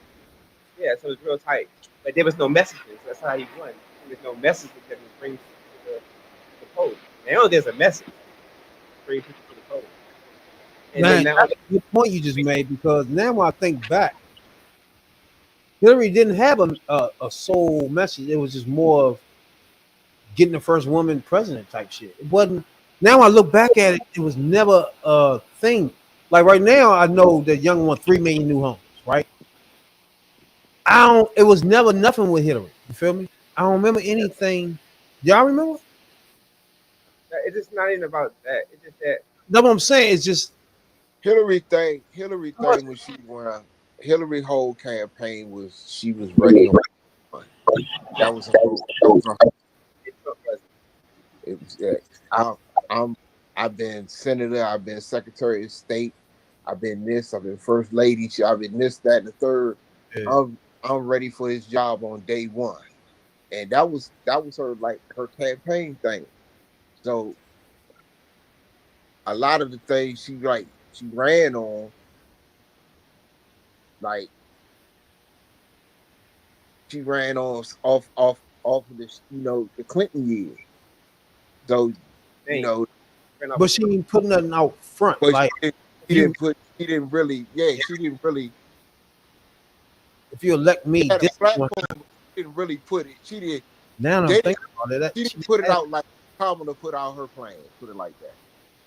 Yeah, so it was real tight. But there was no messages. That's how he won. There's no message that he brings to the poll. Now there's a message. Bring people to the poll. And Man, then that's a good point you just made, because now when I think back, Hillary didn't have a sole message. It was just more of getting the first woman president type shit. It wasn't. Now I look back at it, it was never a thing. Like right now, I know that Young won 3 million new homes, right? It was never nothing with Hillary. You feel me? I don't remember anything. Y'all remember? it's just not even about that. It's just that. That's what I'm saying. It's just Hillary thing when she won. Hillary whole campaign was she was ready. That was it was. Yeah, I've been senator. I've been secretary of state. I've been this. I've been first lady. I've been this, that, and the third. Yeah. I'm ready for this job on day one, and that was her her campaign thing. So a lot of the things she ran on, like she ran on off of this, the Clinton years. So but she didn't put nothing out front. But like she didn't really. If you elect me, this platform, she didn't really put it. She did. Now I'm thinking about it. She didn't put it out like Kamala put out her plan. Put it like that.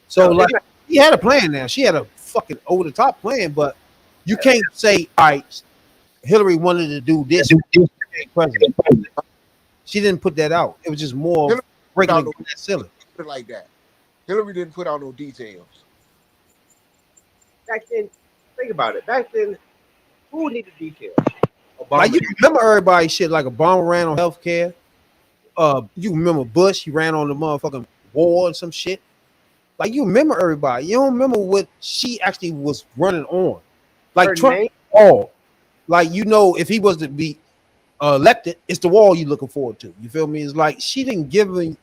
So she had a plan now. She had a fucking over the top plan, but you can't say, all right, Hillary wanted to do this. President. She didn't put that out. It was just more breaking that ceiling. Put it like that. Hillary didn't put out no details. Back then, think about it. Back then, who needed details? Obama. Like you remember everybody shit like Obama ran on healthcare. You remember Bush? He ran on the motherfucking war and some shit. Like you remember everybody. You don't remember what she actually was running on. Like her Trump, all. Like if he was to be elected, it's the wall you're looking forward to. You feel me? It's like she didn't give him.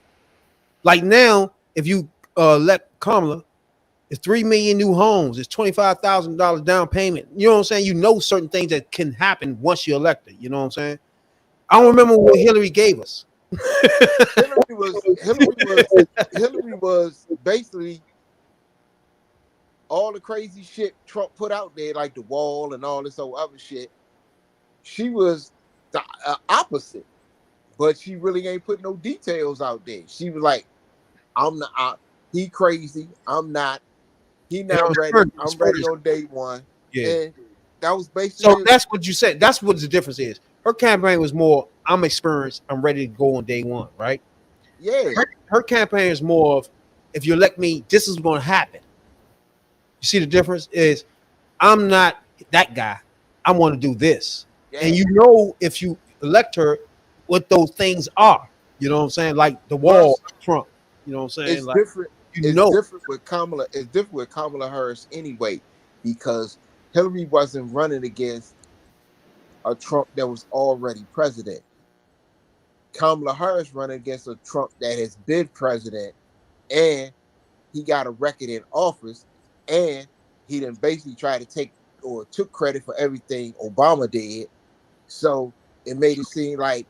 Like now, if you elect Kamala, It's 3 million new homes. It's $25,000 down payment. You know what I'm saying? You know certain things that can happen once you're elected. You know what I'm saying? I don't remember what Hillary gave us. Hillary was basically all the crazy shit Trump put out there, like the wall and all this other shit. She was the opposite, but she really ain't put no details out there. She was like, "I'm not. He crazy. I'm not. He And not ready. I'm ready on day one." Yeah. And that was basically So it. that's what you said. That's what the difference is. Her campaign was more, I'm experienced, I'm ready to go on day one, right? Yeah. Her campaign is more of, if you elect me, this is going to happen. You see the difference is, I'm not that guy. I want to do this. Yeah. And you know, if you elect her, what those things are. You know what I'm saying? Like the wall, Trump. You know what I'm saying? It's Like, different. you It's know. different with Kamala. It's different with Kamala Harris anyway, because Hillary wasn't running against a Trump that was already president. Kamala Harris running against a Trump that has been president, and he got a record in office, and he didn't basically try to take or took credit for everything Obama did. So it made it seem like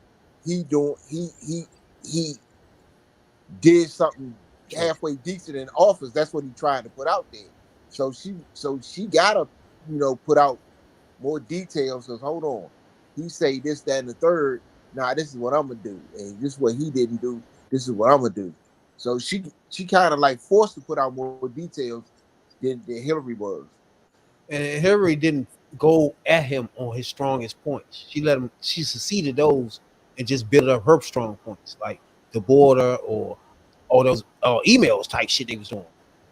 he did something halfway decent in office. That's what he tried to put out there. So she gotta, put out more details. Because hold on, he say this, that, and the third. Nah, this is what I'm gonna do, and this is what he didn't do. This is what I'm gonna do. So she kind of like forced to put out more details than Hillary was. And Hillary didn't go at him on his strongest points. She succeeded those and just built up her strong points, like the border or all those emails type shit they was doing.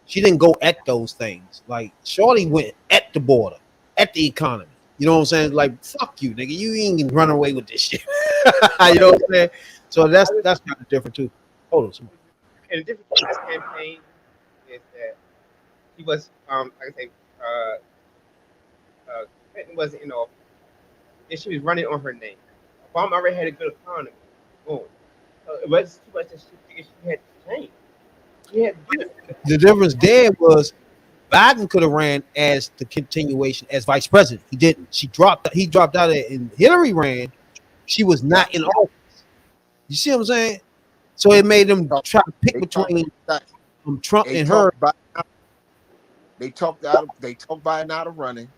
She didn't go at those things. Like Shorty went at the border, at the economy. You know what I'm saying? Like, fuck you, nigga. You ain't gonna run away with this shit. You know what I'm saying? So that's kind of different too. Hold on, somebody. And the difference in this campaign is that he was, like I say, Clinton wasn't in office, and she was running on her name. Obama already had a good economy. Boom. So it was too much that she figured she had to change. She had to do it. The difference there was Biden could have ran as the continuation as vice president. He didn't. He dropped out of it, and Hillary ran. She was not in office. You see what I'm saying? So it made them try to pick between Trump They and her. talked Biden out of running,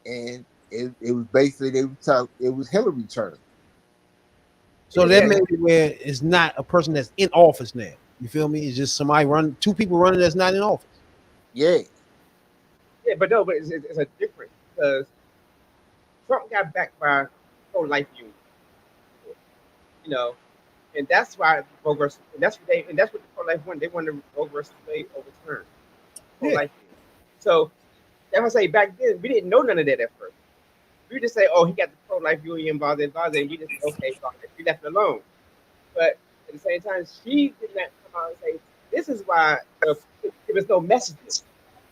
and it was basically it was Hillary turn. So that made it where it's not a person that's in office now. You feel me? It's just two people running that's not in office. Yeah. Yeah, but no, but it's a difference because Trump got backed by pro-life union, and that's why Roe versus, and that's what the pro-life wanted. They wanted Roe versus Wade overturned. Pro-life union. So that's why I say back then we didn't know none of that at first. We just say, oh, he got the pro-life union, blah, blah, blah, and we just say, okay, fine. We left it alone. But at the same time, she did not come out and say, this is why there was no messages.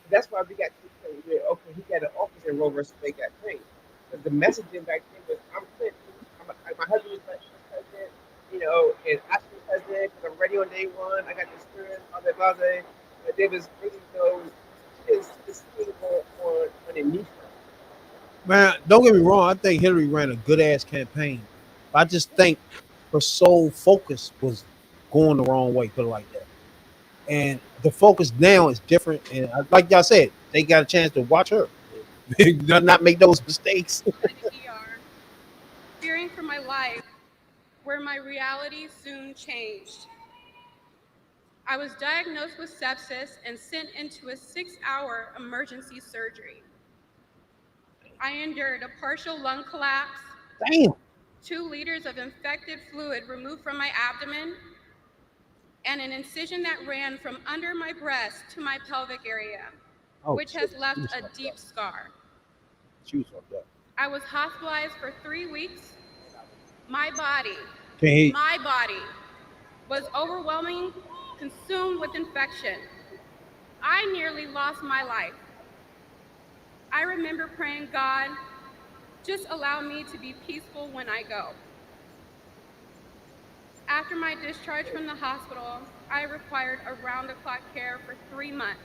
That's why we got to the point where, okay, he got an office in Roe versus Wade got changed. Because the messaging back then was, I'm Clinton, my husband was president, and I should be president because I'm ready on day one. I got the experience, blah, blah, blah. But there was really no, this thing on underneath her. Man, don't get me wrong. I think Hillary ran a good ass campaign. I just think her sole focus was going the wrong way. Put it like that. And the focus now is different. And like y'all said, they got a chance to watch her not make those mistakes. Fearing for my life, where my reality soon changed. I was diagnosed with sepsis and sent into a 6-hour emergency surgery. I endured a partial lung collapse, Damn. 2 liters of infected fluid removed from my abdomen, and an incision that ran from under my breast to my pelvic area, which has left a deep scar. She was fucked up. I was hospitalized for 3 weeks. My body was overwhelming, consumed with infection. I nearly lost my life. I remember praying, God, just allow me to be peaceful when I go. After my discharge from the hospital, I required around-the-clock care for 3 months.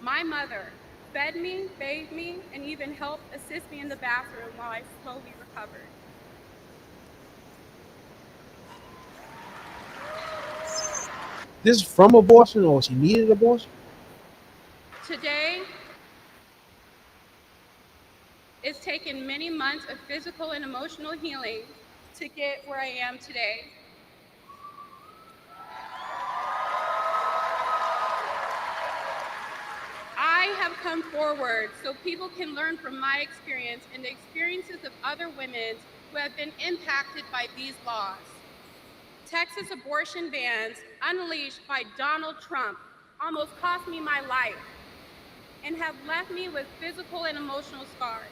My mother fed me, bathed me, and even helped assist me in the bathroom while I slowly recovered. This is from abortion, or she needed abortion? Today, it's taken many months of physical and emotional healing to get where I am today. I have come forward so people can learn from my experience and the experiences of other women who have been impacted by these laws. Texas abortion bans unleashed by Donald Trump almost cost me my life and have left me with physical and emotional scars.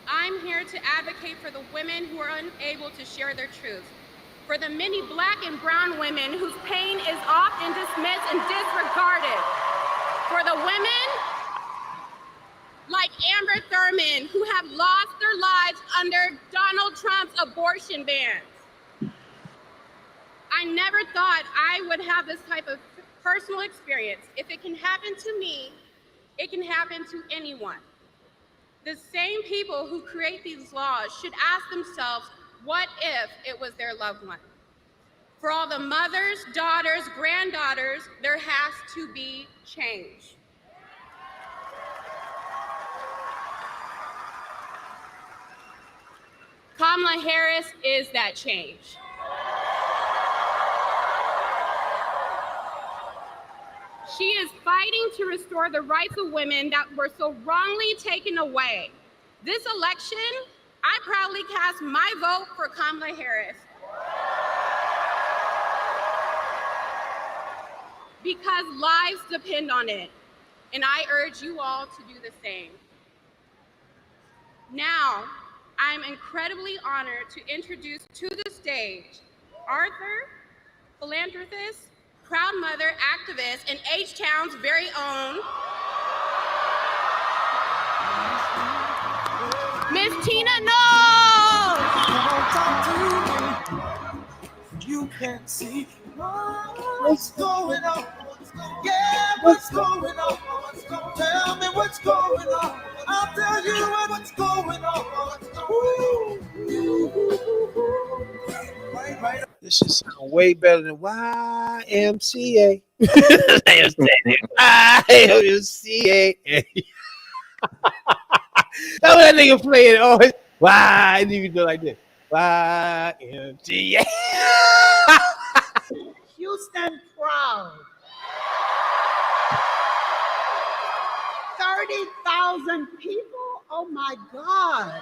I'm here to advocate for the women who are unable to share their truths, for the many Black and brown women whose pain is often dismissed and disregarded, for the women like Amber Thurman who have lost their lives under Donald Trump's abortion bans. I never thought I would have this type of personal experience. If it can happen to me, it can happen to anyone. The same people who create these laws should ask themselves, what if it was their loved one? For all the mothers, daughters, granddaughters, there has to be change. Kamala Harris is that change. She is fighting to restore the rights of women that were so wrongly taken away. This election, I proudly cast my vote for Kamala Harris because lives depend on it, and I urge you all to do the same. Now, I'm incredibly honored to introduce to the stage Arthur, philanthropist, proud mother, activist, and H-Town's very own Miss Tina Knowles. You can't see what's going on. Yeah, what's going on? Tell me what's going on. I'll tell you what's going on. This should sound way better than YMCA. YMCA. That's what that nigga playing. Oh, why? I didn't even do it like this. YMCA. Houston proud. 30,000 people? Oh my God.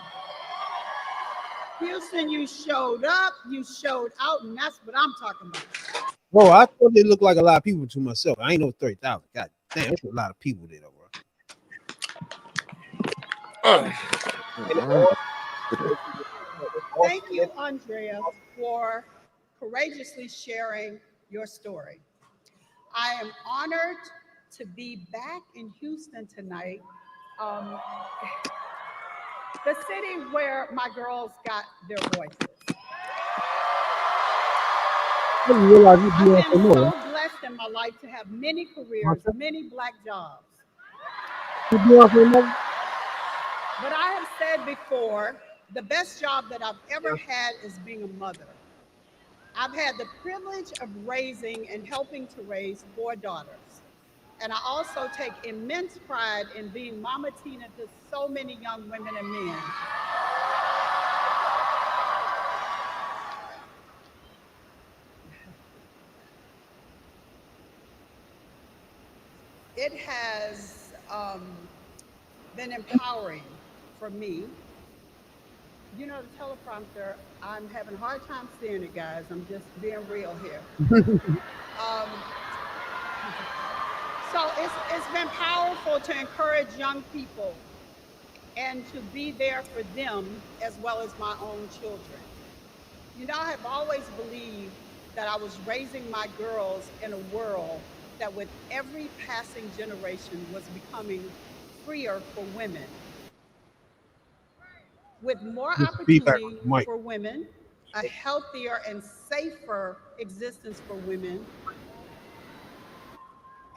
Houston, you showed up, you showed out, and that's what I'm talking about. Bro, I thought they looked like a lot of people to myself. I ain't know 30,000. God damn, that's a lot of people there, bro. Thank you, Andrea, for courageously sharing your story. I am honored to be back in Houston tonight, the city where my girls got their voices. I've been so blessed in my life to have many careers, many Black jobs. But I have said before, the best job that I've ever had is being a mother. I've had the privilege of raising and helping to raise 4 daughters. And I also take immense pride in being Mama Tina to so many young women and men. It has been empowering for me. You know, the teleprompter, I'm having a hard time seeing it, guys. I'm just being real here. So it's been powerful to encourage young people and to be there for them as well as my own children. You know, I have always believed that I was raising my girls in a world that with every passing generation was becoming freer for women. With more opportunity for women, a healthier and safer existence for women,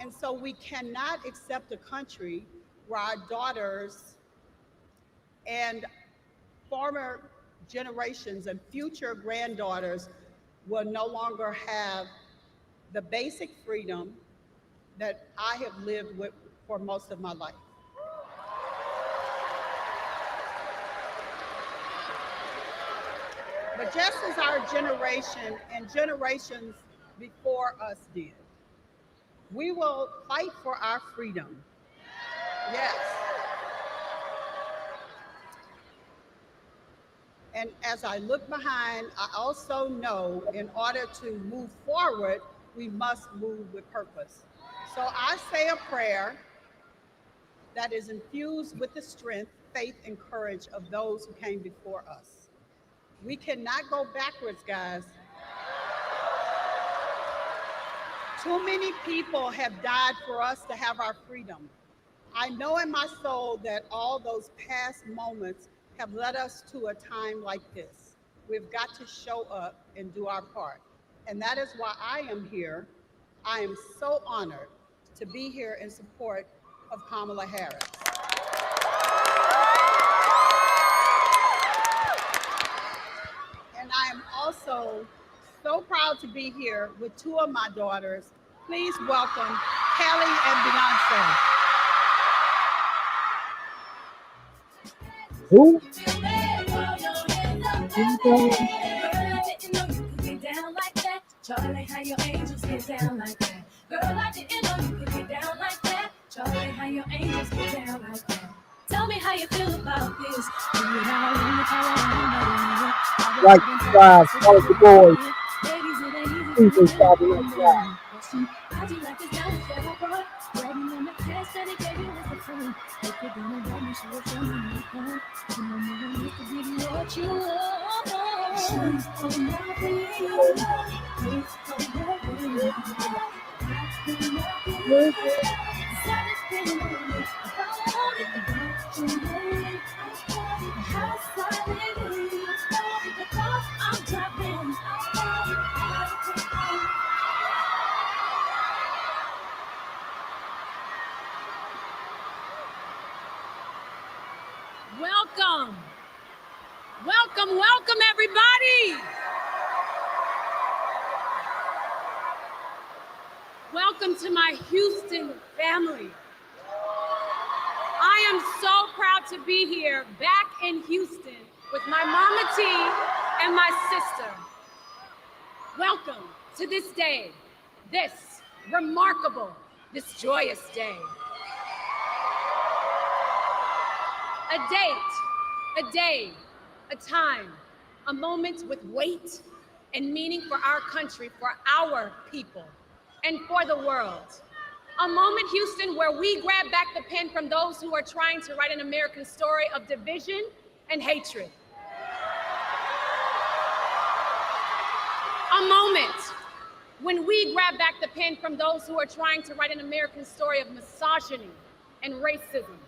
And so we cannot accept a country where our daughters and former generations and future granddaughters will no longer have the basic freedom that I have lived with for most of my life. But just as our generation and generations before us did, we will fight for our freedom. Yes. And as I look behind, I also know in order to move forward, we must move with purpose. So I say a prayer that is infused with the strength, faith, and courage of those who came before us. We cannot go backwards, guys. Too many people have died for us to have our freedom. I know in my soul that all those past moments have led us to a time like this. We've got to show up and do our part. And that is why I am here. I am so honored to be here in support of Kamala Harris. And I am also so proud to be here with two of my daughters. Please welcome Kelly and Beyonce. Who? Charlie, how your angels get down like that? Girl, I didn't know you could get down like that. Charlie, how your angels get down like that? Tell me how you feel about this. Like subscribe, follow the boys. Please subscribe and like that. How'd you like this down with that boy? Writing on the test that he gave you was the phone. If you're gonna love me, she will show me the phone. You know me, I need to give you what you want. Please come now, please. Please come now, please. I feel nothing. Decided to be lonely. If I wanted to watch you wait, how silently the thoughts I'm dropping. Welcome. Welcome, welcome, everybody. Welcome to my Houston family. I am so proud to be here back in Houston with my mama T and my sister. Welcome to this day, this remarkable, this joyous day. A date, a day, a time, a moment with weight and meaning for our country, for our people, and for the world. A moment, Houston, where we grab back the pen from those who are trying to write an American story of division and hatred. A moment when we grab back the pen from those who are trying to write an American story of misogyny and racism.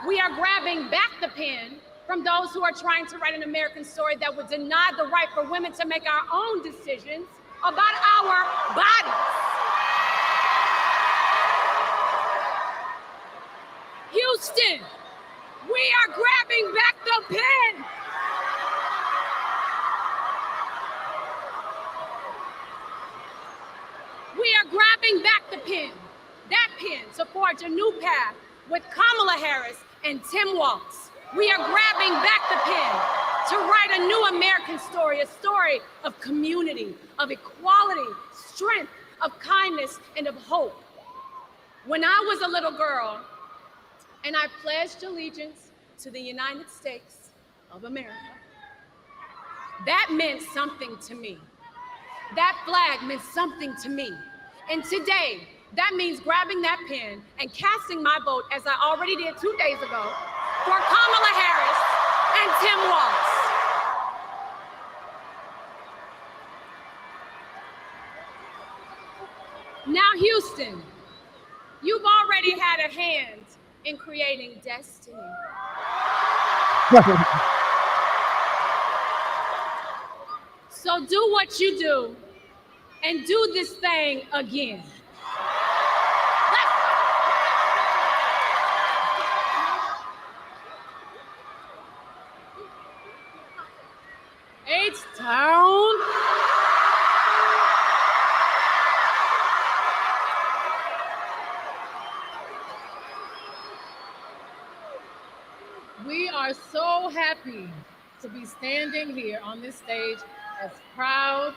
We are grabbing back the pen from those who are trying to write an American story that would deny the right for women to make our own decisions about our bodies. Houston, we are grabbing back the pen. We are grabbing back the pen, that pen, to forge a new path with Kamala Harris and Tim Walz. We are grabbing back the pen to write a new American story, a story of community, of equality, strength, of kindness, and of hope. When I was a little girl and I pledged allegiance to the United States of America, that meant something to me. That flag meant something to me. And today, that means grabbing that pen and casting my vote, as I already did 2 days ago, for Kamala Harris and Tim Walz. Now, Houston, you've already had a hand in creating destiny. So do what you do and do this thing again. H-Town. We are so happy to be standing here on this stage as proud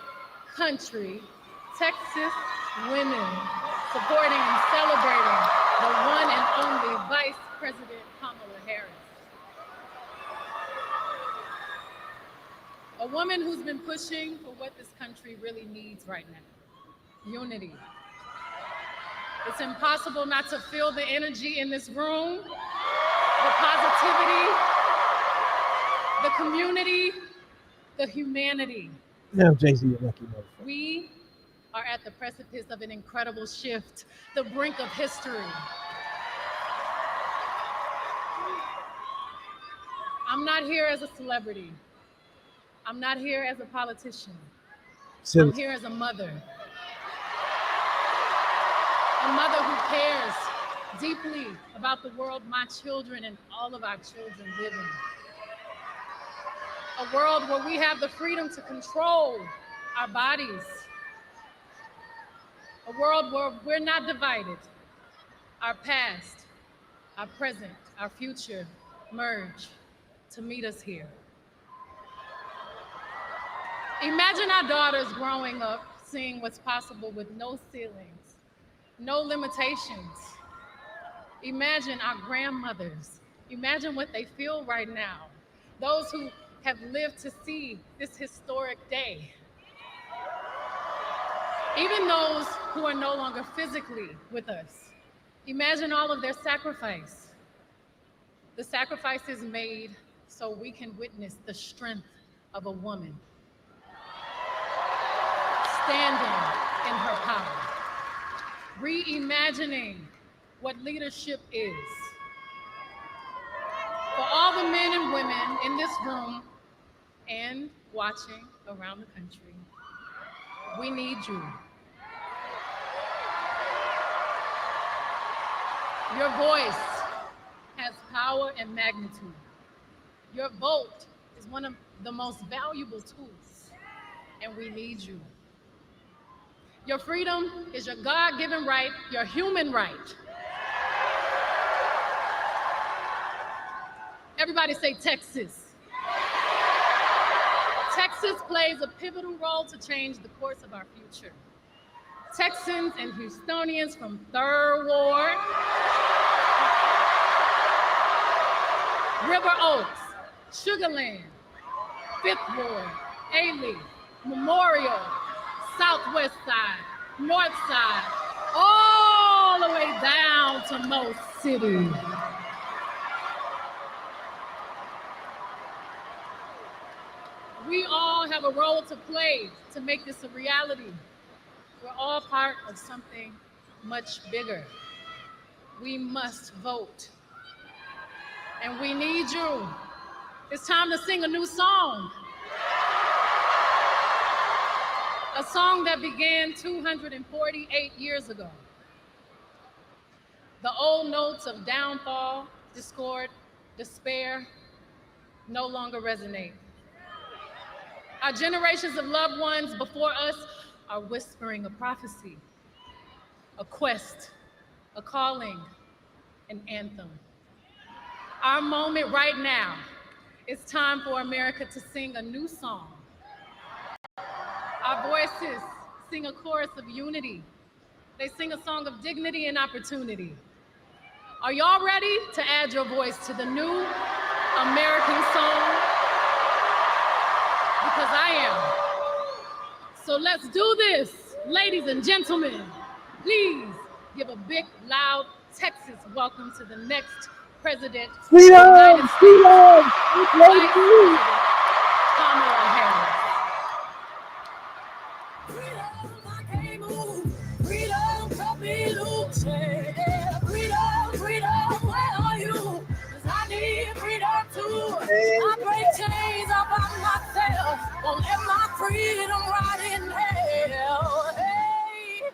country Texas women supporting and celebrating the one and only Vice President Kamala Harris. A woman who's been pushing for what this country really needs right now: unity. It's impossible not to feel the energy in this room, the positivity, the community, the humanity. Now, Jay-Z, you're lucky motherfucker. We are at the precipice of an incredible shift, the brink of history. I'm not here as a celebrity. I'm not here as a politician. I'm here as a mother. A mother who cares deeply about the world my children and all of our children live in. A world where we have the freedom to control our bodies. A world where we're not divided. Our past, our present, our future merge to meet us here. Imagine our daughters growing up seeing what's possible with no ceilings, no limitations. Imagine our grandmothers. Imagine what they feel right now. Those who have lived to see this historic day. Even those who are no longer physically with us. Imagine all of their sacrifice. The sacrifices made so we can witness the strength of a woman standing in her power, reimagining what leadership is. For all the men and women in this room and watching around the country, we need you. Your voice has power and magnitude. Your vote is one of the most valuable tools, and we need you. Your freedom is your God-given right, your human right. Everybody say Texas. Texas plays a pivotal role to change the course of our future. Texans and Houstonians from 3rd Ward, River Oaks, Sugarland, 5th Ward, A-Lee, Memorial, Southwest Side, North Side, all the way down to Most City. We all have a role to play to make this a reality. We're all part of something much bigger. We must vote. And we need you. It's time to sing a new song. A song that began 248 years ago. The old notes of downfall, discord, despair no longer resonate. Our generations of loved ones before us are whispering a prophecy, a quest, a calling, an anthem. Our moment right now, it's time for America to sing a new song. Our voices sing a chorus of unity. They sing a song of dignity and opportunity. Are y'all ready to add your voice to the new American song? Because I am. So let's do this, ladies and gentlemen. Please give a big, loud Texas welcome to the next president of the United States, Vice President Kamala Harris. Freedom, help me lose. Yeah, freedom, freedom, where are you? 'Cause I need freedom too. I break chains up on myself. Won't let my freedom rot in hell. Hey,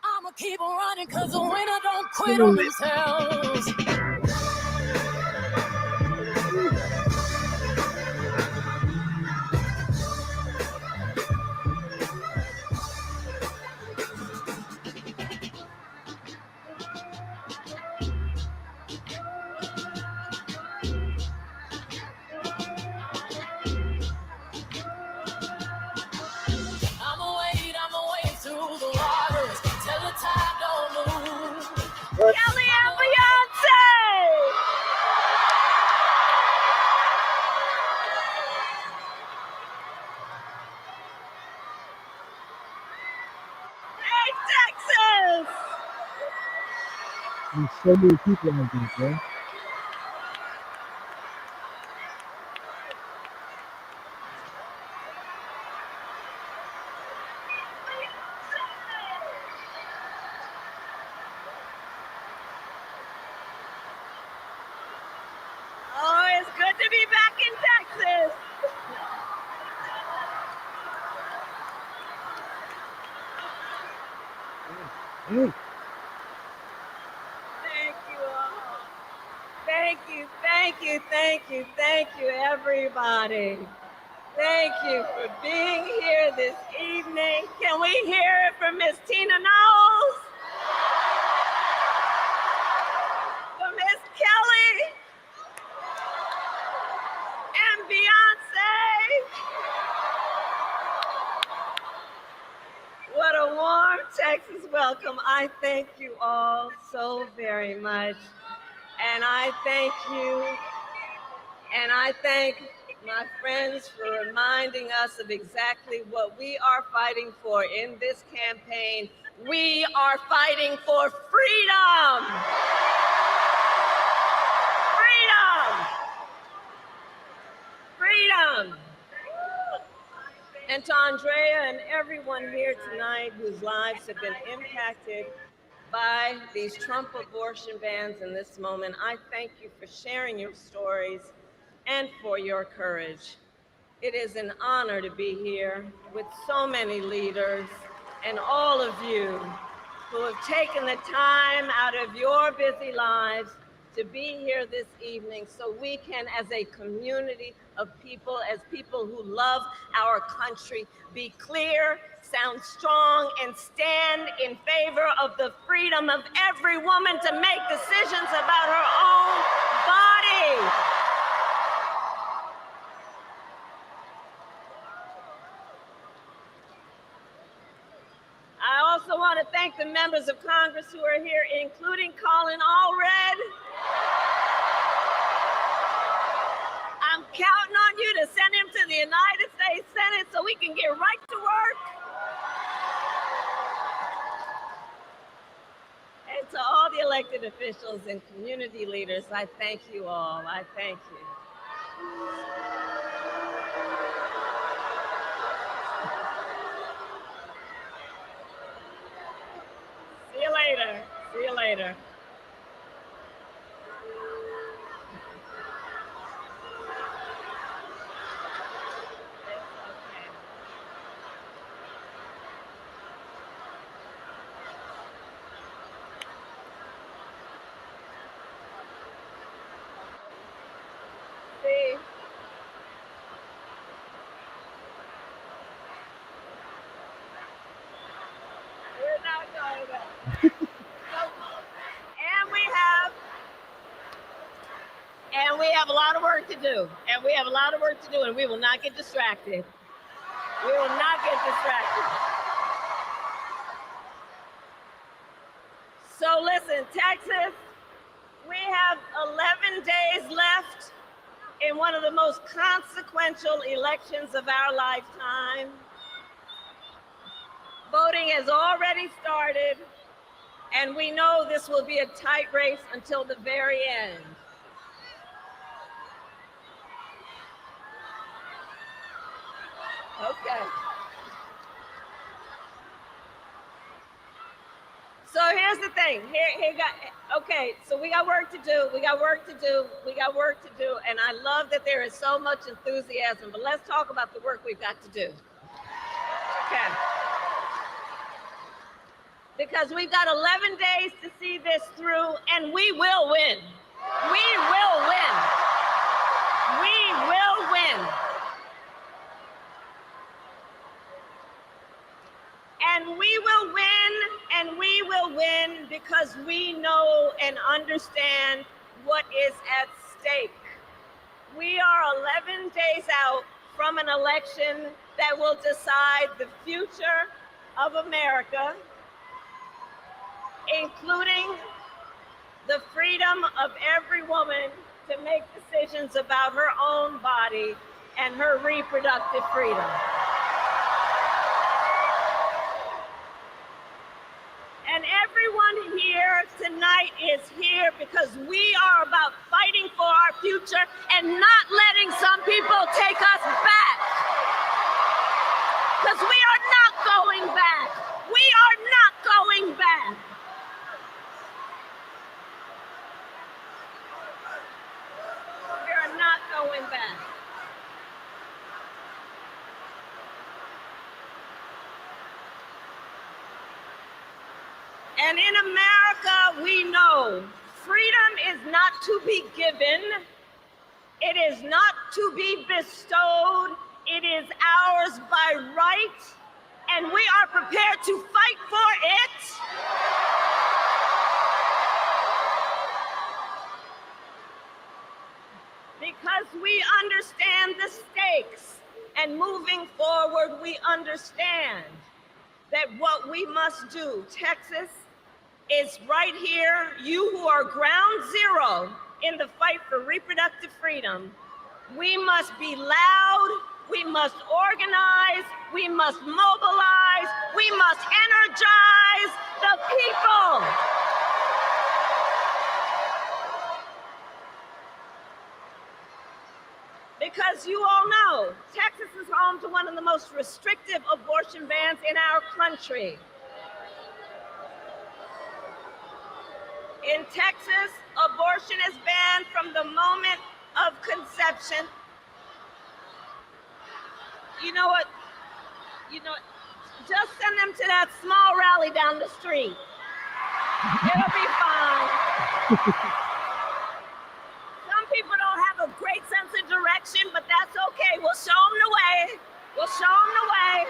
I'ma keep money, cause the winner don't quit on themselves. I'ma wade through the waters till the tide don't move. Kelly and Beyonce! Hey, Texas! There's so many people out there, bro. Oh, it's good to be back in Texas. Thank you all. Thank you, thank you, thank you, thank you, everybody. Thank you for being here this evening. Can we hear it from Miss Tina Knowles? For Miss Kelly? And Beyonce? What a warm Texas welcome. I thank you all so very much. And I thank you, and I thank my friends for reminding us of exactly what we are fighting for in this campaign. We are fighting for freedom. Freedom. Freedom. And to Andrea and everyone here tonight whose lives have been impacted by these Trump abortion bans in this moment, I thank you for sharing your stories and for your courage. It is an honor to be here with so many leaders and all of you who have taken the time out of your busy lives to be here this evening so we can, as a community of people, as people who love our country, be clear, sound strong, and stand in favor of the freedom of every woman to make decisions about her own body. I also want to thank the members of Congress who are here, including Colin Allred. I'm counting on you to send him to the United States Senate so we can get right to work. And to all the elected officials and community leaders, I thank you all. I thank you. See you later. See you later. See? We're not going back. And we have a lot of work to do. And we have a lot of work to do, and we will not get distracted. We will not get distracted. So listen, Texas, we have 11 days left in one of the most consequential elections of our lifetime. Voting has already started, and we know this will be a tight race until the very end. Okay. So here's the thing. Okay, so we got work to do. We got work to do. We got work to do. And I love that there is so much enthusiasm, but let's talk about the work we've got to do. Okay. because we've got 11 days to see this through, and we will win. We will win. We will win. And we will win, and we will win because we know and understand what is at stake. We are 11 days out from an election that will decide the future of America, including the freedom of every woman to make decisions about her own body and her reproductive freedom. And everyone here tonight is here because we are about fighting for our future and not letting some people take us back. Because we are not going back. We are not going back. We are not going back. And in America, we know freedom is not to be given. It is not to be bestowed. It is ours by right, and we are prepared to fight for it. Because we understand the stakes, and moving forward, we understand that what we must do, Texas is right here. You who are ground zero in the fight for reproductive freedom, we must be loud, we must organize, we must mobilize, we must energize the people. Because you all know, Texas is home to one of the most restrictive abortion bans in our country. In Texas, abortion is banned from the moment of conception. You know what? Just send them to that small rally down the street. It'll be fine. Some people don't have a great sense of direction, but that's okay. We'll show them the way. We'll show them the way.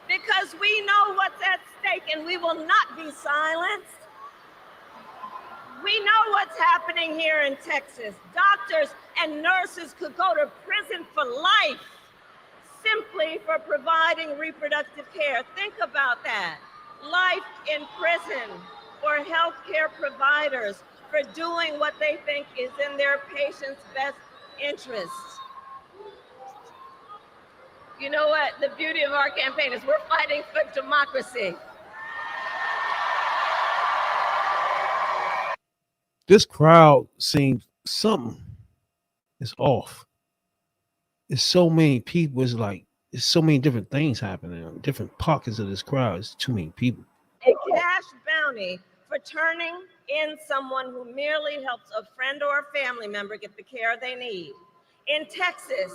Because we know what's at stake and we will not be silenced. We know what's happening here in Texas. Doctors and nurses could go to prison for life simply for providing reproductive care. Think about that. Life in prison for healthcare providers for doing what they think is in their patients' best interests. You know what? The beauty of our campaign is we're fighting for democracy. This crowd seems something is off. It's so many people. It's like there's so many different things happening in different pockets of this crowd. It's too many people. A cash bounty for turning in someone who merely helps a friend or a family member get the care they need. In Texas,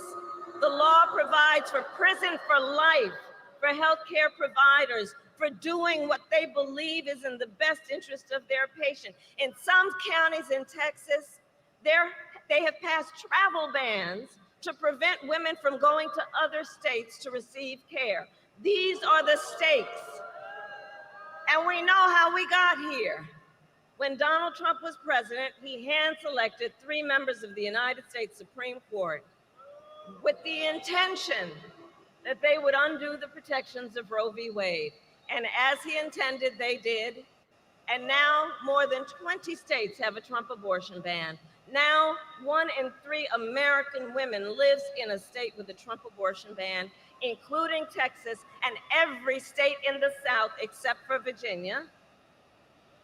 the law provides for prison for life for healthcare providers for doing what they believe is in the best interest of their patient. In some counties in Texas, they have passed travel bans to prevent women from going to other states to receive care. These are the stakes. And we know how we got here. When Donald Trump was president, he hand-selected 3 members of the United States Supreme Court with the intention that they would undo the protections of Roe v. Wade. And as he intended, they did. And now more than 20 states have a Trump abortion ban. Now, 1 in 3 American women lives in a state with a Trump abortion ban, including Texas and every state in the South except for Virginia.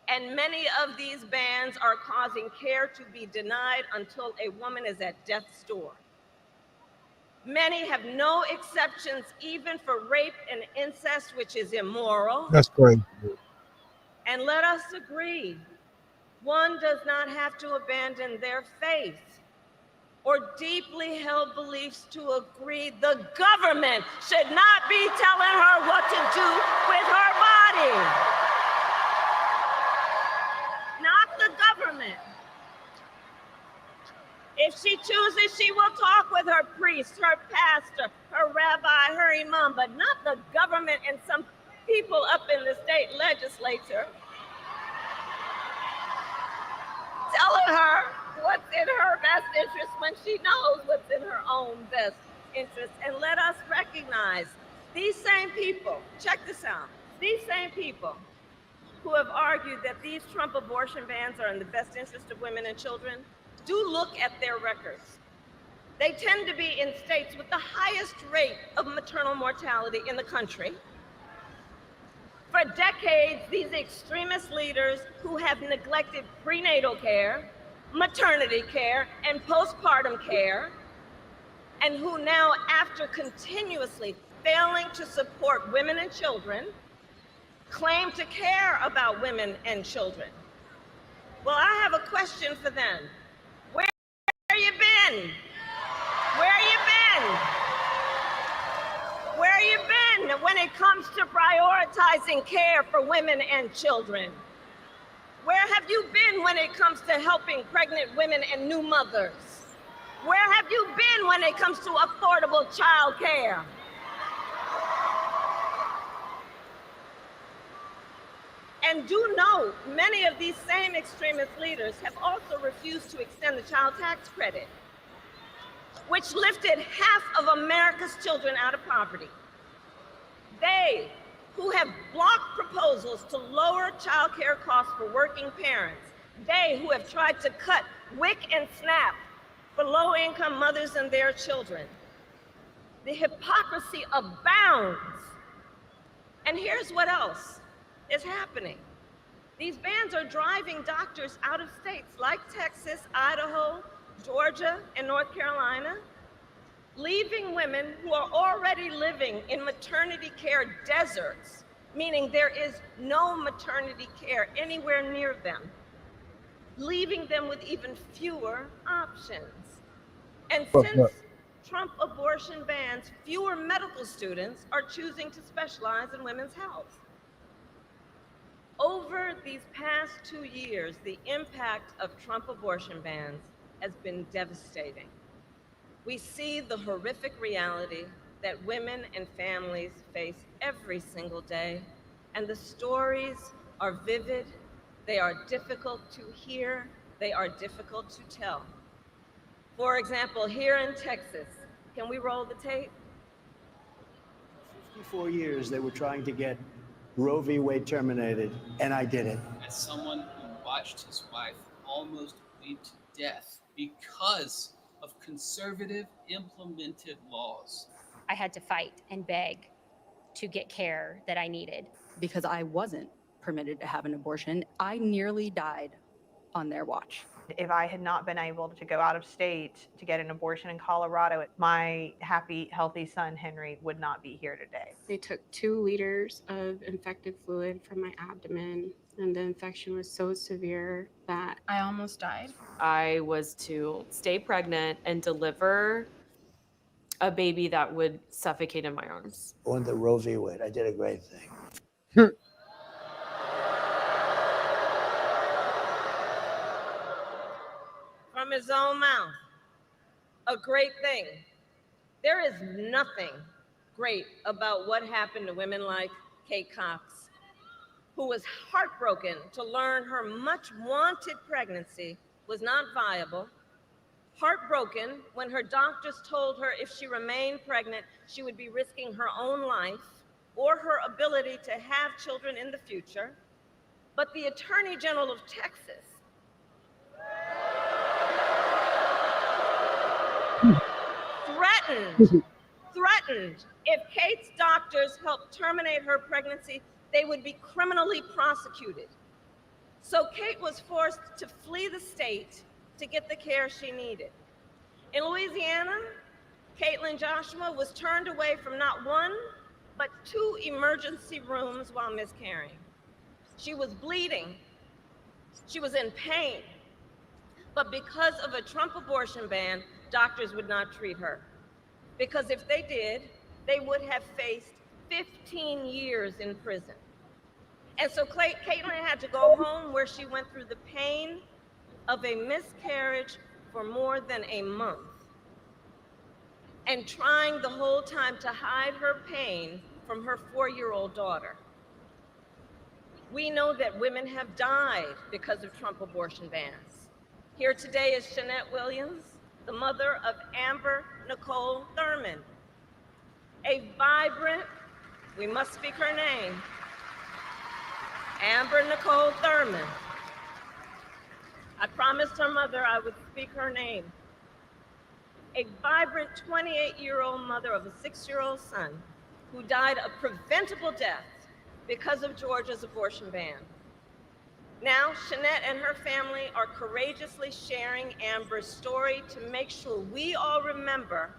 And many of these bans are causing care to be denied until a woman is at death's door. Many have no exceptions, even for rape and incest, which is immoral. That's crazy. And let us agree, one does not have to abandon their faith or deeply held beliefs to agree the government should not be telling her what to do with her body. Not the government. If she chooses, she will talk with her priest, her pastor, her rabbi, her imam, but not the government and some people up in the state legislature telling her what's in her best interest when she knows what's in her own best interest. And let us recognize these same people, check this out, these same people who have argued that these Trump abortion bans are in the best interest of women and children, do look at their records. They tend to be in states with the highest rate of maternal mortality in the country. For decades, these extremist leaders who have neglected prenatal care, maternity care, and postpartum care, and who now, after continuously failing to support women and children, claim to care about women and children. Well, I have a question for them. Where you been? Where you been? Where you been when it comes to prioritizing care for women and children? Where have you been when it comes to helping pregnant women and new mothers? Where have you been when it comes to affordable child care? And do note, many of these same extremist leaders have also refused to extend the child tax credit, which lifted half of America's children out of poverty. They, who have blocked proposals to lower child care costs for working parents, they who have tried to cut WIC and SNAP for low-income mothers and their children. The hypocrisy abounds. And here's what else is happening. These bans are driving doctors out of states like Texas, Idaho, Georgia, and North Carolina, leaving women who are already living in maternity care deserts, meaning there is no maternity care anywhere near them, leaving them with even fewer options. And since Trump abortion bans, fewer medical students are choosing to specialize in women's health. Over these past 2 years, the impact of Trump abortion bans has been devastating. We see the horrific reality that women and families face every single day, and the stories are vivid, they are difficult to hear, they are difficult to tell. For example, here in Texas, can we roll the tape? 54 years they were trying to get Roe v. Wade terminated, and I did it. As someone who watched his wife almost bleed to death because of conservative implemented laws. I had to fight and beg to get care that I needed. Because I wasn't permitted to have an abortion, I nearly died on their watch. If I had not been able to go out of state to get an abortion in Colorado, my happy, healthy son, Henry, would not be here today. They took 2 liters of infected fluid from my abdomen, and the infection was so severe that I almost died. I was to stay pregnant and deliver a baby that would suffocate in my arms. On the Roe v. Wade, I did a great thing. From his own mouth, a great thing. There is nothing great about what happened to women like Kate Cox, who was heartbroken to learn her much wanted pregnancy was not viable, heartbroken when her doctors told her if she remained pregnant, she would be risking her own life or her ability to have children in the future. But the Attorney General of Texas threatened if Kate's doctors helped terminate her pregnancy, they would be criminally prosecuted. So Kate was forced to flee the state to get the care she needed. In Louisiana, Caitlin Joshua was turned away from not 1, but 2 emergency rooms while miscarrying. She was bleeding, she was in pain, but because of a Trump abortion ban, doctors would not treat her. Because if they did, they would have faced 15 years in prison. And so Caitlin had to go home where she went through the pain of a miscarriage for more than a month, and trying the whole time to hide her pain from her 4-year-old daughter. We know that women have died because of Trump abortion bans. Here today is Shanette Williams, the mother of Amber Nicole Thurman, a vibrant, we must speak her name, Amber Nicole Thurman. I promised her mother I would speak her name. A vibrant 28-year-old mother of a 6-year-old son who died a preventable death because of Georgia's abortion ban. Now, Shanette and her family are courageously sharing Amber's story to make sure we all remember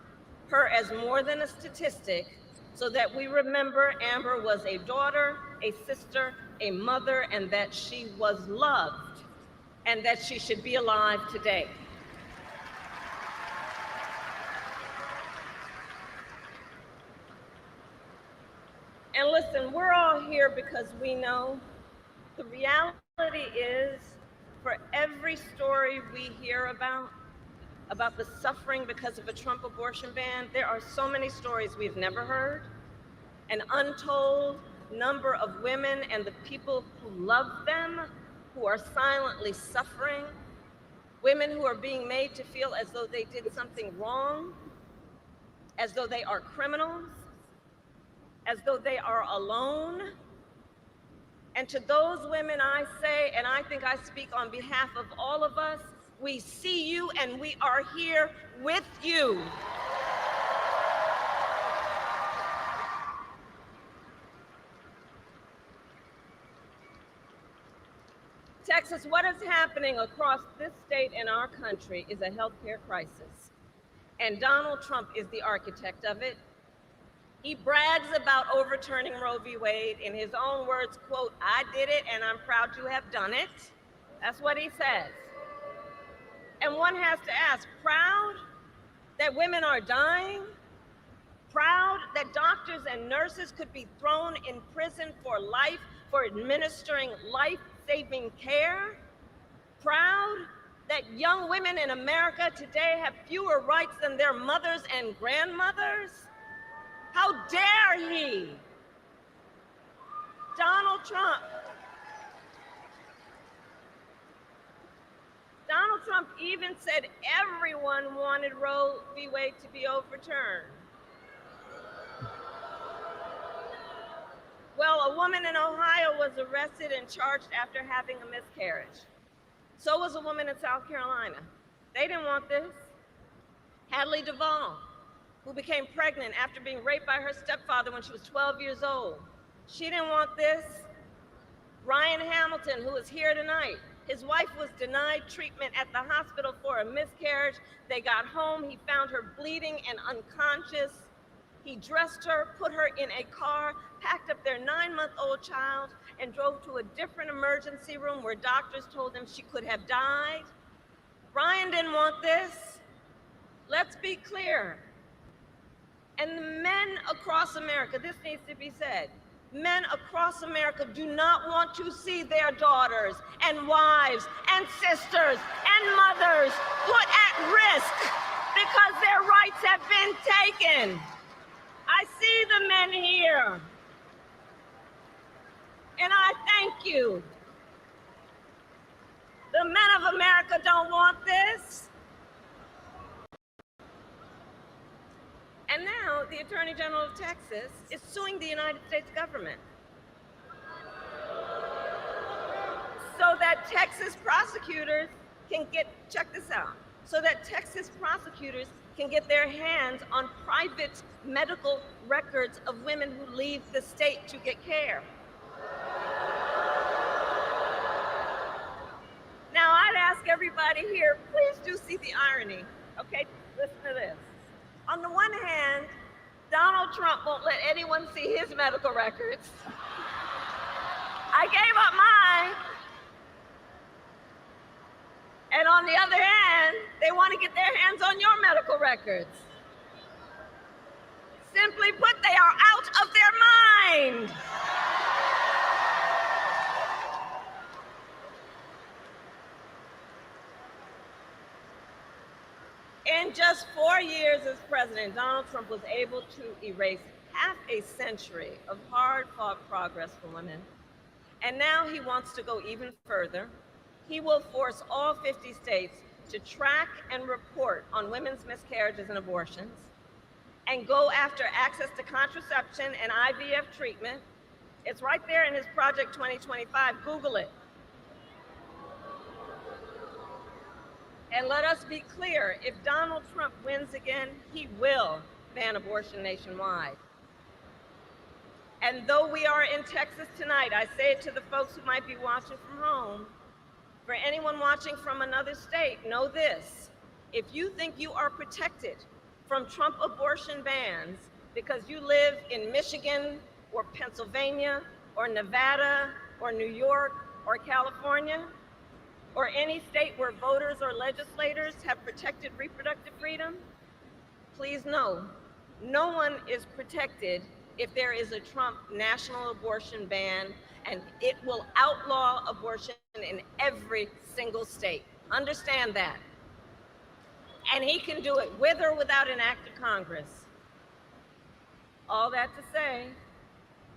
her as more than a statistic, so that we remember Amber was a daughter, a sister, a mother, and that she was loved, and that she should be alive today. And listen, we're all here because we know the reality is, for every story we hear about the suffering because of a Trump abortion ban, there are so many stories we've never heard, an untold number of women and the people who love them who are silently suffering, women who are being made to feel as though they did something wrong, as though they are criminals, as though they are alone. And to those women I say, and I think I speak on behalf of all of us, we see you and we are here with you. Texas, what is happening across this state and our country is a healthcare crisis. And Donald Trump is the architect of it. He brags about overturning Roe v. Wade. In his own words, quote, "I did it and I'm proud to have done it." That's what he says. And one has to ask, proud that women are dying? Proud that doctors and nurses could be thrown in prison for life for administering life-saving care? Proud that young women in America today have fewer rights than their mothers and grandmothers? How dare he? Donald Trump even said everyone wanted Roe v. Wade to be overturned. Well, a woman in Ohio was arrested and charged after having a miscarriage. So was a woman in South Carolina. They didn't want this. Hadley Duvall, who became pregnant after being raped by her stepfather when she was 12 years old. She didn't want this. Ryan Hamilton, who is here tonight, his wife was denied treatment at the hospital for a miscarriage. They got home, he found her bleeding and unconscious. He dressed her, put her in a car, packed up their 9-month-old child, and drove to a different emergency room where doctors told them she could have died. Ryan didn't want this. Let's be clear. And the men across America, this needs to be said, men across America do not want to see their daughters and wives and sisters and mothers put at risk because their rights have been taken. I see the men here, and I thank you. The men of America don't want this. And now the Attorney General of Texas is suing the United States government so that Texas prosecutors can check this out, so that Texas prosecutors can get their hands on private medical records of women who leave the state to get care. Now, I'd ask everybody here, please do see the irony, okay? Listen to this. On the one hand, Donald Trump won't let anyone see his medical records. I gave up mine. And on the other hand, they want to get their hands on your medical records. Simply put, they are out of their mind. In just 4 years as president, Donald Trump was able to erase half a century of hard-fought progress for women. And now he wants to go even further. He will force all 50 states to track and report on women's miscarriages and abortions, and go after access to contraception and IVF treatment. It's right there in his Project 2025. Google it. And let us be clear, if Donald Trump wins again, he will ban abortion nationwide. And though we are in Texas tonight, I say it to the folks who might be watching from home, for anyone watching from another state, know this: if you think you are protected from Trump abortion bans because you live in Michigan or Pennsylvania or Nevada or New York or California, or any state where voters or legislators have protected reproductive freedom, please know, no one is protected if there is a Trump national abortion ban, and it will outlaw abortion in every single state. Understand that. And he can do it with or without an act of Congress. All that to say,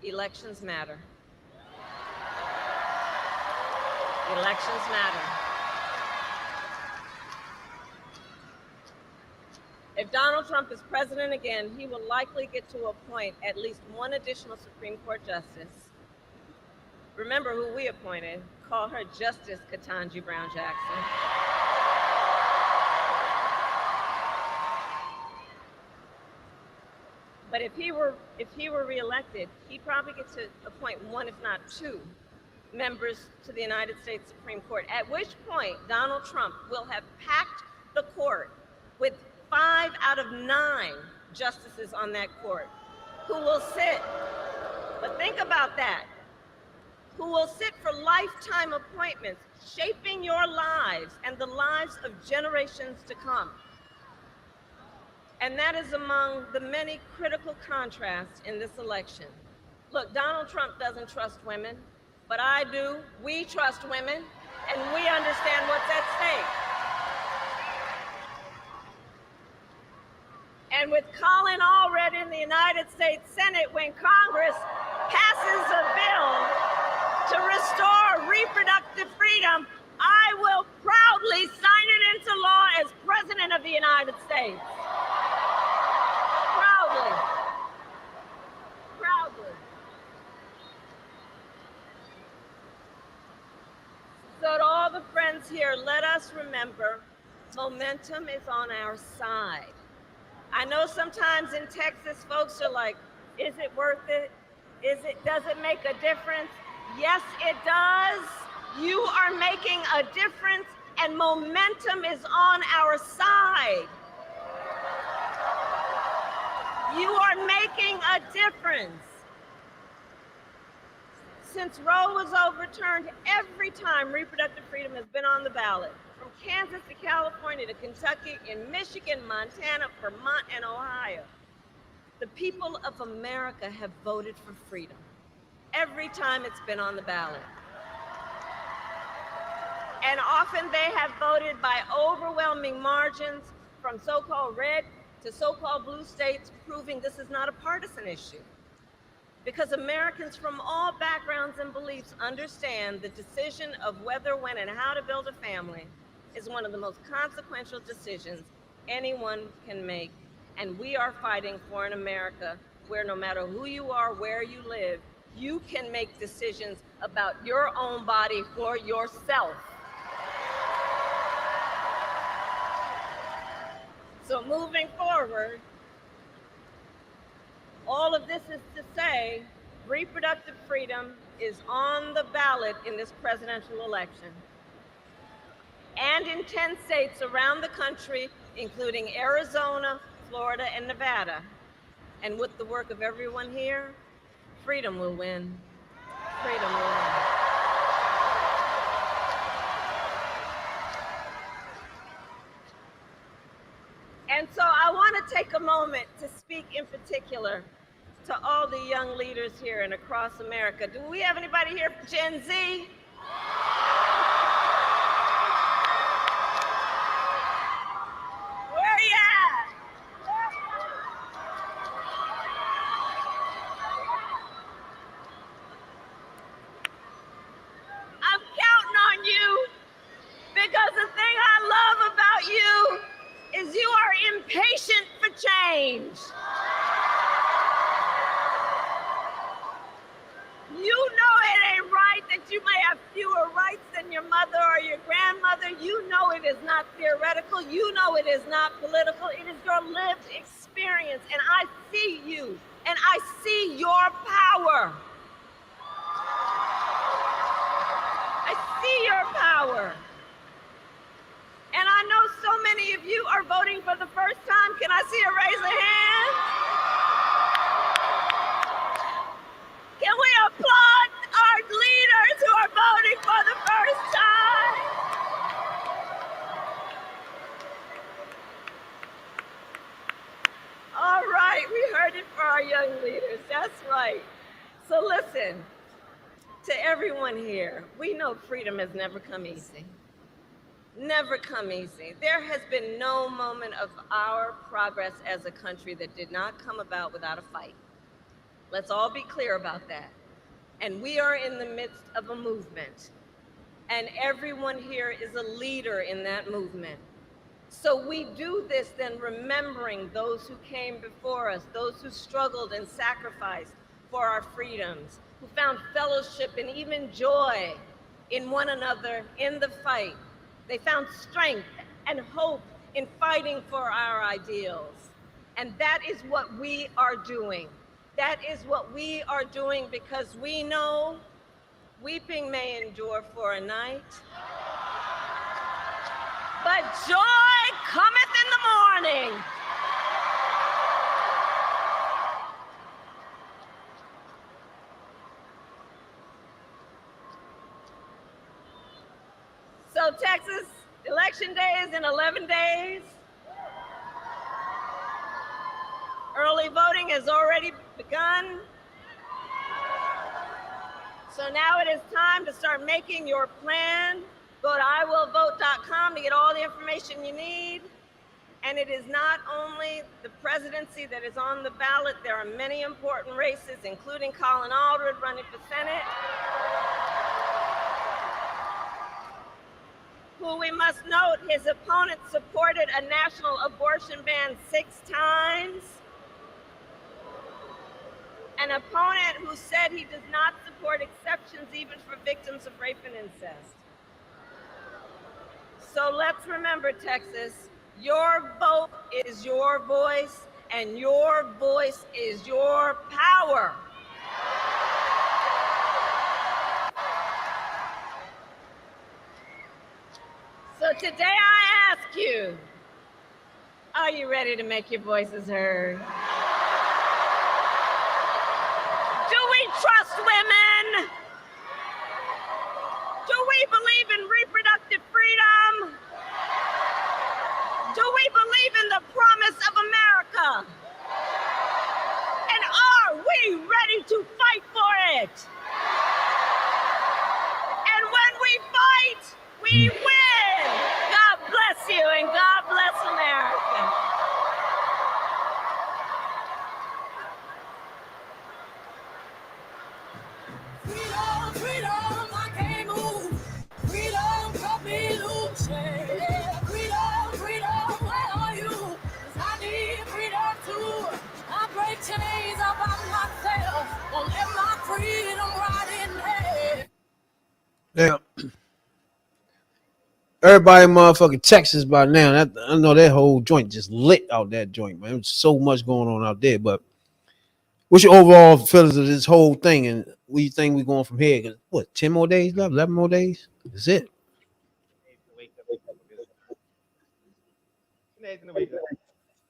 elections matter. Elections matter. If Donald Trump is president again, he will likely get to appoint at least one additional Supreme Court justice. Remember who we appointed. Call her Justice Ketanji Brown Jackson. But if he were reelected, he'd probably get to appoint one, if not two, members to the United States Supreme Court, at which point Donald Trump will have packed the court with 5 out of 9 justices on that court who will sit, but think about that, who will sit for lifetime appointments, shaping your lives and the lives of generations to come. And that is among the many critical contrasts in this election. Look, Donald Trump doesn't trust women, but I do. We trust women, and we understand what's at stake. And with Colin Allred in the United States Senate, when Congress passes a bill to restore reproductive freedom, I will proudly sign it into law as President of the United States. Proudly. Proudly. So to all the friends here, let us remember, momentum is on our side. I know sometimes in Texas, folks are like, is it worth it? Does it make a difference? Yes, it does. You are making a difference, and momentum is on our side. You are making a difference. Since Roe was overturned, every time reproductive freedom has been on the ballot, from Kansas to California to Kentucky, in Michigan, Montana, Vermont, and Ohio, the people of America have voted for freedom every time it's been on the ballot. And often they have voted by overwhelming margins from so-called red to so-called blue states, proving this is not a partisan issue. Because Americans from all backgrounds and beliefs understand the decision of whether, when, and how to build a family is one of the most consequential decisions anyone can make. And we are fighting for an America where no matter who you are, where you live, you can make decisions about your own body for yourself. So moving forward, all of this is to say, reproductive freedom is on the ballot in this presidential election. And in 10 states around the country, including Arizona, Florida, and Nevada. And with the work of everyone here, freedom will win. Freedom will win. And so I want to take a moment to speak in particular to all the young leaders here and across America. Do we have anybody here from Gen Z? Where you at? I'm counting on you because the thing I love about you is you are impatient for change. You know it ain't right that you may have fewer rights than your mother or your grandmother. You know it is not theoretical. You know it is not political. It is your lived experience. And I see you, and I see your power. I see your power. And I know so many of you are voting for the first time. Can I see a raise of hands? Can we applaud our leaders who are voting for the first time? All right, we heard it for our young leaders. That's right. So listen, to everyone here, we know freedom has never come easy. Never come easy. There has been no moment of our progress as a country that did not come about without a fight. Let's all be clear about that. And we are in the midst of a movement. And everyone here is a leader in that movement. So we do this then remembering those who came before us, those who struggled and sacrificed for our freedoms, who found fellowship and even joy in one another in the fight. They found strength and hope in fighting for our ideals. And that is what we are doing. That is what we are doing because we know weeping may endure for a night, but joy cometh in the morning. So Texas, election day is in 11 days. Early voting has already begun. So now it is time to start making your plan. Go to iwillvote.com to get all the information you need. And it is not only the presidency that is on the ballot. There are many important races, including Colin Aldred running for Senate, who we must note his opponent supported a national abortion ban 6 times. An opponent who said he does not support exceptions even for victims of rape and incest. So let's remember, Texas, your vote is your voice, and your voice is your power. So today I ask you, are you ready to make your voices heard? Do we trust women? Do we believe in reproductive freedom? Do we believe in the promise of America? And are we ready to fight for it? And when we fight, we win. God bless you and God bless America. Freedom, freedom, I can't move. Freedom, cut me loose. Yeah. Freedom, freedom, where are you? 'Cause I need freedom too. I break chains up by myself. Won't let my freedom rot in there. Now, everybody in motherfucking Texas by now. I know that whole joint just lit out that joint, man. There's so much going on out there. But what's your overall feelings of this whole thing, and where you think we're going from here? 'Cause what, 10 more days left? 11 more days? That's it.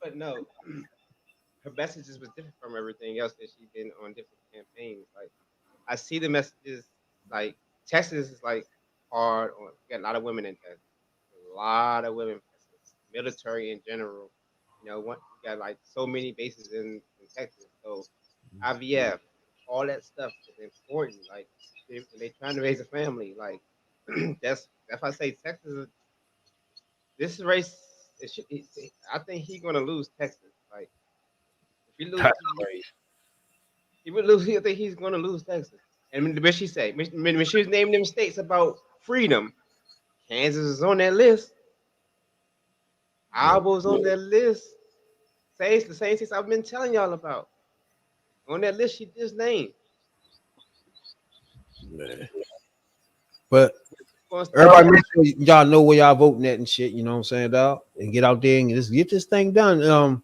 But no, her messages was different from everything else that she's been on different campaigns. Like I see the messages, like Texas is like hard on. We got a lot of women in Texas, a lot of women, military in general. You know, we got like so many bases in Texas. So IVF, all that stuff is important. Like they trying to raise a family. Like that's why I say Texas. This race, I think he's gonna lose Texas. Like if he lose, he would lose. I think he's gonna lose Texas. And what she say? When she was naming them states about freedom, Kansas is on that list. Iowa was on that list. The same states I've been telling y'all about. On that list she just named. Man. But everybody make sure y'all know where y'all voting at and shit, you know what I'm saying, dog? And get out there and just get this thing done.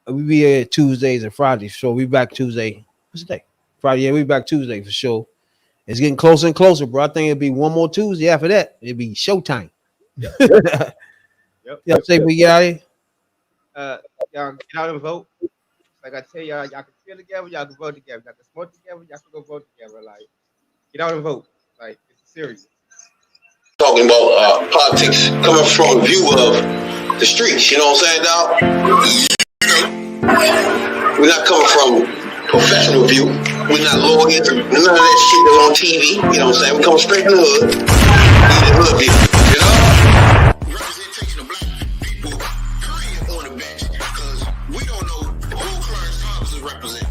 We be here Tuesdays and Fridays, so we back Tuesday. What's the day? Friday, yeah, we back Tuesday for sure. It's getting closer and closer, bro. I think it'll be one more Tuesday after that. It'll be showtime. Yep. Yeah, say we get out here. Y'all get out and vote. Like I tell y'all, y'all can feel together, y'all can vote together. Y'all can smoke together, y'all can go vote together. Like, get out and vote. Like, it's serious. Talking about politics coming from a view of the streets, you know what I'm saying, dog? We're not coming from professional view. We're not lawyers, none of that shit that's on TV, you know what I'm saying? We come straight from the hood. We the hood people, you know? Representation of black people, period, on the bench, because we don't know who Clarence Thomas is representing.